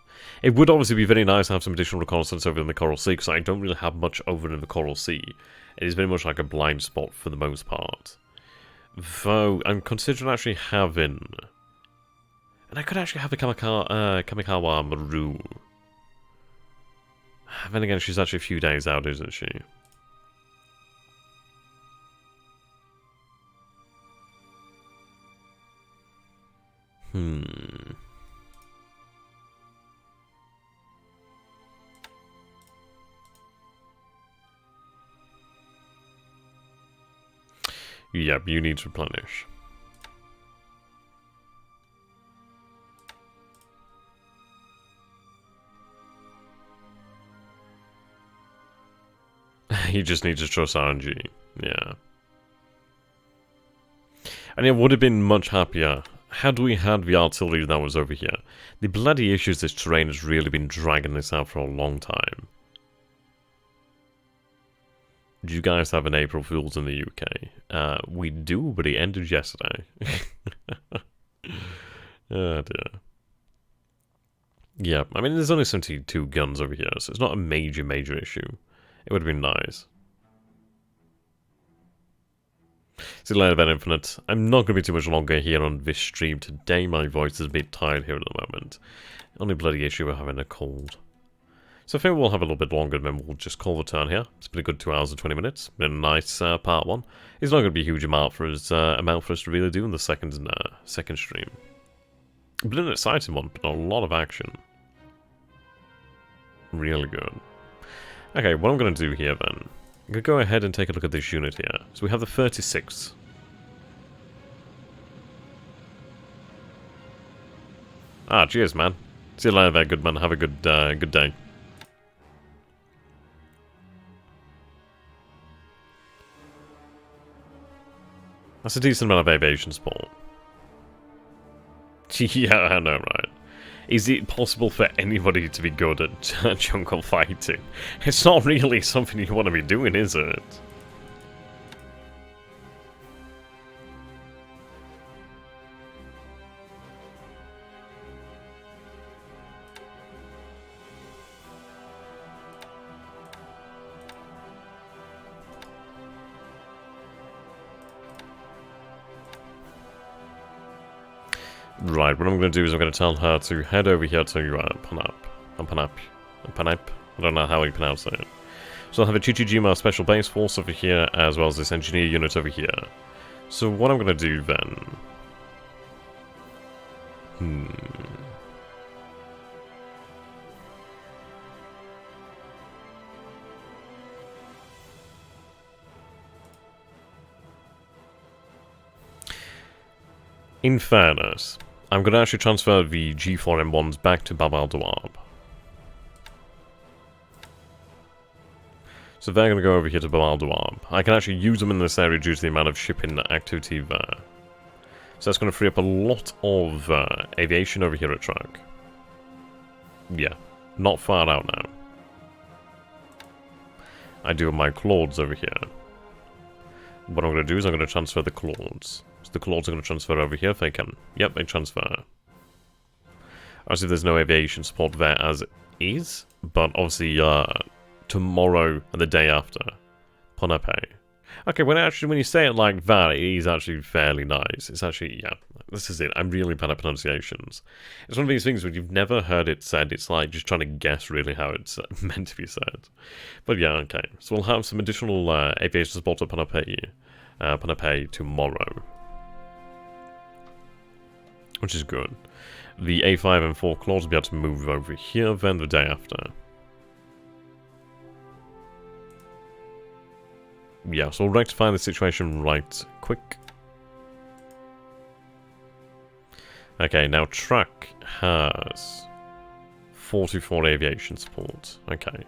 S1: It would obviously be very nice to have some additional reconnaissance over in the Coral Sea, because I don't really have much over in the Coral Sea. It is very much like a blind spot for the most part. Though, I'm considering actually having... And I could actually have the Kamikawa Maru. Then again, she's actually a few days out, isn't she? Yep, you need to replenish. He just needs to trust RNG. Yeah. And it would have been much happier had we had the artillery that was over here. The bloody issues this terrain has really been dragging this out for a long time. Do you guys have an April Fool's in the UK? We do, but it ended yesterday. Oh dear. Yeah, I mean, there's only 72 guns over here, so it's not a major issue. It would have been nice. See you later, Ben Infinite. I'm not going to be too much longer here on this stream today. My voice is a bit tired here at the moment. Only bloody issue we're having a cold. So I think we'll have a little bit longer, and then we'll just call the turn here. It's been a good 2 hours and 20 minutes. Been a nice part one. It's not going to be a huge amount for us to really do in the second stream. Been an exciting one, but a lot of action. Really good. Okay, what I'm going to do here then, I'm going to go ahead and take a look at this unit here. So we have the 36th. Ah, cheers, man. See you later there, good man. Have a good day. That's a decent amount of aviation support. Yeah, I know, right? Is it possible for anybody to be good at jungle fighting? It's not really something you want to be doing, is it? Right, what I'm going to do is I'm going to tell her to head over here to Panap. I don't know how you pronounce it. So I'll have a Chichijima Special Base Force over here, as well as this engineer unit over here. So what I'm going to do then... In fairness, I'm going to actually transfer the G4M1s back to Bab al-Dawab. So they're going to go over here to Bab al-Dawab. I can actually use them in this area due to the amount of shipping activity there. So that's going to free up a lot of aviation over here at Truck. Yeah, not far out now. I do have my Claudes over here. What I'm going to do is I'm going to transfer the Claudes. So the Claudes are going to transfer over here if they can. Yep, they transfer. Obviously, there's no aviation support there as is, but obviously, tomorrow and the day after, Ponape. Okay, when you say it like that, it is actually fairly nice. It's actually, yeah, this is it. I'm really bad at pronunciations. It's one of these things where you've never heard it said. It's like just trying to guess really how it's meant to be said. But yeah, okay. So we'll have some additional aviation support at Ponape tomorrow, which is good. The A5 and 4 Claws will be able to move over here then the day after. Yeah, so we'll rectify the situation right quick. Okay, now Truck has 44 aviation support. Okay.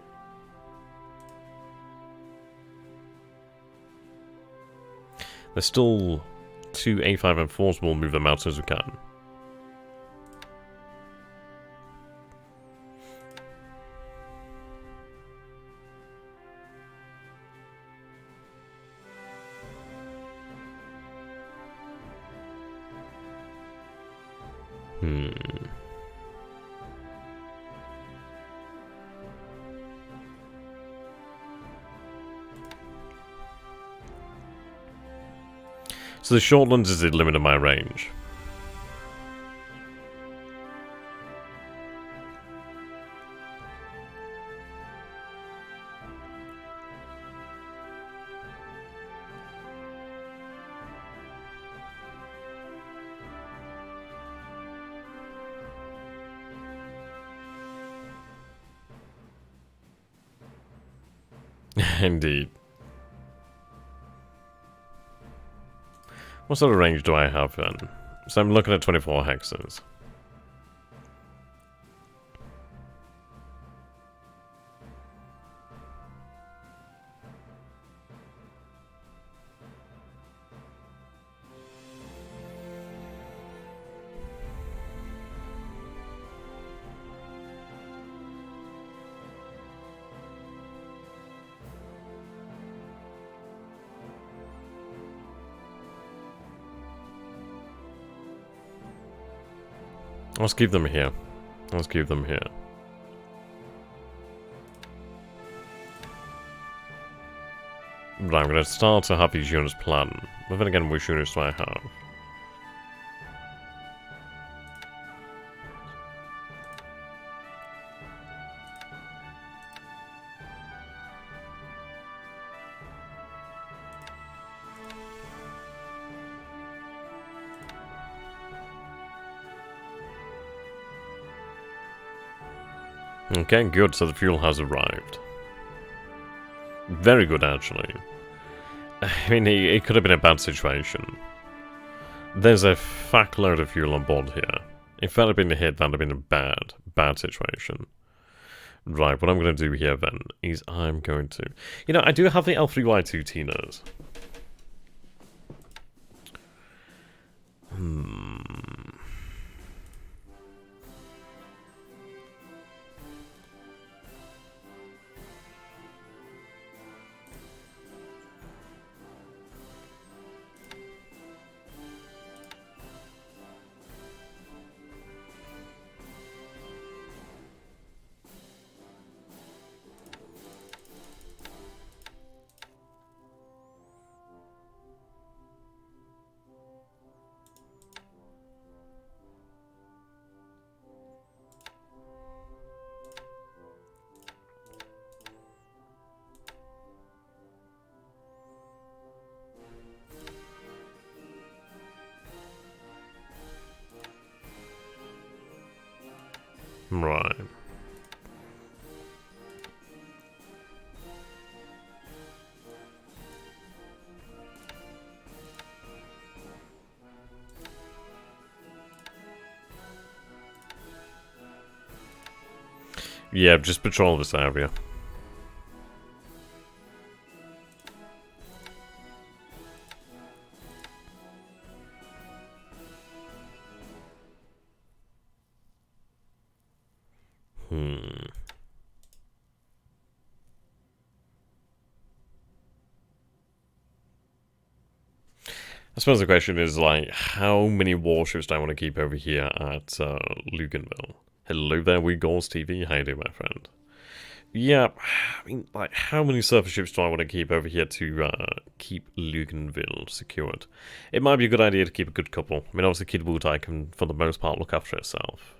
S1: There's still 2 A5 and 4s, we'll move them out as soon as we can. So the Shortlands is the limit of my range. Indeed. What sort of range do I have then? So I'm looking at 24 hexes. Let's keep them here. Let's keep them here. Right, I'm going to start to have these units plan. But then again, which units do I have? Okay, good, so the fuel has arrived. Very good, actually. I mean, it could have been a bad situation. There's a fuckload of fuel on board here. If that had been a hit, that would have been a bad situation. Right, what I'm going to do here then is I'm going to... You know, I do have the L3Y2 Tinas. Right. Yeah, just patrol this area. I suppose the question is, like, how many warships do I want to keep over here at Luganville? Hello there, Uyghurs TV. How you doing, my friend? Yeah, I mean, like, how many surface ships do I want to keep over here to keep Luganville secured? It might be a good idea to keep a good couple. I mean, obviously, Kidwutai can, for the most part, look after itself.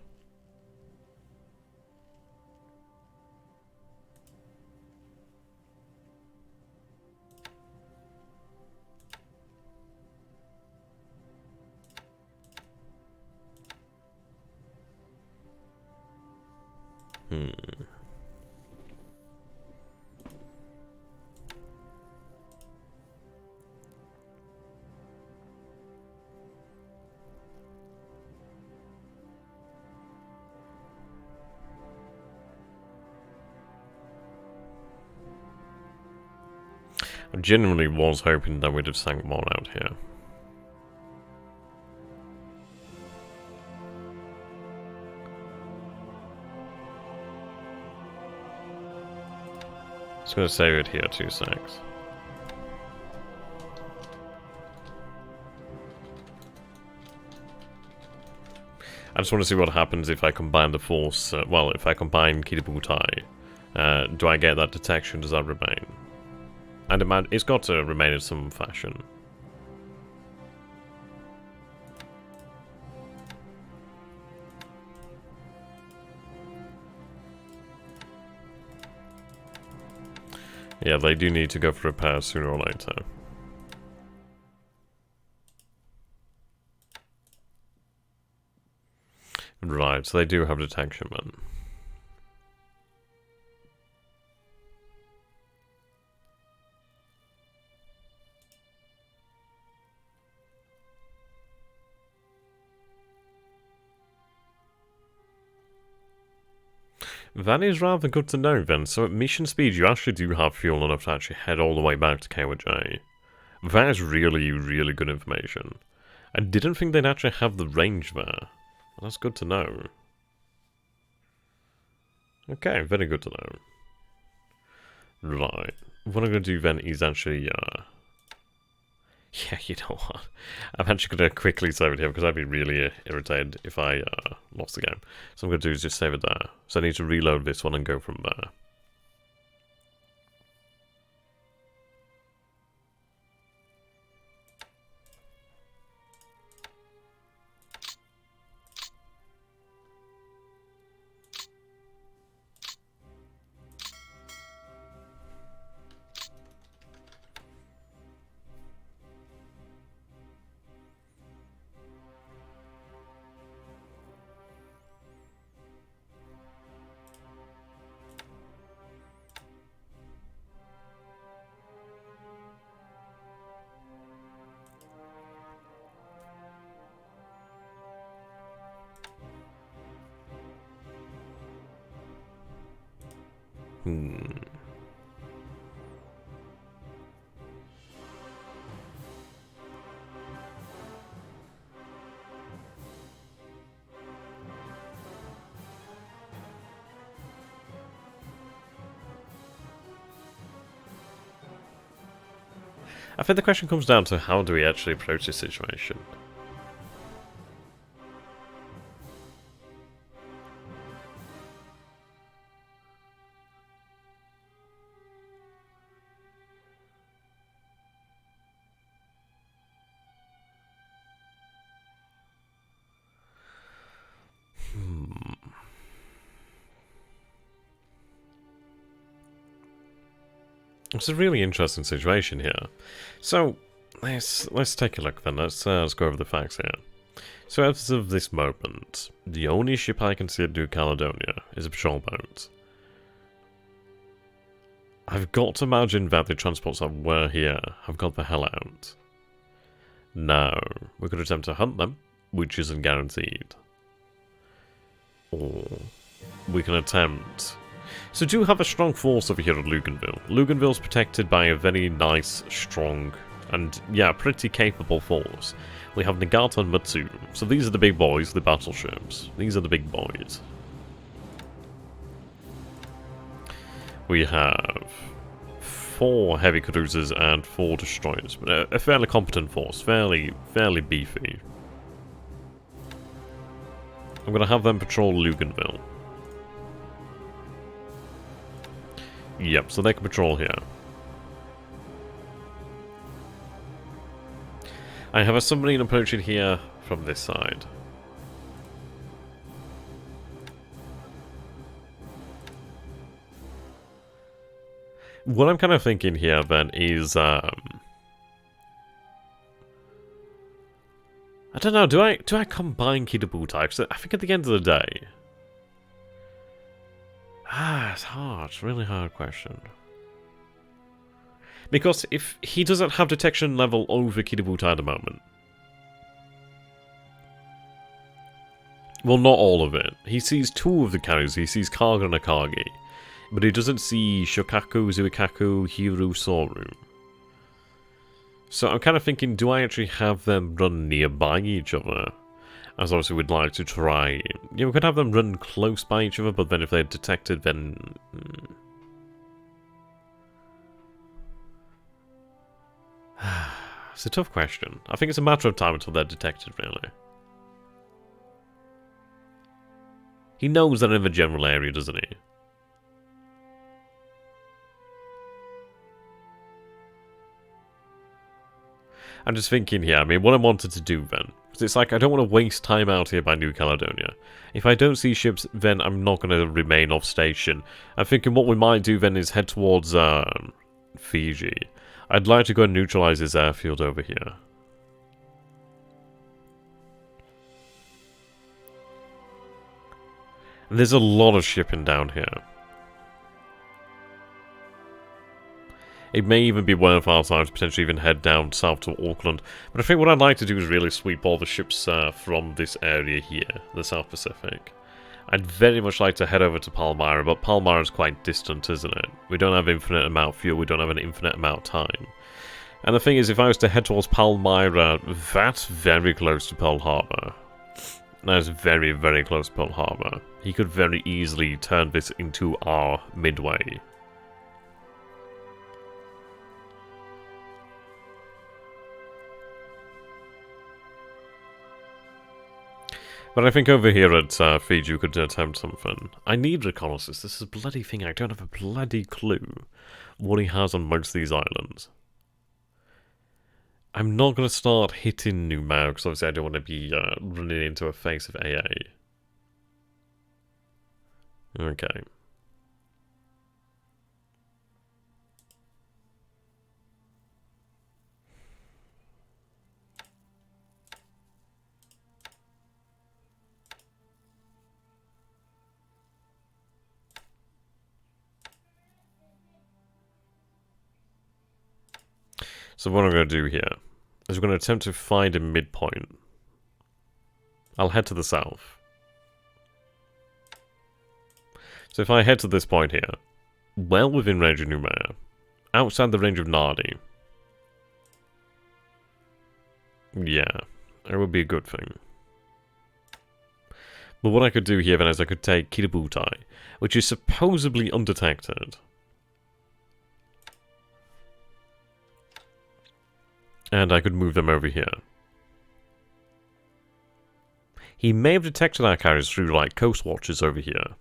S1: I genuinely was hoping that we'd have sank more out here. Just gonna save it here, 2 secs. I just want to see what happens if I combine the force, well, if I combine Kitabutai. Do I get that detection? Does that remain? And it's got to remain in some fashion. Yeah, they do need to go for repair sooner or later. Right, so they do have detection then. That is rather good to know then. So at mission speed you actually do have fuel enough to actually head all the way back to KWJ. That is really, really good information. I didn't think they'd actually have the range there. That's good to know. Okay, very good to know. Right. What I'm going to do then is actually Yeah, you know what? I'm actually going to quickly save it here because I'd be really irritated if I lost the game. So I'm going to do is just save it there. So I need to reload this one and go from there. I think the question comes down to how do we actually approach this situation? It's a really interesting situation here. So, let's take a look then. Let's go over the facts here. So as of this moment, the only ship I can see at New Caledonia is a patrol boat. I've got to imagine that the transports that were here have got the hell out. Now, we could attempt to hunt them, which isn't guaranteed. Or we can attempt... So do have a strong force over here at Luganville. Luganville's protected by a very nice, strong, and yeah, pretty capable force. We have Nagata and Matsu. So these are the big boys, the battleships. These are the big boys. We have 4 heavy cruisers and 4 destroyers. But a fairly competent force, fairly beefy. I'm going to have them patrol Luganville. Yep, so they can patrol here. I have a submarine approaching here from this side. What I'm kind of thinking here then is, I don't know, do I combine Kidabutai? Because I think at the end of the day... it's hard. It's a really hard question. Because if he doesn't have detection level over Kidabutai at the moment... Well, not all of it. He sees 2 of the carriers. He sees Karga and Akagi. But he doesn't see Shokaku, Zuikaku, Hiru, Soru. So I'm kind of thinking, do I actually have them run nearby each other? As obviously we'd like to try... Yeah, we could have them run close by each other, but then if they're detected, then... It's a tough question. I think it's a matter of time until they're detected, really. He knows they're in the general area, doesn't he? I'm just thinking here, I mean, what I wanted to do then, because it's like, I don't want to waste time out here by New Caledonia. If I don't see ships, then I'm not going to remain off station. I'm thinking what we might do then is head towards Fiji. I'd like to go and neutralize this airfield over here. And there's a lot of shipping down here. It may even be worth our time to potentially even head down south to Auckland. But I think what I'd like to do is really sweep all the ships from this area here, the South Pacific. I'd very much like to head over to Palmyra, but Palmyra is quite distant, isn't it? We don't have infinite amount of fuel, we don't have an infinite amount of time. And the thing is, if I was to head towards Palmyra, that's very close to Pearl Harbor. That is very, very close to Pearl Harbor. He could very easily turn this into our midway. But I think over here at Fiji you could attempt something. I need reconnaissance. This is a bloody thing. I don't have a bloody clue what he has on most of these islands. I'm not going to start hitting Numao because obviously I don't want to be running into a face of AA. Okay. So what I'm going to do here is we're going to attempt to find a midpoint. I'll head to the south. So if I head to this point here, well within range of Numea, outside the range of Nardi, yeah, it would be a good thing. But what I could do here then is I could take Kitabutai, which is supposedly undetected. And I could move them over here. He may have detected our carriers through, like, coast watches over here.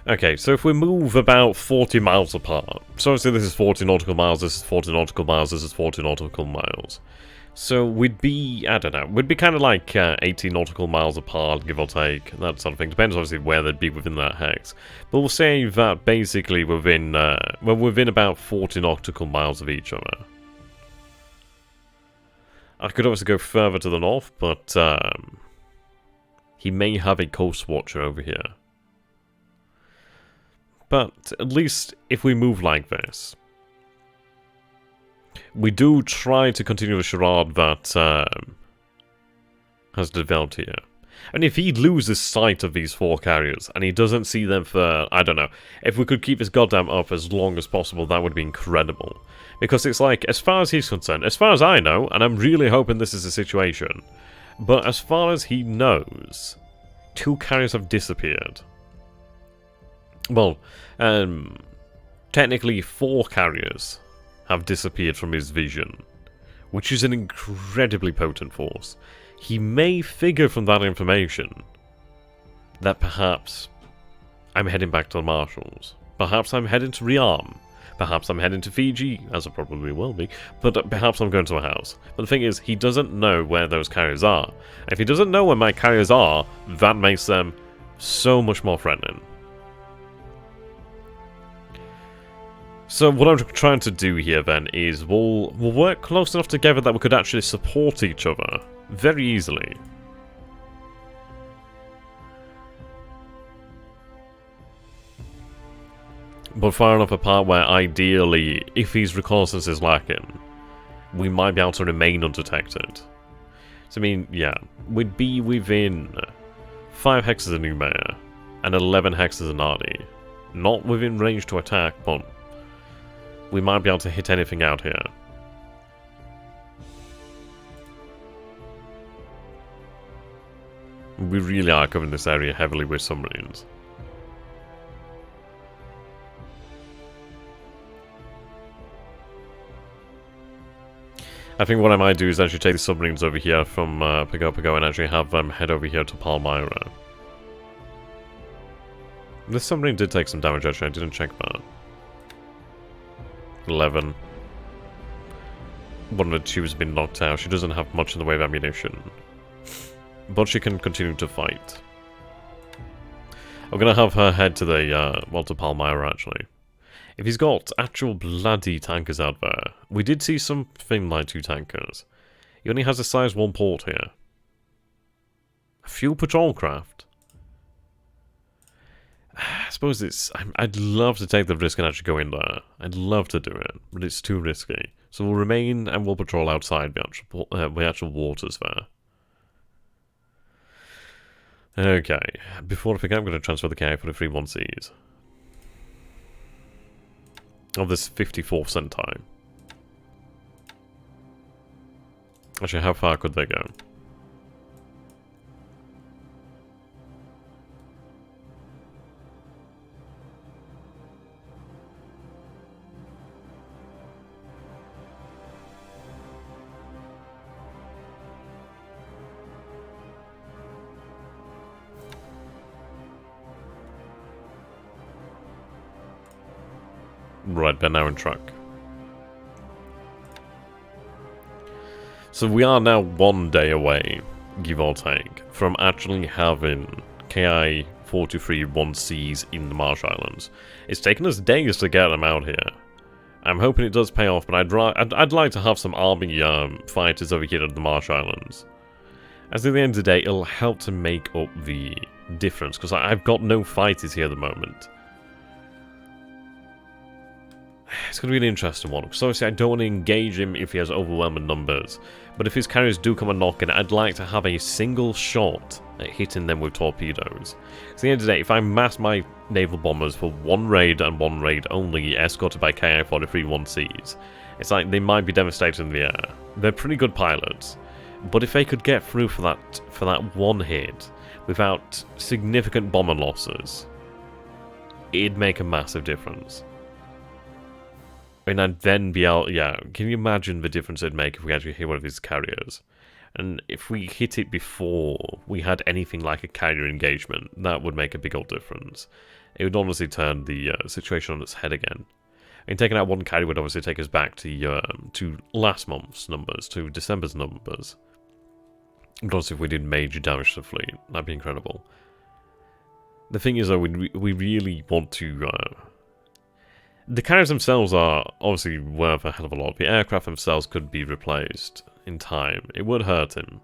S1: Okay, so if we move about 40 miles apart, so obviously this is 40 nautical miles, this is 40 nautical miles, this is 40 nautical miles. So we'd be, I don't know, we'd be kind of like 80 nautical miles apart, give or take, that sort of thing. Depends obviously where they'd be within that hex. But we'll say that basically within, we're within about 40 nautical miles of each other. I could obviously go further to the north, but he may have a coast watcher over here. But at least if we move like this, we do try to continue the charade that has developed here. And if he loses sight of these four carriers, and he doesn't see them for, I don't know, if we could keep this goddamn up as long as possible, that would be incredible. Because it's like, as far as he's concerned, as far as I know, and I'm really hoping this is the situation, but as far as he knows, 2 carriers have disappeared. Well, technically 4 carriers have disappeared from his vision, which is an incredibly potent force. He may figure from that information that perhaps I'm heading back to the Marshalls. Perhaps I'm heading to Rearm. Perhaps I'm heading to Fiji, as I probably will be, but perhaps I'm going to a house. But the thing is, he doesn't know where those carriers are. And if he doesn't know where my carriers are, that makes them so much more threatening. So what I'm trying to do here then is we'll work close enough together that we could actually support each other very easily. But far enough apart where ideally, if his reconnaissance is lacking, we might be able to remain undetected. So I mean, yeah, we'd be within 5 hexes of Numea and 11 hexes of Nardi. Not within range to attack, but we might be able to hit anything out here. We really are covering this area heavily with submarines. I think what I might do is actually take the submarines over here from Pago and actually have them head over here to Palmyra. This submarine did take some damage actually, I didn't check that. 11. One of the tubes has been knocked out. She doesn't have much in the way of ammunition. But she can continue to fight. I'm going to have her head to the, well, to Palmyra, actually. If he's got actual bloody tankers out there, we did see something like 2 tankers. He only has a size 1 port here. A fuel patrol craft. I suppose it's... I'd love to take the risk and actually go in there. I'd love to do it, but it's too risky. So we'll remain and we'll patrol outside the actual waters there. Okay, before I forget, I'm going to transfer the KI for the 3-1Cs. Of this 54th centime. Actually, how far could they go? Right, they're now in track. So we are now 1 day away, give or take, from actually having KI-423-1Cs in the Marsh Islands. It's taken us days to get them out here. I'm hoping it does pay off, but I'd like to have some army fighters over here at the Marsh Islands. As at the end of the day, it'll help to make up the difference, because I've got no fighters here at the moment. It's going to be an interesting one, because obviously I don't want to engage him if he has overwhelming numbers. But if his carriers do come a knocking, I'd like to have a single shot at hitting them with torpedoes. At the end of the day, if I mass my naval bombers for one raid and one raid only, escorted by KI-43-1Cs, it's like they might be devastated in the air. They're pretty good pilots, but if they could get through for that one hit without significant bomber losses, it'd make a massive difference. And I'd then be able, yeah, can you imagine the difference it'd make if we actually hit one of these carriers? And if we hit it before we had anything like a carrier engagement, that would make a big old difference. It would honestly turn the situation on its head again. And taking out one carrier would obviously take us back to last month's numbers, to December's numbers. But also if we did major damage to the fleet, that'd be incredible. The thing is though, we really want to... The carriers themselves are obviously worth a hell of a lot. The aircraft themselves could be replaced in time. It would hurt him.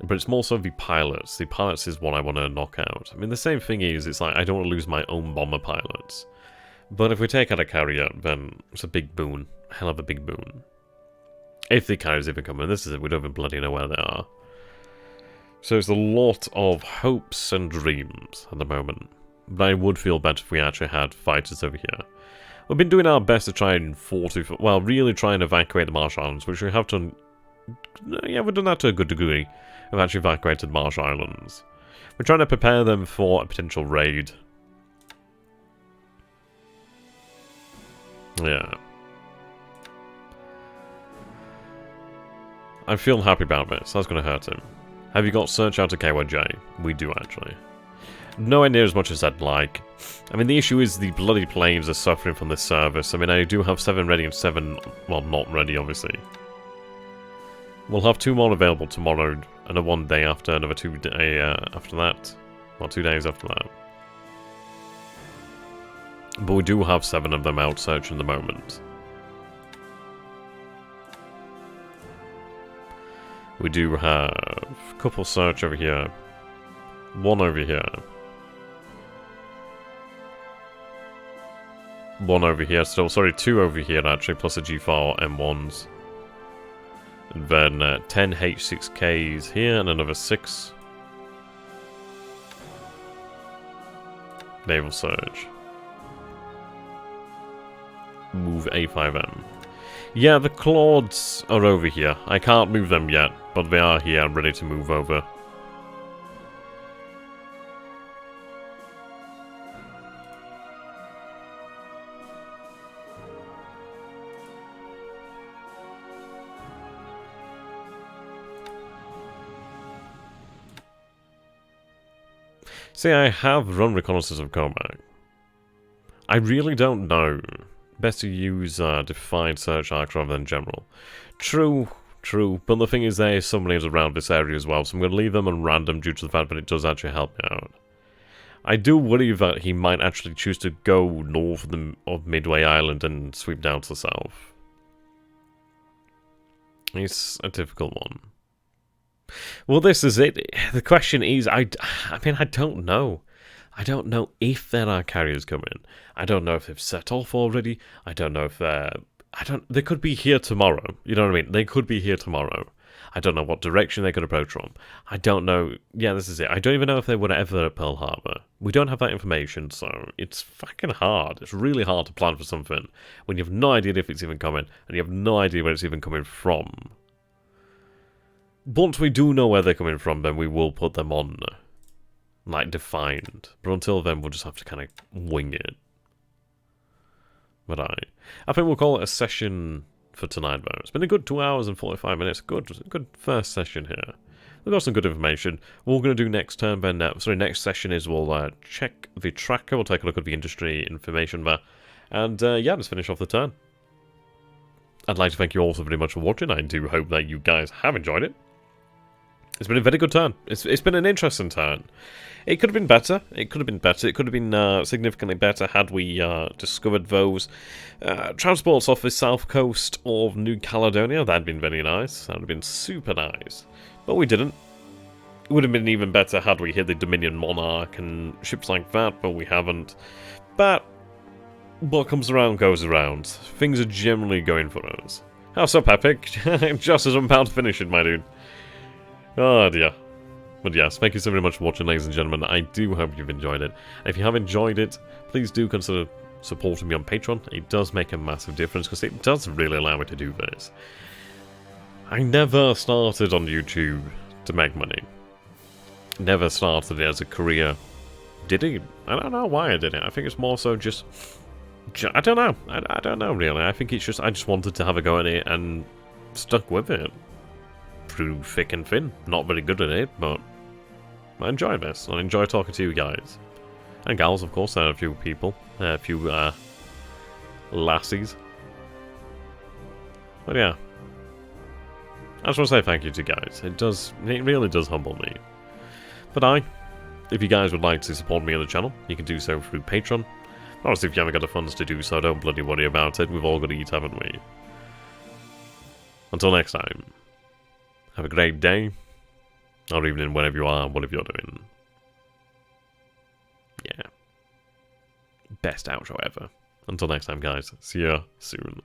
S1: But it's more so the pilots. The pilots is what I want to knock out. I mean, the same thing is, it's like I don't want to lose my own bomber pilots. But if we take out a carrier, then it's a big boon. A hell of a big boon. If the carriers even come in. This is it. We don't even bloody know where they are. So it's a lot of hopes and dreams at the moment. But I would feel better if we actually had fighters over here. We've been doing our best to try and really try and evacuate the Marsh Islands, which we have done. Yeah, we've done that to a good degree. We've actually evacuated the Marsh Islands. We're trying to prepare them for a potential raid. Yeah. I feel happy about this. That's going to hurt him. Have you got search out to KYJ? We do, actually. Nowhere near as much as I'd like. I mean, the issue is the bloody planes are suffering from this service. I mean, I do have 7 ready and 7, well, not ready, obviously. We'll have 2 more available tomorrow, and a 1 day after, another 2 day after that. Well, 2 days after that. But we do have 7 of them out searching at the moment. We do have a couple search over here. 1 over here. 1 over here still. Sorry, 2 over here actually, plus a G4 M1s. And then 10 H6Ks here and another 6. Naval Surge. Move A5M. Yeah, the Claudes are over here. I can't move them yet, but they are here and ready to move over. See, I have run Reconnaissance of Combat. I really don't know. Best to use defined search arcs rather than general. True, but the thing is there is submarines around this area as well, so I'm going to leave them on random due to the fact that it does actually help me out. I do worry that he might actually choose to go north of Midway Island and sweep down to the south. It's a difficult one. Well, this is it. The question is, I mean, I don't know. I don't know if there are carriers coming. I don't know if they've set off already. I don't know if they could be here tomorrow. You know what I mean? They could be here tomorrow. I don't know what direction they could approach from. I don't know. Yeah, this is it. I don't even know if they would ever at Pearl Harbor. We don't have that information, so it's fucking hard. It's really hard to plan for something when you have no idea if it's even coming, and you have no idea where it's even coming from. once we do know where they're coming from, then we will put them on, like, defined. But until then, we'll just have to kind of wing it. But I think we'll call it a session for tonight, though. It's been a good 2 hours and 45 minutes. Good first session here. We've got some good information. What we're going to do next turn, then, next session is we'll check the tracker. We'll take a look at the industry information there. And, yeah, just finish off the turn. I'd like to thank you all so very much for watching. I do hope that you guys have enjoyed it. It's been a very good turn. It's been an interesting turn. It could have been better. It could have been better. It could have been significantly better had we discovered those transports off the south coast of New Caledonia. That'd been very nice. That would have been super nice. But we didn't. It would have been even better had we hit the Dominion Monarch and ships like that, but we haven't. But what comes around goes around. Things are generally going for us. How's up, Epic? Just as I'm about to finish it, my dude. Oh dear. But yes, thank you so very much for watching, ladies and gentlemen. I do hope you've enjoyed it. And if you have enjoyed it, please do consider supporting me on Patreon. It does make a massive difference because it does really allow me to do this. I never started on YouTube to make money. Never started it as a career. Did it? I don't know why I did it. I think it's more so just... I don't know. I don't know, really. I think it's just... I just wanted to have a go at it and stuck with it. Through thick and thin. Not very good at it, but I enjoy this. I enjoy talking to you guys. And gals, of course. There are a few people. A few lassies. But yeah. I just want to say thank you to you guys. It really does humble me. But if you guys would like to support me on the channel, you can do so through Patreon. Honestly, if you haven't got the funds to do so, don't bloody worry about it. We've all got to eat, haven't we? Until next time. Have a great day, or evening, wherever you are, whatever you're doing. Yeah. Best outro ever. Until next time, guys. See ya soon.